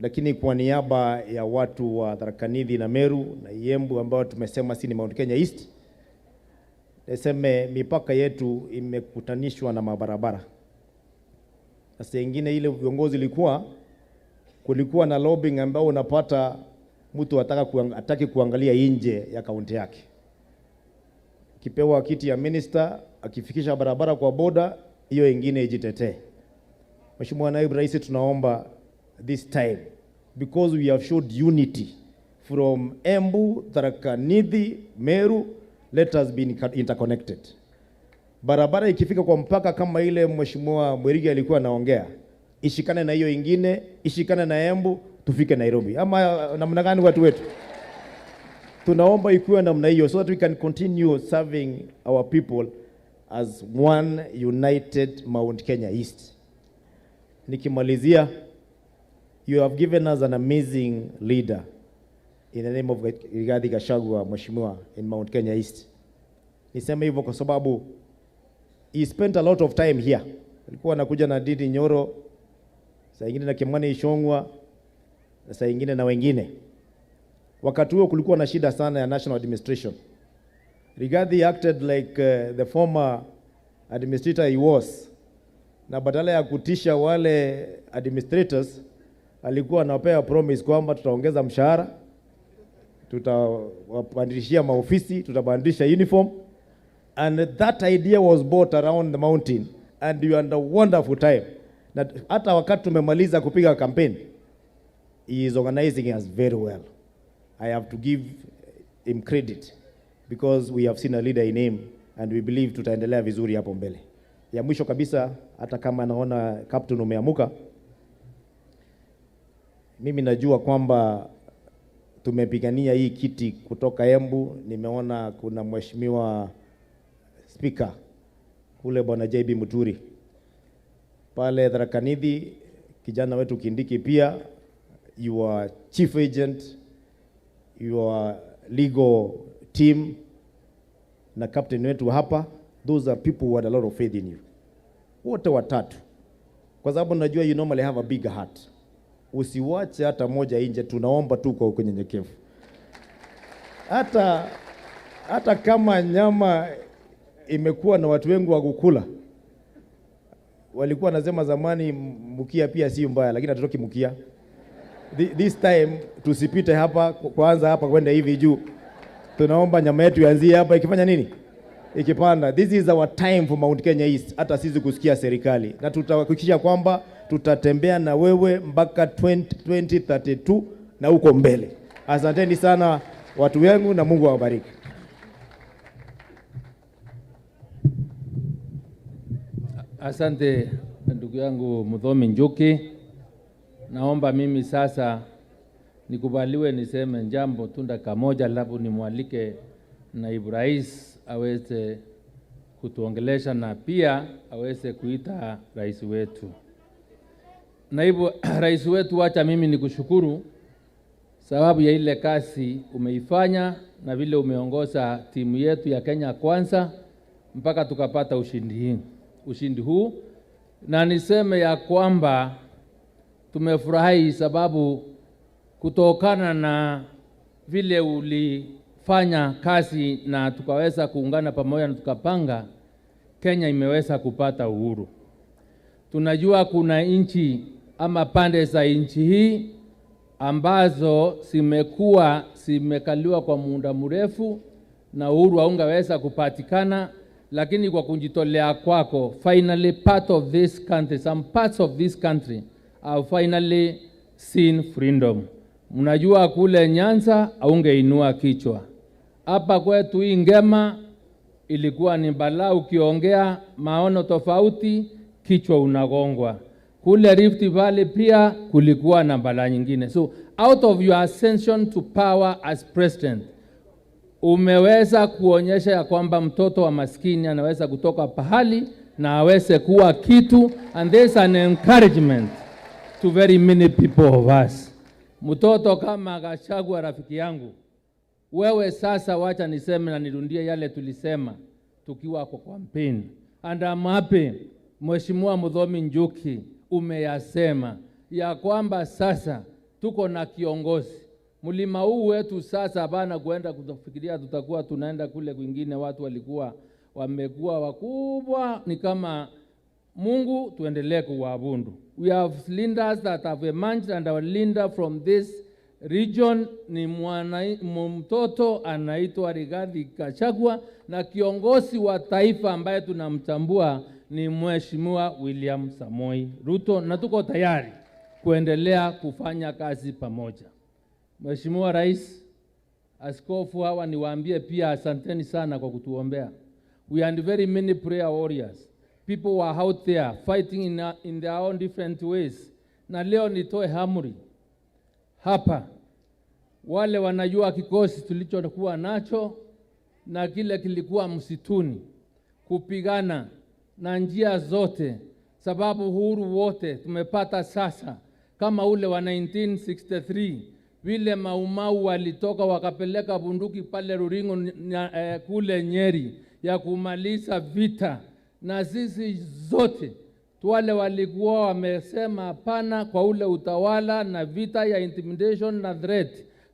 lakini kwa niaba ya watu wa Tharaka Nithi na Meru na Embu ambao tumesema si ni Mount Kenya East, niseme mipaka yetu imekutanishwa na mabarabara. Sasa ingine ile viongozi kulikuwa na lobbying ambao unapata mtu ataki kuangalia nje ya kaunti yake. Kipewa kiti ya minister, akifikisha barabara kwa boda, hiyo ingine ijitetee. Mheshimiwa Naibu Rais, tunaomba this time, because we have showed unity from Embu, Tharaka Nithi, Meru, let us be interconnected. Barabara ikifika kwa mpaka kama ile Mheshimiwa Mwerigi alikuwa anaongea, ishikane na hiyo ingine, ishikane na Embu, tufike Nairobi. Ama namna gani watu wetu? Tunaomba ikuwe namna hiyo so that we can continue serving our people as one united Mount Kenya East. Nikimalizia, you have given us an amazing leader in the name of Rigathi Gachagua, Mheshimiwa, in Mount Kenya East. Niseme hivyo kwa sababu he spent a lot of time here. Alikuwa anakuja na Didi Nyoro, saa ingine na Kimani Ichung'wah, na saa ingine na wengine. Wakati huo kulikuwa na shida sana ya national administration. Rigathi acted like the former administrator he was. Na badala ya kutisha wale administrators, alikuwa anawapea promise kwamba tutaongeza mshahara, tutawapandishia maofisi, tutabadilisha uniform. And that idea was bought around the mountain and you had a wonderful time. Na hata wakati tumemaliza kupiga campaign, he is organizing us very well. I have to give him credit because we have seen a leader in him and we believe tutaendelea vizuri hapo mbele. Ya mwisho kabisa, hata kama naona captain umeamuka, mimi najua kwamba tumepigania hii kiti kutoka Embu. Nimeona kuna mheshimiwa speaker kule bwana JB Muturi pale Tharaka Nithi, kijana wetu Kindiki pia, your chief agent, your legal team na captain wetu hapa, Those are people who had a lot of faith in you. Wote watatu. Kwa sababu najua you normally have a big heart. Usiwache hata moja nje, tunaomba tu kwa unyenyekevu. Hata kama nyama imekuwa na watu wengi wa kukula. Walikuwa nasema zamani mkia pia si mbaya, lakini hatutoki mkia. This time tusipite hapa, kwanza hapa kwenda hivi juu. Tunaomba nyama yetu ianzie hapa, ikifanya nini? Ikipanda. This is our time for Mount Kenya East, hata sisi kusikia serikali. Na tutahakikisha kwamba tutatembea na wewe mpaka 2032 na huko mbele. Asanteni sana watu wengu na Mungu awabariki. Asante ndugu yangu Muthomi Njuki. Naomba mimi sasa nikubaliwe niseme jambo tunda kamoja, alafu nimwalike naibu rais aweze kutuongelesha na pia aweze kuita rais wetu. Naibu rais wetu, wacha mimi nikushukuru sababu ya ile kazi umeifanya na vile umeongoza timu yetu ya Kenya Kwanza mpaka tukapata ushindi huu, na niseme ya kwamba tumefurahi sababu kutokana na vile ulifanya kazi na tukaweza kuungana pamoja na tukapanga, Kenya imeweza kupata uhuru. Tunajua kuna nchi ama pande za nchi hii ambazo zimekaliwa kwa muda mrefu na uhuru haungeweza kupatikana, lakini kwa kujitolea kwako, finally part of this country, some parts of this country have finally seen freedom. Mnajua kule Nyanza haungeinua kichwa. Hapa kwetu hii Ngema ilikuwa ni balaa, ukiongea maono tofauti kichwa unagongwa. Kule Rift Valley pia kulikuwa na balaa nyingine. So out of your ascension to power as president, umeweza kuonyesha ya kwamba mtoto wa maskini anaweza kutoka pahali na aweze kuwa kitu, and there's an encouragement to very many people of us. Mtoto kama Gachagua rafiki yangu, wewe sasa wacha niseme na nirundie yale tulisema tukiwa kwa campaign. And I'm happy Mheshimiwa Muthomi Njuki umeyasema ya kwamba sasa tuko na kiongozi. Mlima huu wetu sasa bana kuenda kufikiria tutakuwa tunaenda kule kwingine, watu walikuwa wamekuwa wakubwa ni kama Mungu, tuendelee kuwaabudu. We have leaders that have emerged, and our leader from this region ni mtoto anaitwa Rigathi Gachagua, na kiongozi wa taifa ambaye tunamtambua ni Mheshimiwa William Samoei Ruto, na tuko tayari kuendelea kufanya kazi pamoja. Mheshimiwa Rais, askofu hawa niwaambie pia asanteni sana kwa kutuombea. We are very many prayer warriors. People were out there fighting in their own different ways. Na leo nitoe amri hapa, wale wanajua kikosi tulichokuwa nacho na kile kilikuwa msituni, kupigana na njia zote, sababu uhuru wote tumepata sasa, kama ule wa 1963 vile Mau walitoka wakapeleka bunduki pale Ruringo kule Nyeri ya kumaliza vita, na sisi zote wale walikuwa wamesema hapana kwa ule utawala na vita ya intimidation na threat.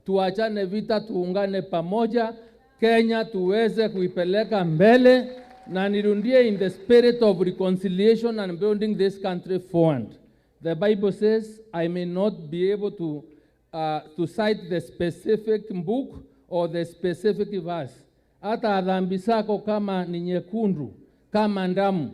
Tuachane vita, tuungane pamoja, Kenya tuweze kuipeleka mbele, na nirundie in the spirit of reconciliation and building this country forward. The Bible says, I may not be able to cite the specific book or the specific verse. Hata dhambi zako kama ni nyekundu kama damu,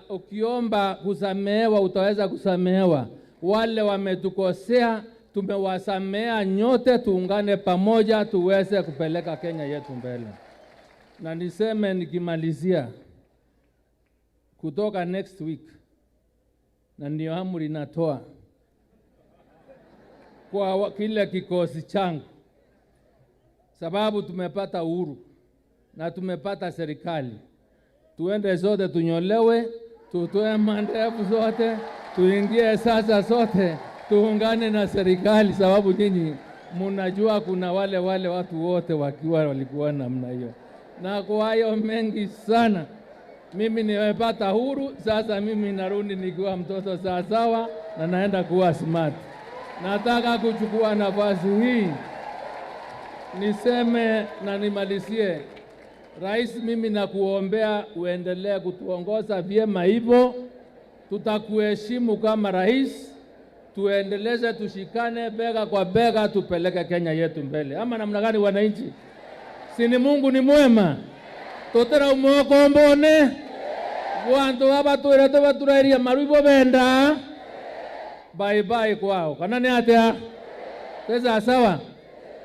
ukiomba kusamehewa utaweza kusamehewa. Wale wametukosea tumewasamea nyote, tuungane pamoja tuweze kupeleka Kenya yetu mbele. Na niseme nikimalizia, kutoka next week, na ndio amri natoa kwa kile kikosi changu, sababu tumepata uhuru na tumepata serikali, tuende zote tunyolewe, tutoe mandevu zote, tuingie sasa sote tuungane na serikali, sababu nyinyi mnajua kuna wale watu wote walikuwa namna hiyo. na kwa hayo mengi sana mimi nimepata huru. Sasa mimi narudi nikiwa mtoto sawasawa na naenda kuwa smart. Nataka kuchukua nafasi hii niseme na nimalizie. Rais, mimi nakuombea uendelee kutuongoza vyema hivyo. Tutakuheshimu kama rais. Tuendeleze, tushikane bega kwa bega, tupeleke Kenya yetu mbele. Ama namna gani wananchi? Si ni Mungu ni mwema? Totera umoko mbone. Wantu hapa tuirete baturaria maruibo benda. Bye bye kwao. Kanani atea? Pesa sawa.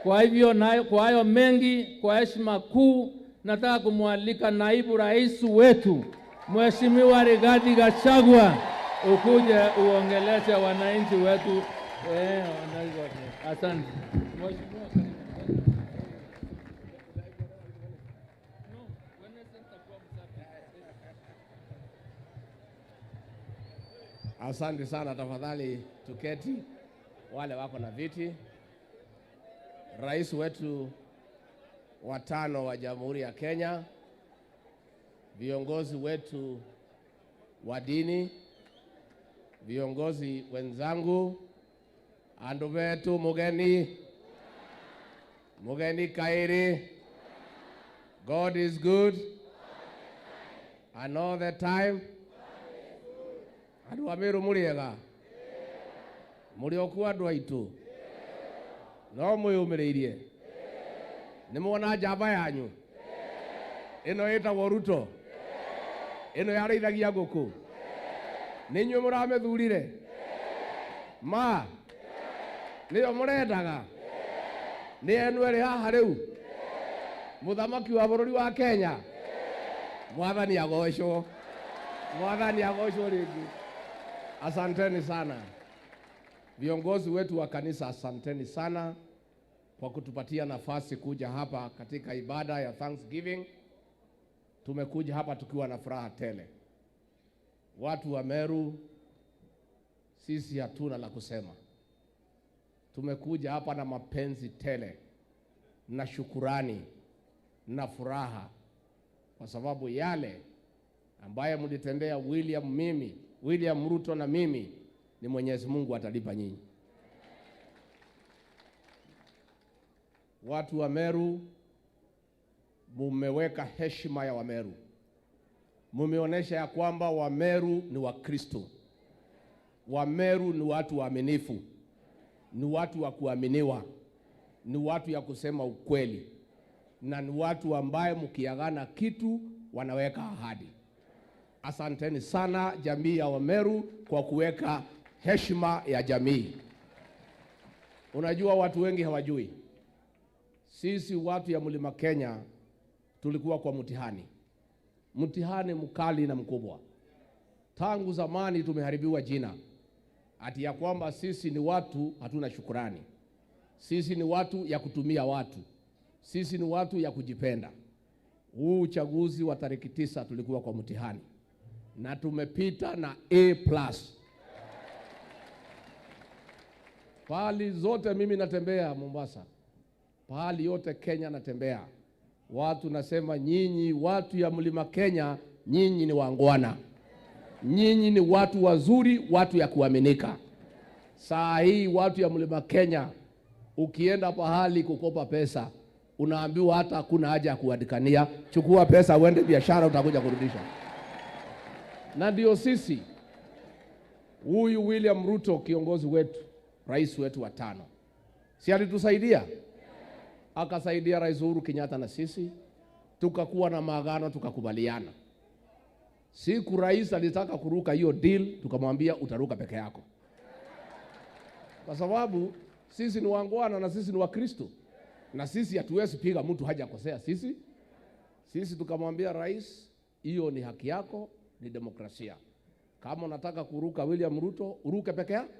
Kwa hivyo nayo, kwa hayo mengi, kwa heshima kuu, nataka kumwalika naibu rais wetu Mheshimiwa Rigathi Gachagua ukuje uongeleshe wananchi wetu. Asante. Asante sana, tafadhali tuketi wale wako na viti. Rais wetu wa 5 wa Jamhuri ya Kenya, viongozi wetu wa dini, viongozi wenzangu, andu betu, mugeni kairi. God is good and all the time. Andu wa Meru muriega, muri okuwa andu aitu, no mwiyumiriirie. Nimwona njamba yanyu ino itagwo Ruto, ino yareithagia nguku, ninyu muramethurire ma niyo murendaga, ni enu eri haha riu, muthamaki wa bururi wa Kenya. Mwathani agocwo, mwathani agocwo ringi. Asanteni sana viongozi wetu wa kanisa, asanteni sana kwa kutupatia nafasi kuja hapa katika ibada ya Thanksgiving. Tumekuja hapa tukiwa na furaha tele. Watu wa Meru, sisi hatuna la kusema. Tumekuja hapa na mapenzi tele na shukurani na furaha kwa sababu yale ambaye mlitendea William Ruto na mimi, ni Mwenyezi Mungu atalipa nyinyi. Watu wa Meru, mumeweka heshima ya Wameru. Mumeonesha ya kwamba Wameru ni Wakristo. Wameru ni watu waaminifu, ni watu wa kuaminiwa, ni watu ya kusema ukweli, na ni watu ambaye mkiagana kitu wanaweka ahadi. Asanteni sana jamii ya Wameru kwa kuweka heshima ya jamii. Unajua watu wengi hawajui, sisi watu ya Mlima Kenya tulikuwa kwa mtihani mkali na mkubwa. Tangu zamani tumeharibiwa jina ati ya kwamba sisi ni watu hatuna shukrani, sisi ni watu ya kutumia watu, sisi ni watu ya kujipenda. Huu uchaguzi wa tarehe 9 tulikuwa kwa mtihani na tumepita na A+. Pahali zote mimi natembea Mombasa, pahali yote Kenya natembea, watu nasema nyinyi watu ya Mlima Kenya, nyinyi ni wangwana, nyinyi ni watu wazuri, watu ya kuaminika. Saa hii watu ya Mlima Kenya, ukienda pahali kukopa pesa, unaambiwa hata hakuna haja ya kuandikania, chukua pesa uende biashara utakuja kurudisha. Na ndio sisi, huyu William Ruto kiongozi wetu, rais wetu wa 5, si alitusaidia? Akasaidia Rais Uhuru Kenyatta na sisi tukakuwa na maagano, tukakubaliana. Siku rais alitaka kuruka hiyo deal, tukamwambia utaruka peke yako, kwa sababu sisi ni wangwana na sisi ni Wakristo, na sisi hatuwezi piga mtu haja kosea sisi tukamwambia rais, hiyo ni haki yako, ni demokrasia. Kama unataka kuruka William Ruto, uruke peke yako.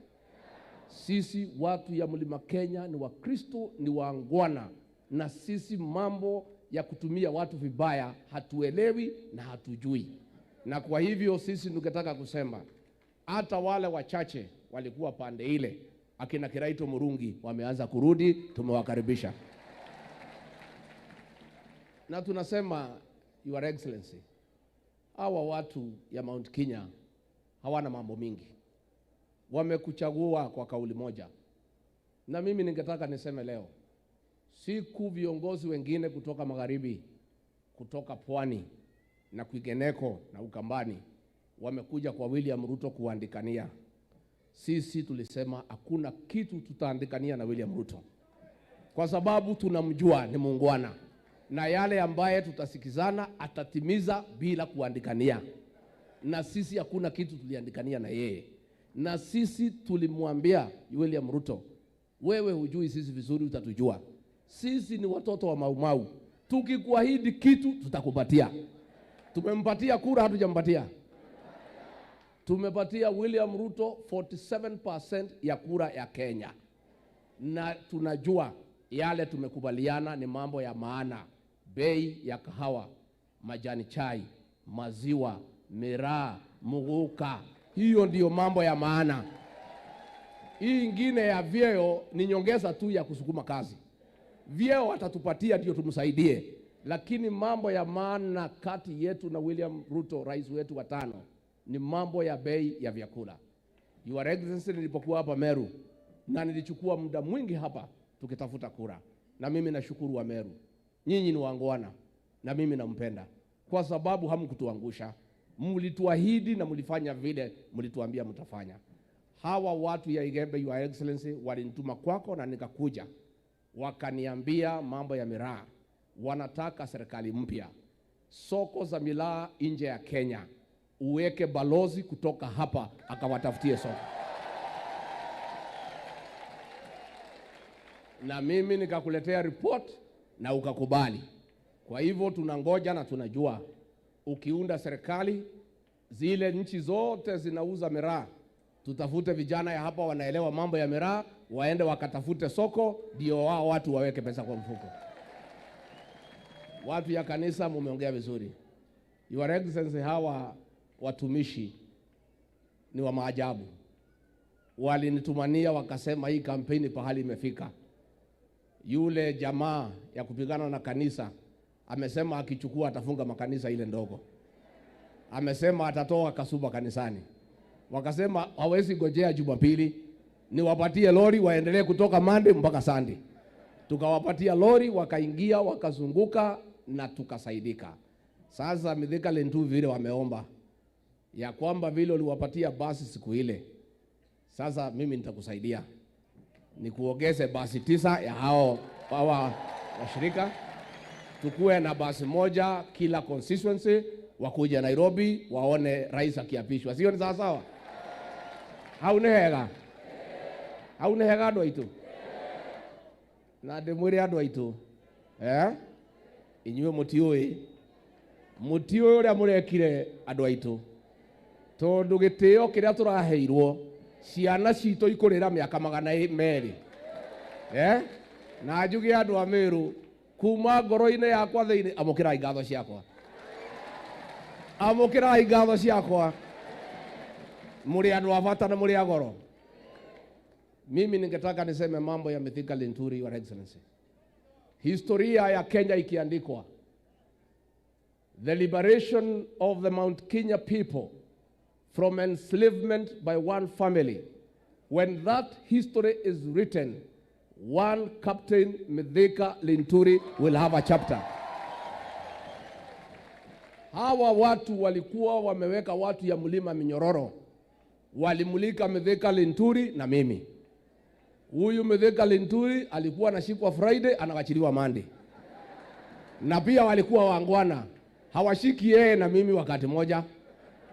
Sisi watu ya Mlima Kenya ni Wakristo, ni wangwana, na sisi mambo ya kutumia watu vibaya hatuelewi na hatujui. Na kwa hivyo sisi tungetaka kusema, hata wale wachache walikuwa pande ile, akina Kiraito Murungi wameanza kurudi, tumewakaribisha. Na tunasema Your Excellency, hawa watu ya Mount Kenya hawana mambo mingi. Wamekuchagua kwa kauli moja. Na mimi ningetaka niseme leo, siku viongozi wengine kutoka magharibi, kutoka pwani na kwingineko na Ukambani wamekuja kwa William Ruto kuandikania, sisi tulisema hakuna kitu tutaandikania na William Ruto, kwa sababu tunamjua ni muungwana, na yale ambaye tutasikizana atatimiza bila kuandikania. Na sisi hakuna kitu tuliandikania na yeye. Na sisi tulimwambia William Ruto, wewe hujui sisi vizuri, utatujua. Sisi ni watoto wa Mau. Tukikuahidi kitu tutakupatia. Tumempatia kura, hatujampatia. Tumepatia William Ruto 47% ya kura ya Kenya. Na tunajua yale tumekubaliana ni mambo ya maana. Bei ya kahawa, majani chai, maziwa, miraa, muguka. Hiyo ndiyo mambo ya maana. Hii ingine ya vyeo ni nyongeza tu ya kusukuma kazi. Vyeo watatupatia ndio tumsaidie. Lakini mambo ya maana kati yetu na William Ruto, rais wetu wa 5, ni mambo ya bei ya vyakula. Your Excellency, nilipokuwa hapa Meru, na nilichukua muda mwingi hapa tukitafuta kura. Na mimi nashukuru wa Meru. Nyinyi ni wangwana na mimi nampenda, kwa sababu hamkutuangusha. Mlituahidi na mlifanya vile mlituambia mtafanya. Hawa watu ya Igembe, Your Excellency, walinituma kwako na nikakuja. Wakaniambia mambo ya miraa. Wanataka serikali mpya, soko za miraa nje ya Kenya, uweke balozi kutoka hapa akawatafutie soko. Na mimi nikakuletea report na ukakubali. Kwa hivyo tunangoja na tunajua ukiunda serikali, zile nchi zote zinauza miraa, tutafute vijana ya hapa wanaelewa mambo ya miraa, waende wakatafute soko, ndio wao watu waweke pesa kwa mfuko. Watu ya kanisa mumeongea vizuri. Your Excellency, hawa watumishi ni wa maajabu. Walinitumania wakasema hii kampeni pahali imefika. Yule jamaa ya kupigana na kanisa amesema akichukua atafunga makanisa ile ndogo. Amesema atatoa kasuba kanisani. Wakasema hawezi gojea Jumapili, ni wapatie lori waendelee kutoka Monday mpaka Sunday. Tukawapatia lori, wakaingia, wakazunguka na tukasaidika. Sasa Mithika Lentu vile wameomba ya kwamba vile uliwapatia basi siku ile, sasa mimi nitakusaidia nikuongeze basi 9 ya hao washirika, tukue na basi moja kila constituency, wakuja Nairobi waone rais akiapishwa. Sio ni sawa sawa? Haunehega andũ aitũ na ndĩmwĩre andũ aitũ inyuĩ mũtiũĩ ũrĩa mũrekire andũ aitũ, tondũ gĩtĩo kĩrĩa tũraheirwo ciana citũ ikũrĩra mĩaka 200 na njuge andũ a Meru kuma ngoro-inĩ yakwa thĩinĩ, amũkĩrai ngatho ciakwa, amũkĩrai ngatho ciakwa, mũrĩ andũ a bata na mũrĩ agoro. Mimi ningetaka niseme mambo ya Mithika Linturi, Your Excellency. Historia ya Kenya ikiandikwa, the liberation of the Mount Kenya people from enslavement by one family, when that history is written, one Captain Mithika Linturi will have a chapter. Hawa watu walikuwa wameweka watu ya mlima Minyororo, walimulika Mithika Linturi na mimi. Huyu Mithika Linturi alikuwa anashikwa Friday, anawachiliwa Monday. Na pia walikuwa wangwana, hawashiki yeye na mimi wakati moja.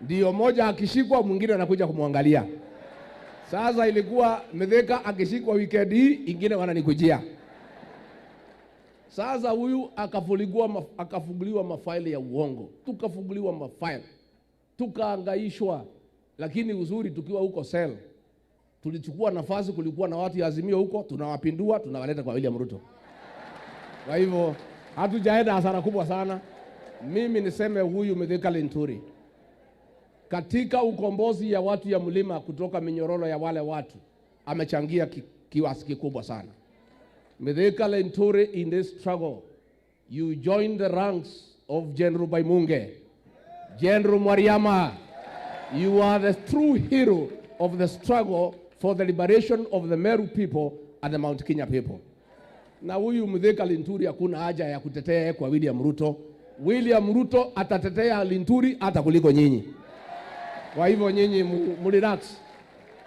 Ndio moja akishikwa mwingine anakuja kumwangalia. Sasa ilikuwa Mithika akishikwa weekend hii, ingine wananikujia. Sasa huyu akafunguliwa mafaili ya uongo. Tukafunguliwa mafaili, tukaangaishwa. Lakini uzuri tukiwa huko cell, tulichukua nafasi, kulikuwa na watu ya Azimio huko, tunawapindua, tunawaleta kwa William Ruto. Kwa hivyo hatujaenda hasara kubwa sana. Mimi niseme huyu Mithika Linturi katika ukombozi ya watu ya mlima kutoka minyororo ya wale watu amechangia kiasi kikubwa sana. Mithika Linturi in this struggle you join the ranks of General Baimunge, General Mwariama. You are the true hero of the struggle for the liberation of the Meru people and the Mount Kenya people. Na huyu Mithika Linturi hakuna haja ya kutetea kwa William Ruto. William Ruto atatetea Linturi hata kuliko nyinyi. Kwa hivyo nyinyi mrelax.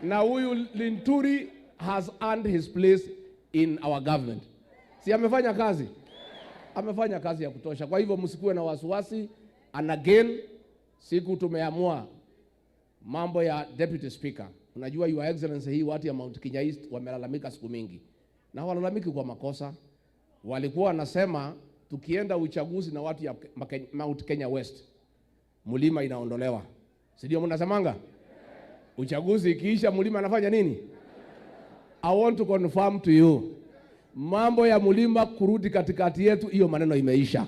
Na huyu Linturi has earned his place in our government. Si amefanya kazi? Amefanya kazi ya kutosha. Kwa hivyo msikuwe na wasiwasi. And again, siku tumeamua mambo ya Deputy Speaker. Unajua Your Excellency, hii watu ya Mount Kenya East wamelalamika siku mingi. Na walalamiki kwa makosa. Walikuwa wanasema tukienda uchaguzi na watu ya Mount Kenya West, mlima inaondolewa. Si ndio mnasemanga? Uchaguzi ikiisha mlima anafanya nini? I want to confirm to you, mambo ya mlima kurudi katikati yetu, hiyo maneno imeisha.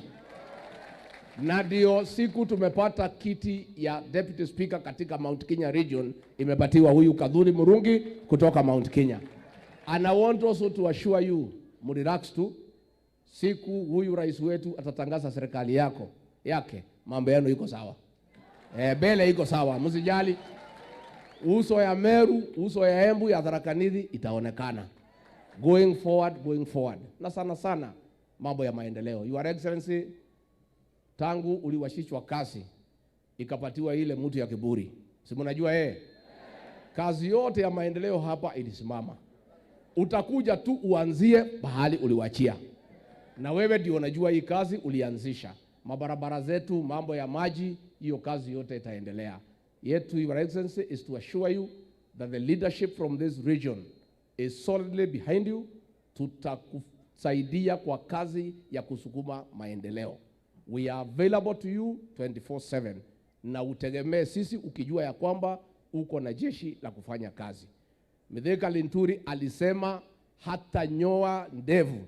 Na ndio siku tumepata kiti ya Deputy Speaker katika Mount Kenya region, imepatiwa huyu Kadhuri Murungi kutoka Mount Kenya. And I want also to assure you, mrelax tu, siku huyu rais wetu atatangaza serikali yake, mambo yenu iko sawa. Bele iko sawa, msijali. Uso ya Meru, uso ya Embu, ya Tharaka Nithi itaonekana. Going forward. Na sana mambo ya maendeleo. Your Excellency, tangu uliwashishwa kazi, ikapatiwa ile mtu ya kiburi. Si mnajua kazi yote ya maendeleo hapa ilisimama. Utakuja tu uanzie pahali uliwachia. Na wewe ndio unajua hii kazi ulianzisha. Mabarabara zetu, mambo ya maji, hiyo kazi yote itaendelea. Yet to Your Excellency is to assure you that the leadership from this region is solidly behind you. Tutakusaidia kwa kazi ya kusukuma maendeleo. We are available to you 24/7. Na utegemee sisi ukijua ya kwamba uko na jeshi la kufanya kazi. Mithika Linturi alisema hata nyoa ndevu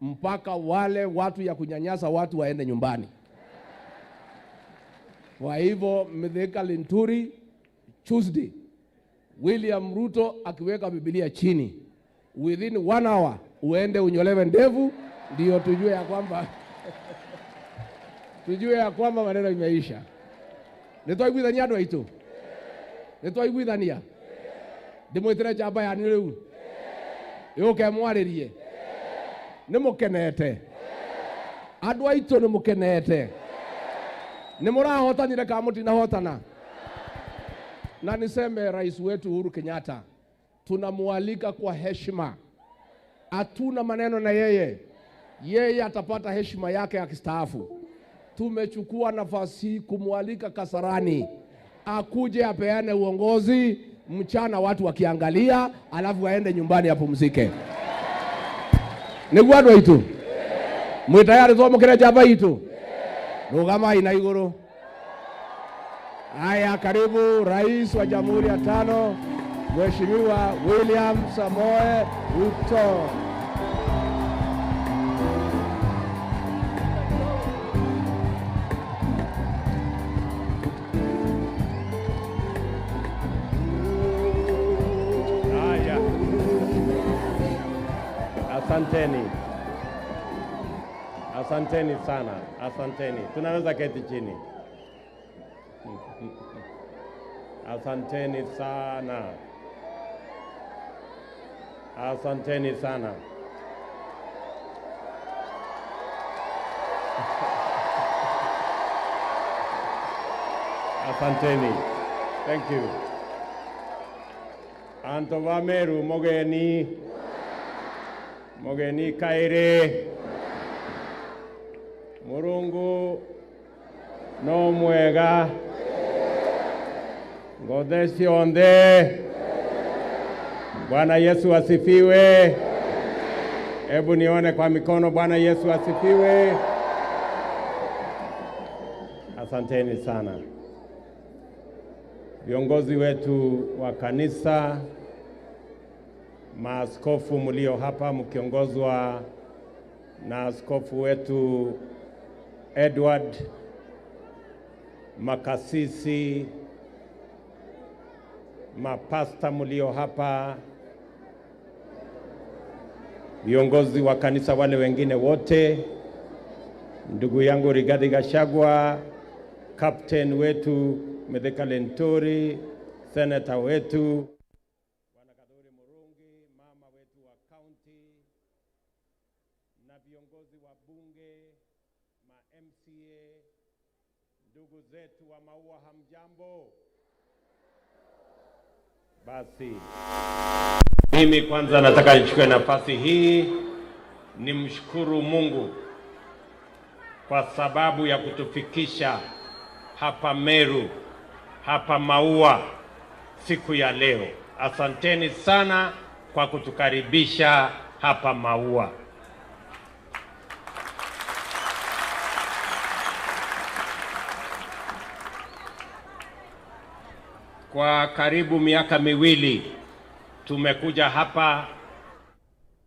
mpaka wale watu ya kunyanyasa watu waende nyumbani. Kwa hivyo Mithika Linturi, Tuesday, William Ruto akiweka Biblia chini, within 1 hour uende unyolewe ndevu, ndio tujue ya kwamba maneno imeisha. Nitwaiguithania andu aitu? Nitwaiguithania? Ndimwitire jamba ya riu yuke mwaririe. Nimukenete? Andu aitu nimukenete? Nimurahotanire ka mutinahotana? Na niseme rais wetu Uhuru Kenyatta, tunamualika kwa heshima. Hatuna maneno na yeye. Yeye atapata heshima yake akistaafu. Tumechukua nafasi kumualika Kasarani, akuje apeane uongozi, mchana watu wakiangalia, alafu aende nyumbani apumzike. Niguo andu aitu? Mwitayari twamukire jamba itu? Rugama ina iguru. Haya, karibu Rais wa Jamhuri ya 5, Mheshimiwa William Samoei Ruto. Haya. Asanteni sana. Asanteni. Tunaweza keti chini. Asanteni sana. Asanteni sana. Asanteni. Thank you. Anto wa Meru, mogeni kaire. Murungu no mwega. Ngothe cionthe. Bwana Yesu asifiwe. Hebu nione kwa mikono. Bwana Yesu asifiwe. Asanteni sana. Viongozi wetu wa kanisa, maaskofu mlio hapa mkiongozwa na askofu wetu Edward, makasisi, mapasta mlio hapa, viongozi wa kanisa wale wengine wote, ndugu yangu Rigathi Gachagua, captain wetu Mithika Lenturi, senator wetu na viongozi wa bunge, ma MCA, ndugu zetu wa MAUA, hamjambo? Basi mimi kwanza nataka nichukue nafasi hii nimshukuru Mungu kwa sababu ya kutufikisha hapa Meru, hapa MAUA siku ya leo. Asanteni sana kwa kutukaribisha hapa MAUA. Kwa karibu miaka miwili tumekuja hapa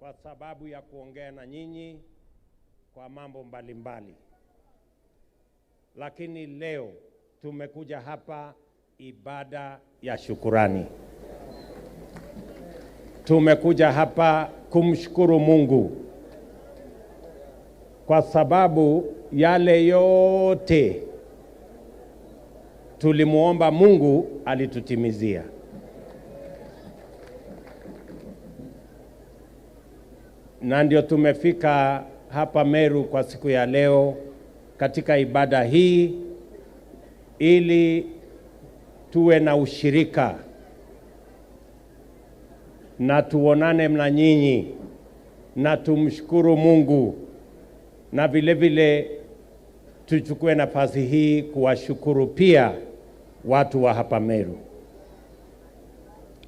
kwa sababu ya kuongea na nyinyi kwa mambo mbalimbali. Lakini leo tumekuja hapa ibada ya shukurani. Tumekuja hapa kumshukuru Mungu kwa sababu yale yote tulimuomba Mungu alitutimizia. Na ndio tumefika hapa Meru kwa siku ya leo katika ibada hii ili tuwe na ushirika na tuonane na nyinyi na tumshukuru Mungu, na vile vile tuchukue nafasi hii kuwashukuru pia watu wa hapa Meru.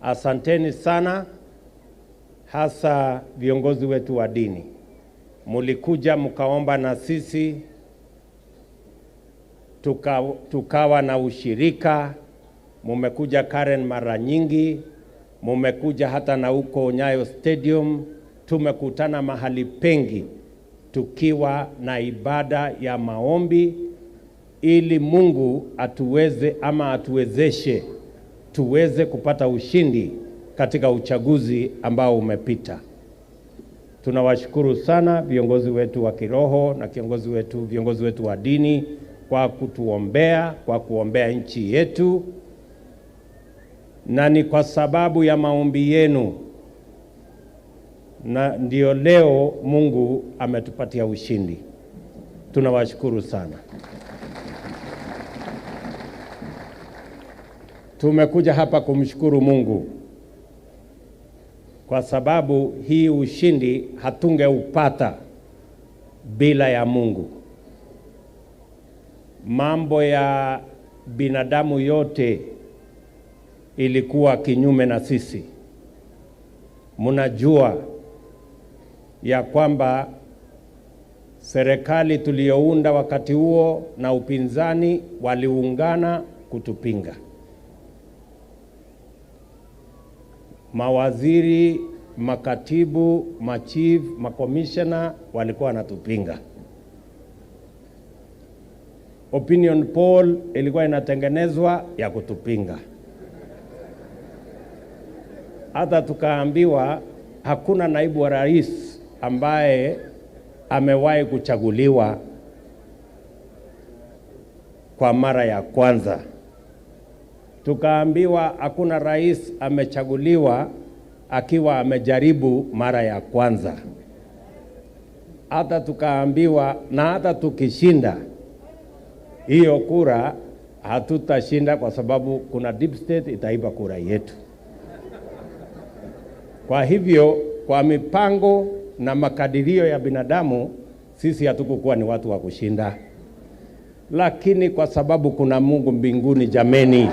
Asanteni sana, hasa viongozi wetu wa dini. Mulikuja mkaomba na sisi, tukawa na ushirika. Mumekuja Karen mara nyingi, mumekuja hata na huko Nyayo Stadium. Tumekutana mahali pengi tukiwa na ibada ya maombi ili Mungu atuwezeshe tuweze kupata ushindi katika uchaguzi ambao umepita. Tunawashukuru sana viongozi wetu wa kiroho na viongozi wetu wa dini kwa kutuombea, kwa kuombea nchi yetu, na ni kwa sababu ya maombi yenu na ndio leo Mungu ametupatia ushindi. Tunawashukuru sana. Tumekuja hapa kumshukuru Mungu kwa sababu hii ushindi hatungeupata bila ya Mungu. Mambo ya binadamu yote ilikuwa kinyume na sisi. Mnajua ya kwamba serikali tuliyounda wakati huo na upinzani waliungana kutupinga. Mawaziri, makatibu, machief, makomishona walikuwa wanatupinga. Opinion poll ilikuwa inatengenezwa ya kutupinga. Hata tukaambiwa hakuna naibu wa rais ambaye amewahi kuchaguliwa kwa mara ya kwanza. Tukaambiwa hakuna rais amechaguliwa akiwa amejaribu mara ya kwanza. Hata tukaambiwa na hata tukishinda hiyo kura hatutashinda kwa sababu kuna deep state itaiba kura yetu. Kwa hivyo kwa mipango na makadirio ya binadamu sisi hatukukuwa ni watu wa kushinda. Lakini kwa sababu kuna Mungu mbinguni, jameni,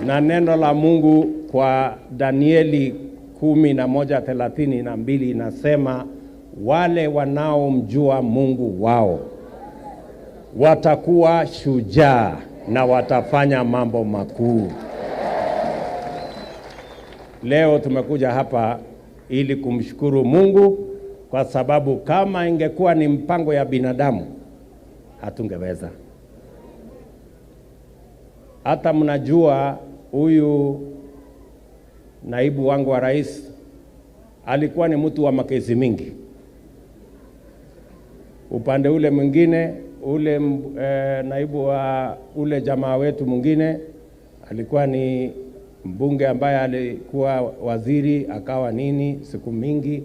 na neno la Mungu kwa Danieli 11:32 inasema wale wanaomjua Mungu wao watakuwa shujaa na watafanya mambo makuu. Leo tumekuja hapa ili kumshukuru Mungu kwa sababu kama ingekuwa ni mpango ya binadamu hatungeweza. Hata mnajua huyu naibu wangu wa rais alikuwa ni mtu wa makesi mingi. Upande ule mwingine, ule naibu wa ule jamaa wetu mwingine alikuwa ni mbunge ambaye alikuwa waziri, akawa nini siku mingi,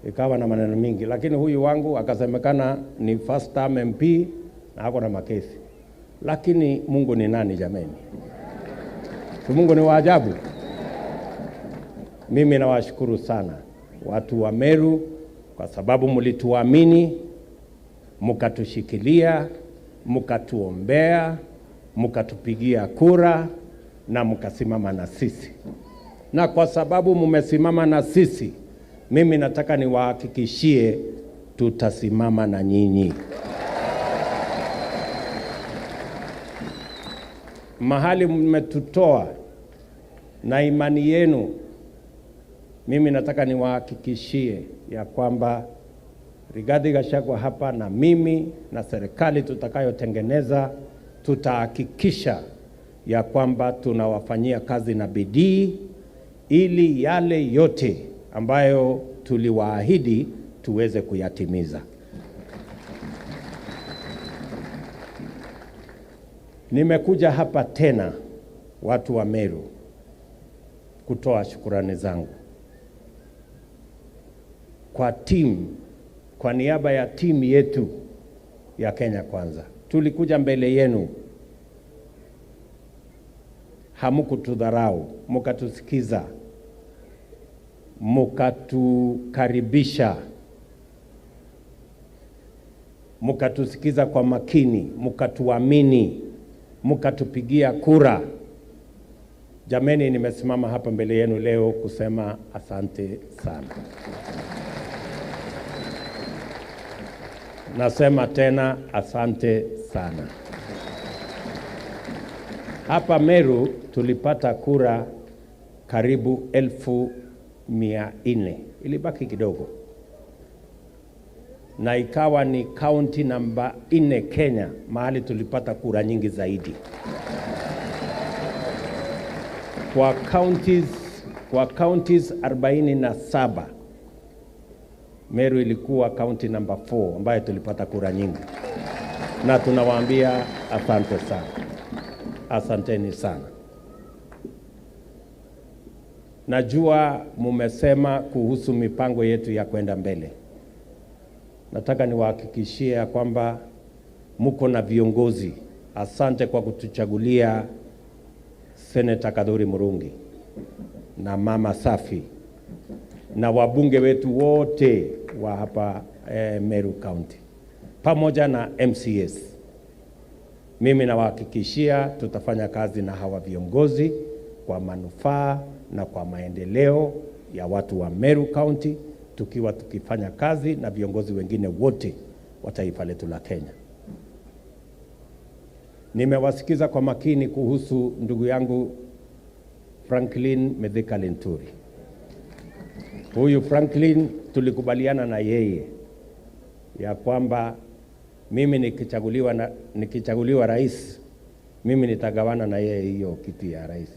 ikawa na maneno mingi. Lakini huyu wangu akasemekana ni first term MP na ako na makesi. Lakini Mungu ni nani jameni? Mungu ni wa ajabu. Mimi nawashukuru sana watu wa Meru kwa sababu mlituamini, mkatushikilia, mkatuombea, mkatupigia kura na mkasimama na sisi. Na kwa sababu mmesimama na sisi, mimi nataka niwahakikishie tutasimama na nyinyi. Mahali mmetutoa na imani yenu, mimi nataka niwahakikishie ya kwamba Rigathi Gachagua hapa na mimi na serikali tutakayotengeneza tutahakikisha ya kwamba tunawafanyia kazi na bidii ili yale yote ambayo tuliwaahidi tuweze kuyatimiza. Nimekuja hapa tena watu wa Meru kutoa shukrani zangu kwa kwa niaba ya timu yetu ya Kenya Kwanza. Tulikuja mbele yenu, hamukutudharau, mukatusikiza, mukatukaribisha, mukatusikiza kwa makini, mukatuamini, mukatupigia kura. Jameni, nimesimama hapa mbele yenu leo kusema asante sana. Nasema tena asante sana. Hapa Meru tulipata kura karibu 1,400. Ilibaki kidogo. Na ikawa ni county namba 4 Kenya, mahali tulipata kura nyingi zaidi. Kwa counties 47, Meru ilikuwa county number 4 ambayo tulipata kura nyingi. Na tunawaambia asante sana. Asanteni sana. Najua mumesema kuhusu mipango yetu ya kwenda mbele. Nataka niwahakikishie kwamba mko na viongozi. Asante kwa kutuchagulia Senator Kadhuri Murungi na Mama Safi na wabunge wetu wote wa hapa Meru County pamoja na MCS. Mimi nawahakikishia tutafanya kazi na hawa viongozi kwa manufaa na kwa maendeleo ya watu wa Meru County, tukifanya kazi na viongozi wengine wote wa taifa letu la Kenya. Nimewasikiza kwa makini kuhusu ndugu yangu Franklin Medheka Lenturi. Huyu Franklin tulikubaliana na yeye ya kwamba mimi nikichaguliwa rais, mimi nitagawana na yeye hiyo kiti ya rais.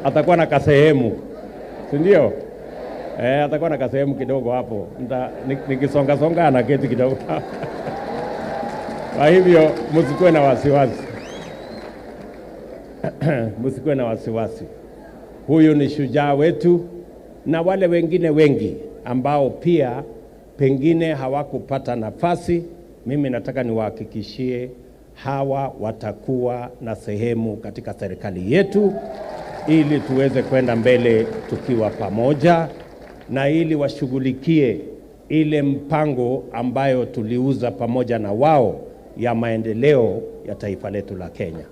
Atakuwa na kasehemu, si ndio? Atakuwa na kasehemu kidogo hapo. Nikisonga na kiti kidogo. Kwa hivyo msikuwe na wasiwasi. Msikuwe na wasiwasi. Huyu ni shujaa wetu, na wale wengine wengi ambao pia pengine hawakupata nafasi, mimi nataka niwahakikishie hawa watakuwa na sehemu katika serikali yetu ili tuweze kwenda mbele tukiwa pamoja, na ili washughulikie ile mpango ambayo tuliuza pamoja na wao ya maendeleo ya taifa letu la Kenya.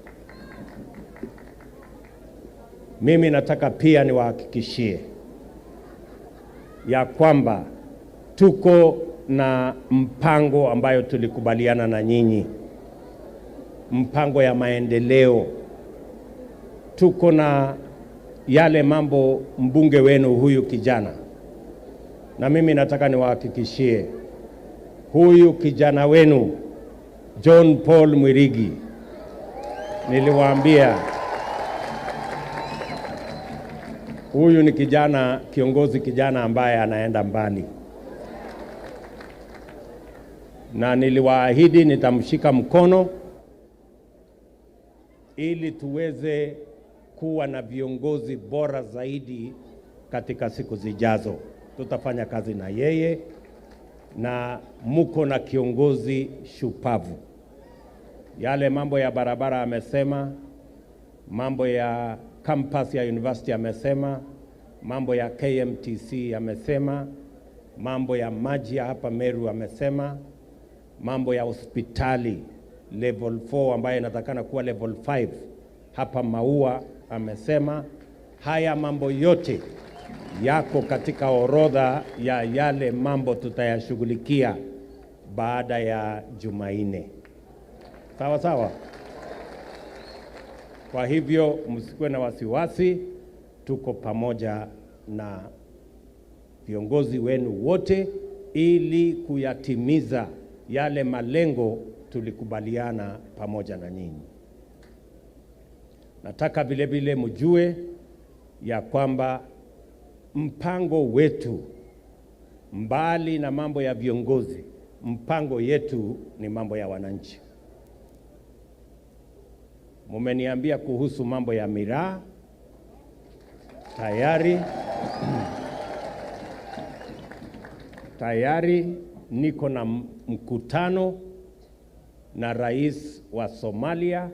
Mimi nataka pia niwahakikishie ya kwamba tuko na mpango ambayo tulikubaliana na nyinyi, mpango ya maendeleo. Tuko na yale mambo mbunge wenu huyu kijana, na mimi nataka niwahakikishie huyu kijana wenu John Paul Mwirigi Niliwaambia huyu ni kijana, kiongozi kijana ambaye anaenda mbali, na niliwaahidi nitamshika mkono ili tuweze kuwa na viongozi bora zaidi katika siku zijazo. Tutafanya kazi na yeye, na muko na kiongozi shupavu. Yale mambo ya barabara amesema, mambo ya campus ya university amesema, mambo ya KMTC amesema, mambo ya maji ya hapa Meru amesema, mambo ya hospitali level 4 ambayo inatakana kuwa level 5 hapa MAUA amesema. Haya mambo yote yako katika orodha ya yale mambo tutayashughulikia baada ya Jumanne. Sawa sawa. Kwa hivyo msikuwe na wasiwasi, tuko pamoja na viongozi wenu wote ili kuyatimiza yale malengo tulikubaliana pamoja na nyinyi. Nataka vile vile mjue ya kwamba mpango wetu, mbali na mambo ya viongozi, mpango yetu ni mambo ya wananchi. Mumeniambia kuhusu mambo ya miraa, tayari niko na mkutano na rais wa Somalia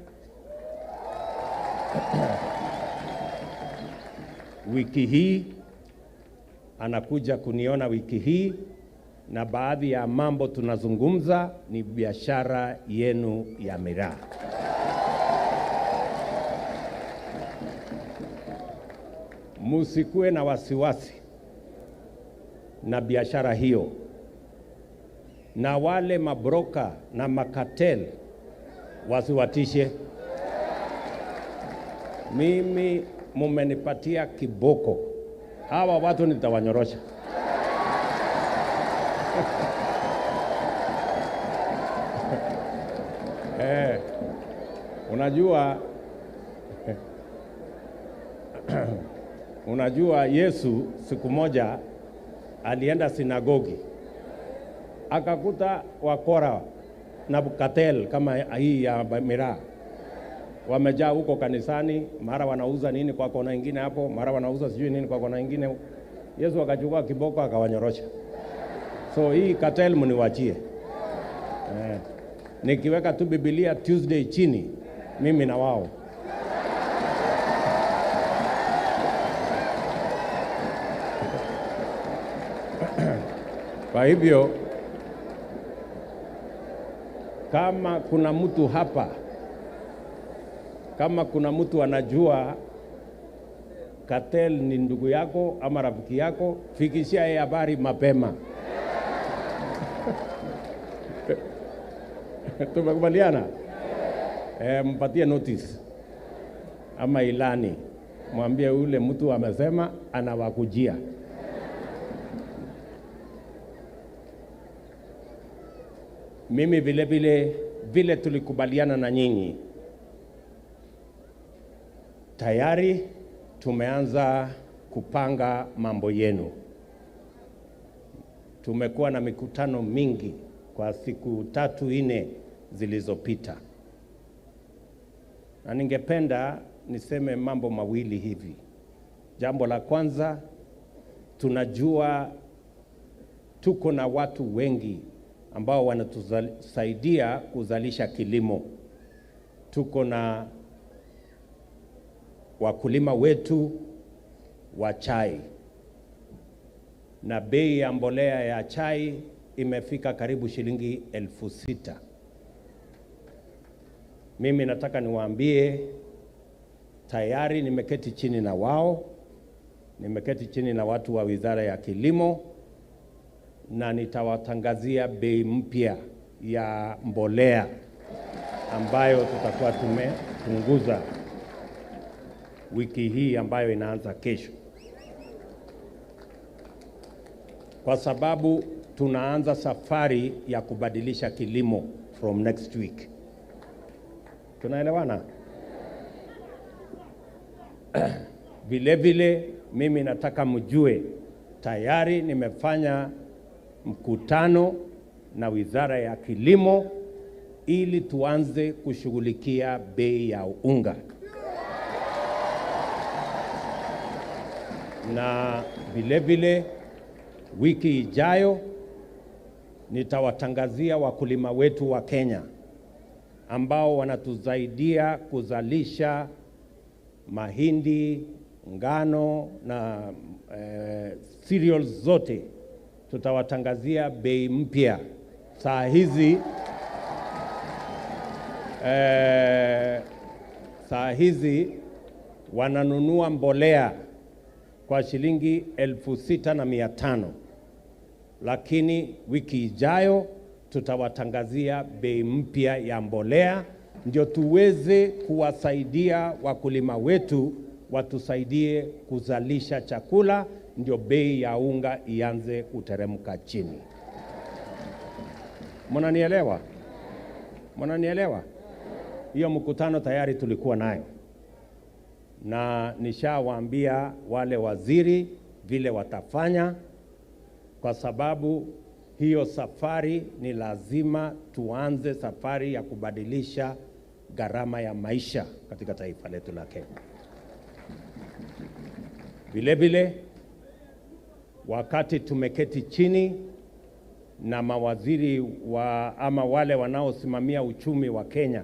wiki hii. Anakuja kuniona wiki hii, na baadhi ya mambo tunazungumza ni biashara yenu ya miraa. Musikue na wasiwasi na biashara hiyo, na wale mabroka na makatel wasiwatishe. Mimi mumenipatia kiboko, hawa watu nitawanyorosha. Unajua Yesu siku moja alienda sinagogi, akakuta wakora na bukatel kama hii ya miraa wamejaa huko kanisani, mara wanauza nini kwa kona ingine hapo, mara wanauza sijui nini kwa kona ingine. Yesu akachukua kiboko akawanyorosha. So hii cartel mniwachie. Nikiweka tu Biblia Tuesday chini, mimi na wao. Kwa hivyo kama kuna mtu hapa, kama kuna mtu anajua cartel ni ndugu yako ama rafiki yako, fikishia yeye habari mapema. Tumekubaliana? Mpatie notice ama ilani, mwambie ule mtu amesema anawakujia. Mimi vile tulikubaliana na nyinyi, tayari tumeanza kupanga mambo yenu. Tumekuwa na mikutano mingi kwa siku 3-4 zilizopita, na ningependa niseme mambo mawili hivi. Jambo la kwanza, tunajua tuko na watu wengi ambao wanatusaidia kuzalisha kilimo. Tuko na wakulima wetu wa chai, na bei ya mbolea ya chai imefika karibu shilingi 6,000. Mimi nataka niwaambie, tayari nimeketi chini na wao, nimeketi chini na watu wa Wizara ya Kilimo, na nitawatangazia bei mpya ya mbolea ambayo tutakuwa tumepunguza wiki hii ambayo inaanza kesho, kwa sababu tunaanza safari ya kubadilisha kilimo from next week. Tunaelewana? Vile vile mimi nataka mjue tayari nimefanya mkutano na Wizara ya Kilimo ili tuanze kushughulikia bei ya unga. Na vile vile wiki ijayo nitawatangazia wakulima wetu wa Kenya ambao wanatusaidia kuzalisha mahindi, ngano na cereals zote. Tutawatangazia bei mpya. Saa hizi wananunua mbolea kwa shilingi 6,500, lakini wiki ijayo tutawatangazia bei mpya ya mbolea ndio tuweze kuwasaidia wakulima wetu watusaidie kuzalisha chakula, ndio bei ya unga ianze kuteremka chini. Mnanielewa? Mnanielewa? Hiyo mkutano tayari tulikuwa nayo, na nishawaambia wale waziri vile watafanya, kwa sababu hiyo safari ni lazima tuanze safari ya kubadilisha gharama ya maisha katika taifa letu la Kenya. Vile vile wakati tumeketi chini na mawaziri ama wale wanaosimamia uchumi wa Kenya,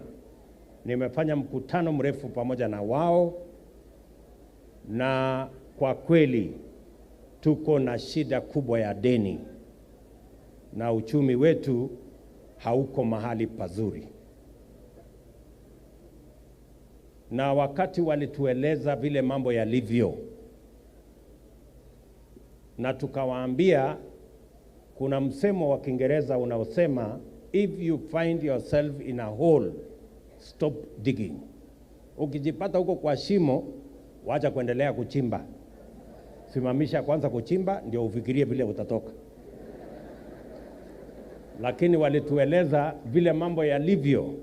nimefanya mkutano mrefu pamoja na wao, na kwa kweli tuko na shida kubwa ya deni na uchumi wetu hauko mahali pazuri. Na wakati walitueleza vile mambo yalivyo, na tukawaambia kuna msemo wa Kiingereza unaosema if you find yourself in a hole, stop digging. Ukijipata huko kwa shimo, wacha kuendelea kuchimba. Simamisha kwanza kuchimba ndio ufikirie vile utatoka. Lakini walitueleza vile mambo yalivyo,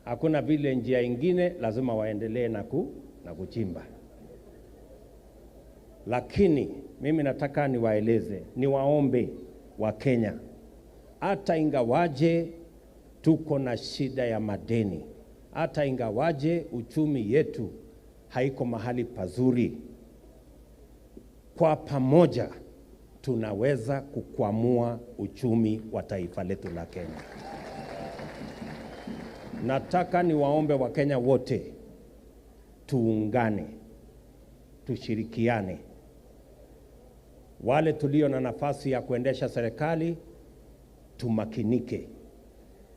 hakuna vile njia ingine, lazima waendelee na kuchimba. Lakini mimi nataka niwaeleze, niwaombe wa Kenya, hata ingawaje tuko na shida ya madeni, hata ingawaje uchumi yetu haiko mahali pazuri, kwa pamoja tunaweza kukwamua uchumi wa taifa letu la Kenya. Nataka niwaombe wa Kenya wote tuungane, tushirikiane. Wale tulio na nafasi ya kuendesha serikali tumakinike,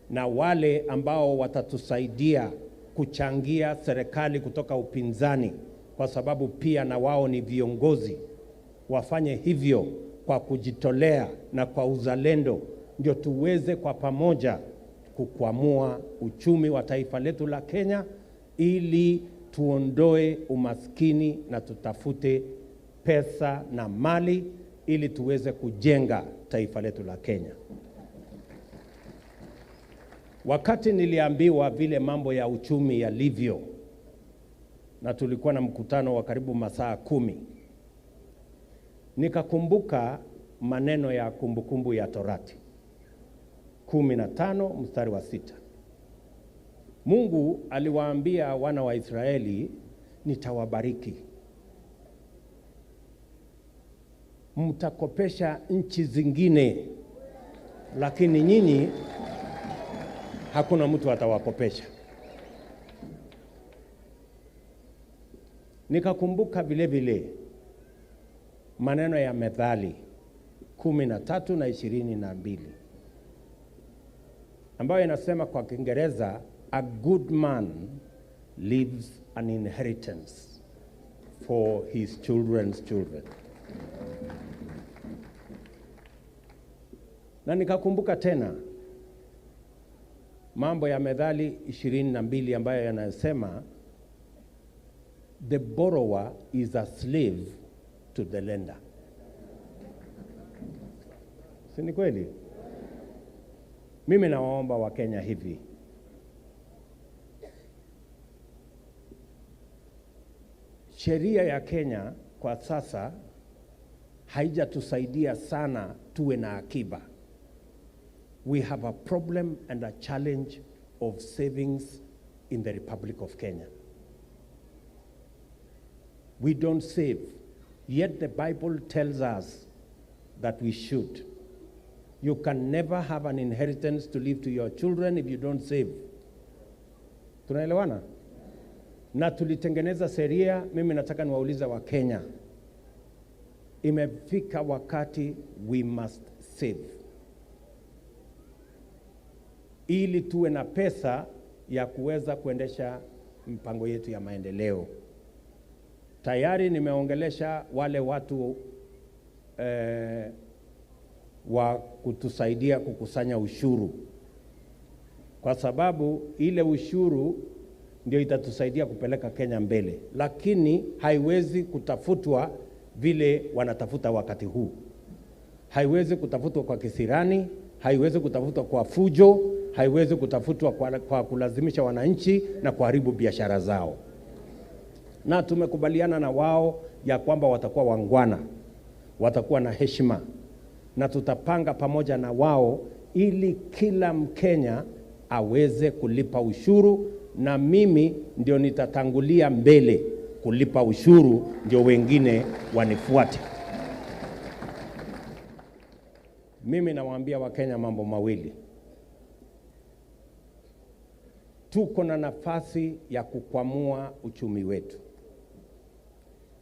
na wale ambao watatusaidia kuchangia serikali kutoka upinzani, kwa sababu pia na wao ni viongozi, wafanye hivyo kwa kujitolea na kwa uzalendo, ndio tuweze kwa pamoja kukwamua uchumi wa taifa letu la Kenya, ili tuondoe umaskini na tutafute pesa na mali ili tuweze kujenga taifa letu la Kenya. Wakati niliambiwa vile mambo ya uchumi yalivyo, na tulikuwa na mkutano wa karibu masaa 10, nikakumbuka maneno ya Kumbukumbu ya Torati 15 mstari wa 6. Mungu aliwaambia wana wa Israeli, nitawabariki, mtakopesha nchi zingine, lakini nyinyi hakuna mtu atawakopesha. Nikakumbuka vile vile maneno ya Methali 13 na 22, ambayo inasema kwa Kiingereza, a good man leaves an inheritance for his children's children. Na nikakumbuka tena mambo ya Methali 22 ambayo yanasema, the borrower is a slave to the lender. Si ni kweli? Mimi nawaomba wa Kenya hivi, sheria ya Kenya kwa sasa haijatusaidia sana tuwe na akiba. We have a problem and a challenge of savings in the Republic of Kenya. We don't save, yet the Bible tells us that we should. You can never have an inheritance to leave to your children if you don't save. Tunaelewana? Na tulitengeneza sheria. Mimi nataka niwaulize wa Kenya, imefika wakati we must save, ili tuwe na pesa ya kuweza kuendesha mpango yetu ya maendeleo. Tayari nimeongelesha wale watu wa kutusaidia kukusanya ushuru, kwa sababu ile ushuru ndio itatusaidia kupeleka Kenya mbele, lakini haiwezi kutafutwa vile wanatafuta wakati huu. Haiwezi kutafutwa kwa kisirani, haiwezi kutafutwa kwa fujo, haiwezi kutafutwa kwa kulazimisha wananchi na kuharibu biashara zao. Na tumekubaliana na wao ya kwamba watakuwa wangwana, watakuwa na heshima, na tutapanga pamoja na wao ili kila Mkenya aweze kulipa ushuru, na mimi ndio nitatangulia mbele kulipa ushuru, ndio wengine wanifuate. Mimi nawaambia Wakenya mambo mawili. Tuko na nafasi ya kukwamua uchumi wetu,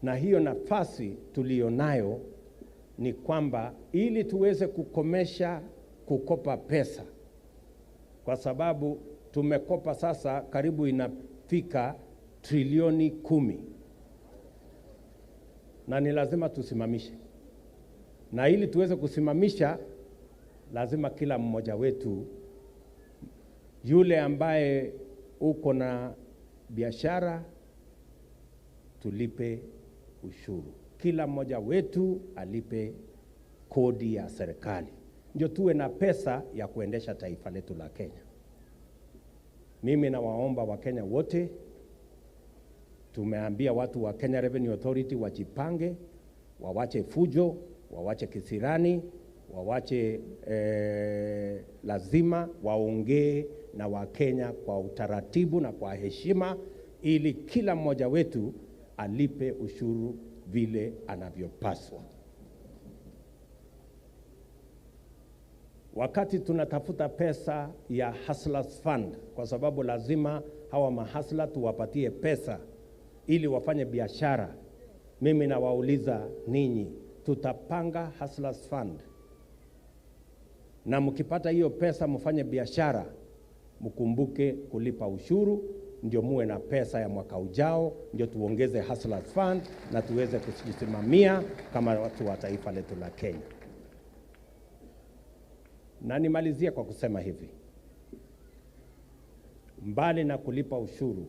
na hiyo nafasi tulionayo ni kwamba ili tuweze kukomesha kukopa pesa, kwa sababu tumekopa sasa karibu inafika trilioni 10, na ni lazima tusimamishe. Na ili tuweze kusimamisha, lazima kila mmoja wetu, yule ambaye uko na biashara, tulipe ushuru. Kila mmoja wetu alipe kodi ya serikali, ndio tuwe na pesa ya kuendesha taifa letu la Kenya. Mimi nawaomba Wakenya wote, tumeambia watu wa Kenya Revenue Authority wajipange, wawache fujo, wawache kisirani, wawache lazima waongee na Wakenya kwa utaratibu na kwa heshima, ili kila mmoja wetu alipe ushuru vile anavyopaswa. Wakati tunatafuta pesa ya Hustlers Fund, kwa sababu lazima hawa mahasla tuwapatie pesa ili wafanye biashara, mimi nawauliza ninyi, tutapanga Hustlers Fund, na mkipata hiyo pesa mfanye biashara, mkumbuke kulipa ushuru, ndio muwe na pesa ya mwaka ujao, ndio tuongeze Hustlers Fund na tuweze kujisimamia kama watu wa taifa letu la Kenya. Na nimalizia kwa kusema hivi, mbali na kulipa ushuru,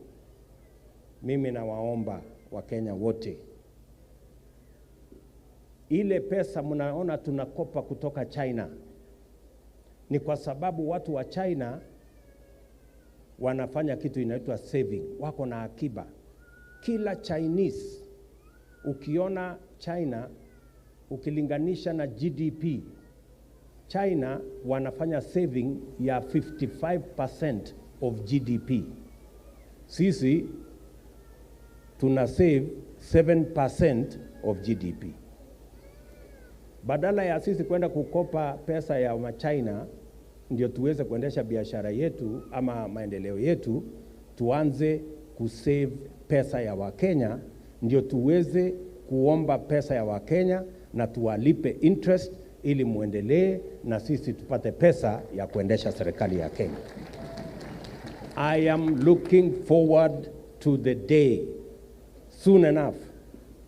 mimi nawaomba Wakenya wote, ile pesa mnaona tunakopa kutoka China, ni kwa sababu watu wa China wanafanya kitu inaitwa saving, wako na akiba. Kila Chinese, ukiona China ukilinganisha na GDP, China wanafanya saving ya 55% of GDP. Sisi tuna save 7% of GDP. Badala ya sisi kwenda kukopa pesa ya China ndio tuweze kuendesha biashara yetu ama maendeleo yetu, tuanze kusave pesa ya Wakenya, ndio tuweze kuomba pesa ya Wakenya na tuwalipe interest, ili muendelee na sisi tupate pesa ya kuendesha serikali ya Kenya. I am looking forward to the day soon enough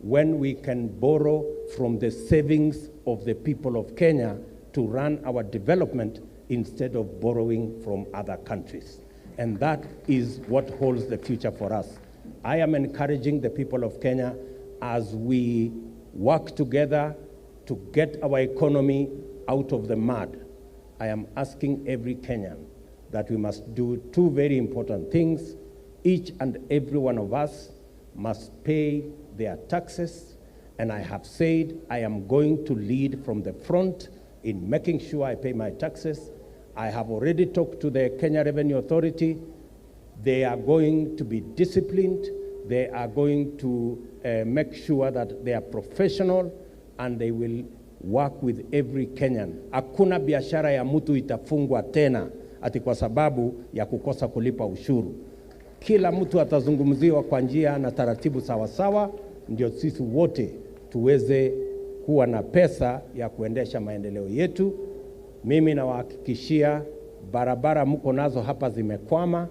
when we can borrow from the savings of the people of Kenya to run our development instead of borrowing from other countries. And that is what holds the future for us. I am encouraging the people of Kenya as we work together to get our economy out of the mud. I am asking every Kenyan that we must do two very important things. Each and every one of us must pay their taxes, and I have said I am going to lead from the front in making sure I pay my taxes. I have already talked to the Kenya Revenue Authority. They are going to be disciplined. They are going to make sure that they are professional, and they will work with every Kenyan. Hakuna biashara ya mtu itafungwa tena ati kwa sababu ya kukosa kulipa ushuru. Kila mtu atazungumziwa kwa njia na taratibu sawasawa, ndio sisi wote tuweze kuwa na pesa ya kuendesha maendeleo yetu. Mimi nawahakikishia barabara mko nazo hapa zimekwama,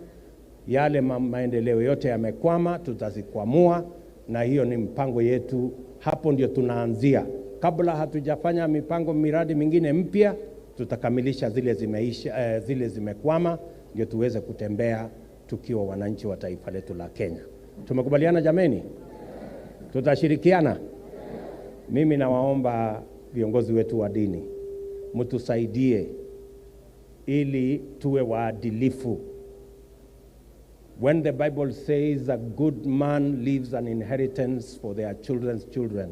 yale maendeleo yote yamekwama, tutazikwamua, na hiyo ni mpango yetu. Hapo ndio tunaanzia. Kabla hatujafanya mipango miradi mingine mpya, tutakamilisha zile zimeisha, zile zimekwama, ndio tuweze kutembea tukiwa wananchi wa taifa letu la Kenya. Tumekubaliana jameni? Tutashirikiana? Mimi nawaomba viongozi wetu wa dini, mtusaidie ili tuwe waadilifu. When the Bible says a good man leaves an inheritance for their children's children,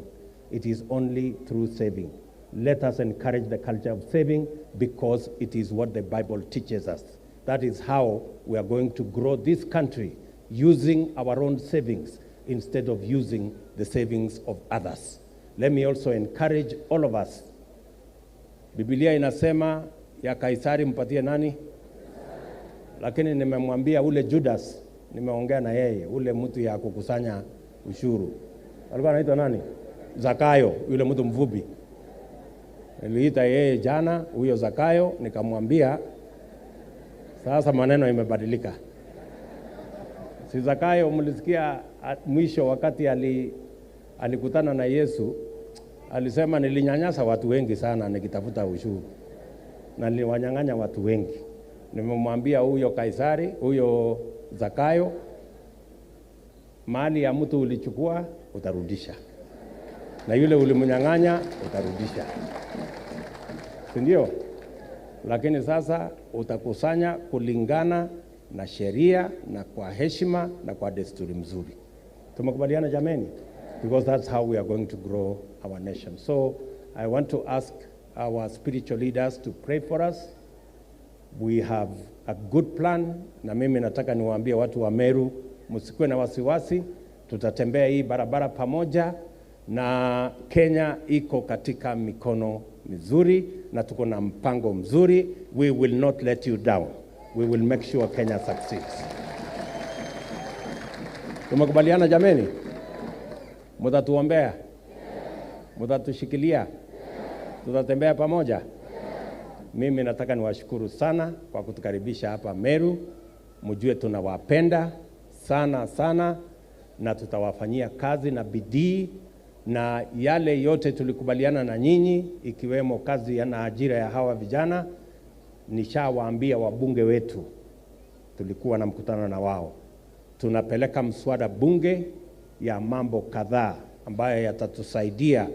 it is only through saving. Let us encourage the culture of saving, because it is what the Bible teaches us. That is how we are going to grow this country, using our own savings instead of using the savings of others. Let me also encourage all of us. Biblia inasema ya Kaisari mpatie nani? Lakini nimemwambia ule Judas, nimeongea na yeye, ule mtu ya kukusanya ushuru. Alikuwa anaitwa nani? Zakayo, yule mtu mvubi. Niliita yeye jana, huyo Zakayo, nikamwambia sasa maneno imebadilika. Si Zakayo mlisikia mwisho wakati alikutana na Yesu, alisema nilinyanyasa watu wengi sana nikitafuta ushuru, na niliwanyang'anya watu wengi. Nimemwambia huyo Kaisari, huyo Zakayo, mali ya mtu ulichukua utarudisha, na yule ulimnyang'anya utarudisha, si ndio? Lakini sasa utakusanya kulingana na sheria na kwa heshima na kwa desturi mzuri. Tumekubaliana jameni? Because that's how we are going to grow our nation. So I want to ask our spiritual leaders to pray for us. We have a good plan, na mimi nataka niwaambie watu wa Meru, msikuwe na wasiwasi, tutatembea hii barabara pamoja, na Kenya iko katika mikono mizuri, na tuko na mpango mzuri. We will not let you down. We will make sure Kenya succeeds. Tumekubaliana jameni? Mtatuombea? Mtatushikilia? Tutatembea pamoja? Mimi nataka niwashukuru sana kwa kutukaribisha hapa Meru. Mjue tunawapenda sana sana, na tutawafanyia kazi na bidii, na yale yote tulikubaliana na nyinyi, ikiwemo kazi na ajira ya hawa vijana, nishawaambia wabunge wetu. Tulikuwa na mkutano na wao. Tunapeleka mswada bunge ya mambo kadhaa ambayo yatatusaidia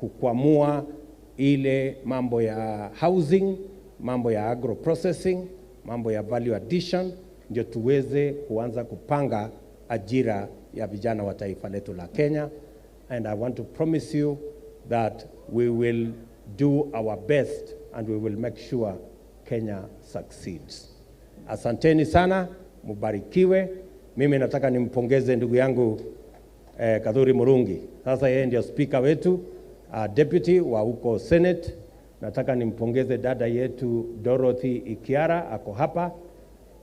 kukwamua ile mambo ya housing, mambo ya agro processing, mambo ya value addition, ndio tuweze kuanza kupanga ajira ya vijana wa taifa letu la Kenya. And I want to promise you that we will do our best and we will make sure Kenya succeeds. Asanteni sana, mubarikiwe. Mimi nataka nimpongeze ndugu yangu Kadhuri Murungi. Sasa yeye ndio speaker wetu, deputy wa huko Senate. Nataka nimpongeze dada yetu Dorothy Ikiara, ako hapa.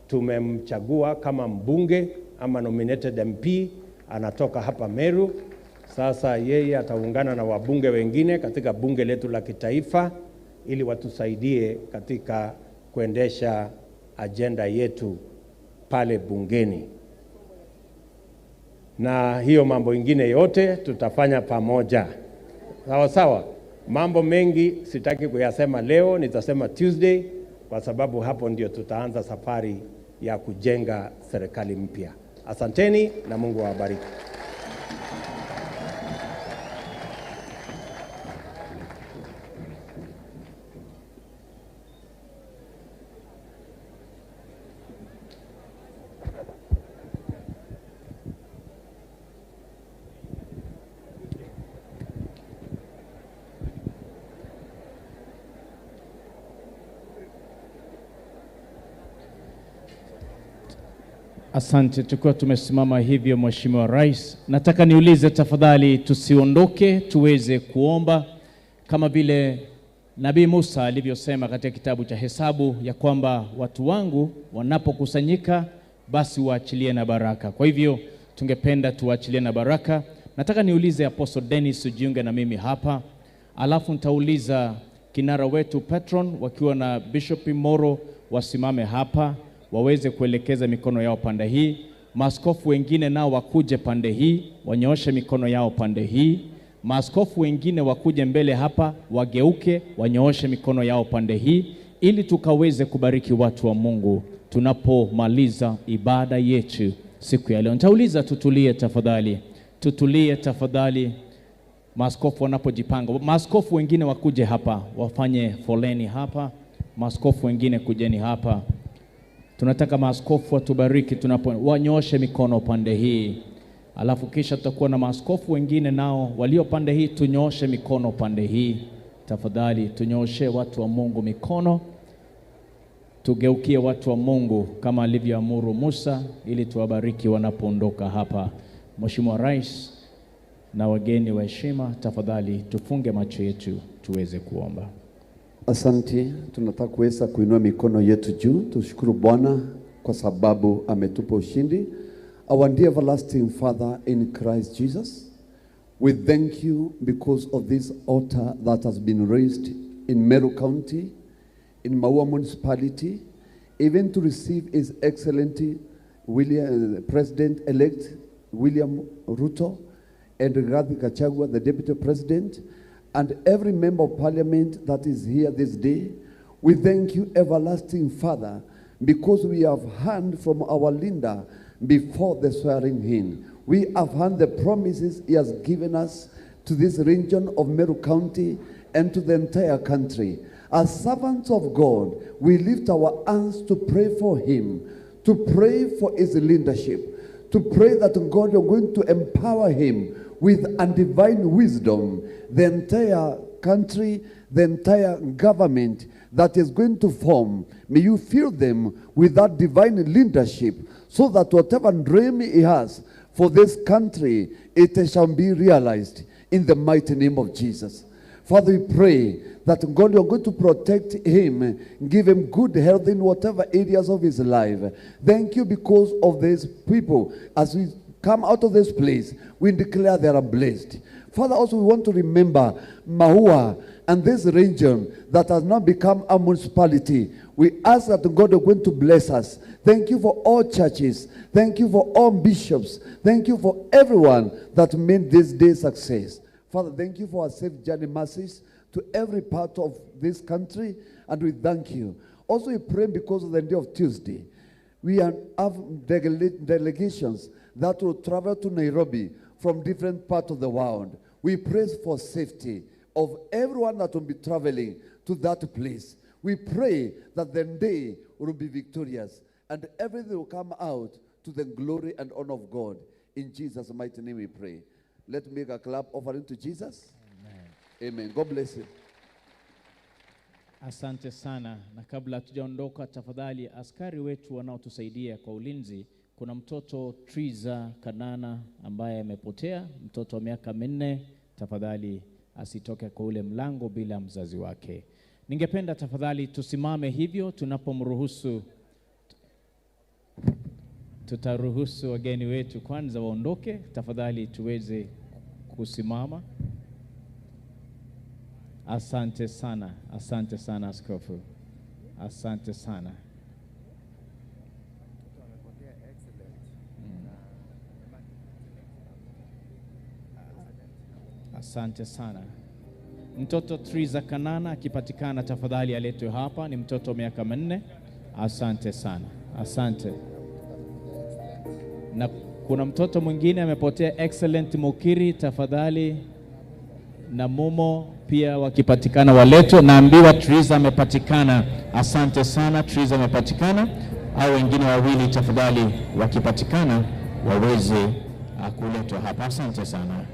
Tumemchagua kama mbunge ama nominated MP, anatoka hapa Meru. Sasa yeye ataungana na wabunge wengine katika bunge letu la kitaifa ili watusaidie katika kuendesha agenda yetu pale bungeni. Na hiyo mambo ingine yote tutafanya pamoja. Sawa sawa. Mambo mengi sitaki kuyasema leo, nitasema Tuesday, kwa sababu hapo ndio tutaanza safari ya kujenga serikali mpya. Asanteni na Mungu awabariki. Asante, tukiwa tumesimama hivyo Mheshimiwa Rais, nataka niulize tafadhali tusiondoke, tuweze kuomba kama vile Nabii Musa alivyosema katika kitabu cha Hesabu ya kwamba watu wangu wanapokusanyika basi waachilie na baraka. Kwa hivyo tungependa tuachilie na baraka. Nataka niulize Apostle Dennis ujiunge na mimi hapa. Alafu nitauliza kinara wetu Patron wakiwa na Bishop Moro wasimame hapa waweze kuelekeza mikono yao pande hii. Maaskofu wengine nao wakuje pande hii, wanyooshe mikono yao pande hii. Maaskofu wengine wakuje mbele hapa, wageuke, wanyooshe mikono yao pande hii, ili tukaweze kubariki watu wa Mungu tunapomaliza ibada yetu siku ya leo. Nitauliza tutulie tafadhali. Tutulie tafadhali. Maaskofu wanapojipanga. Maaskofu wengine wakuje hapa, wafanye foleni hapa. Maaskofu wengine kujeni hapa. Tunataka maaskofu watubariki wanyooshe mikono pande hii. Alafu kisha tutakuwa na maaskofu wengine nao walio pande hii, tunyooshe mikono pande hii. Tafadhali tunyooshe watu wa Mungu mikono. Tugeukie watu wa Mungu kama alivyoamuru Musa ili tuwabariki wanapoondoka hapa. Mheshimiwa Rais na wageni wa heshima, tafadhali tufunge macho yetu tuweze kuomba. Asante, tunataka kuweza kuinua mikono yetu juu, tushukuru Bwana kwa sababu ametupa ushindi. Our dear everlasting Father in Christ Jesus, we thank you because of this altar that has been raised in Meru County, in MAUA municipality, even to receive His Excellency President-elect William Ruto and Rigathi Gachagua, the Deputy President, and every member of Parliament that is here this day. We thank you, everlasting Father, because we have heard from our leader before the swearing in. We have heard the promises he has given us to this region of Meru County and to the entire country. As servants of God, we lift our hands to pray for him, to pray for his leadership, to pray that God, you're going to empower him with divine wisdom, the entire country, the entire government that is going to form. May you fill them with that divine leadership so that whatever dream he has for this country, it shall be realized in the mighty name of Jesus. Father, we pray that God, you're going to protect him, give him good health in whatever areas of his life. Thank you because of these people. As we come out of this place, we declare they are blessed. Father, also we want to remember MAUA and this region that has now become a municipality. We ask that God is going to bless us. Thank you for all churches. Thank you for all bishops. Thank you for everyone that made this day success. Father, thank you for our safe journey mercies to every part of this country, and we thank you. Also, we pray because of the day of Tuesday. We have delegations that will travel to Nairobi from different parts of the world. We pray for safety of everyone that will be traveling to that place. We pray that the day will be victorious and everything will come out to the glory and honor of God. In Jesus' mighty name we pray. Let's make a clap offering to Jesus. Amen. Amen. God bless you. Asante sana, na kabla tujaondoka tafadhali askari wetu wanaotusaidia kwa ulinzi, kuna mtoto Triza Kanana ambaye amepotea, mtoto wa miaka 4, tafadhali asitoke kwa ule mlango bila mzazi wake. Ningependa tafadhali tusimame hivyo tunapomruhusu. Tutaruhusu wageni wetu kwanza waondoke, tafadhali tuweze kusimama. Asante sana askofu. Asante sana. Asante sana. Mtoto Triza Kanana akipatikana tafadhali aletwe hapa, ni mtoto miaka 4. Asante sana. Asante. Na kuna mtoto mwingine amepotea, Excellent Mukiri, tafadhali na Mumo pia wakipatikana waletwe. Naambiwa Triza amepatikana. Asante sana, Triza amepatikana. Au wengine wawili tafadhali wakipatikana waweze kuletwa hapa. Asante sana.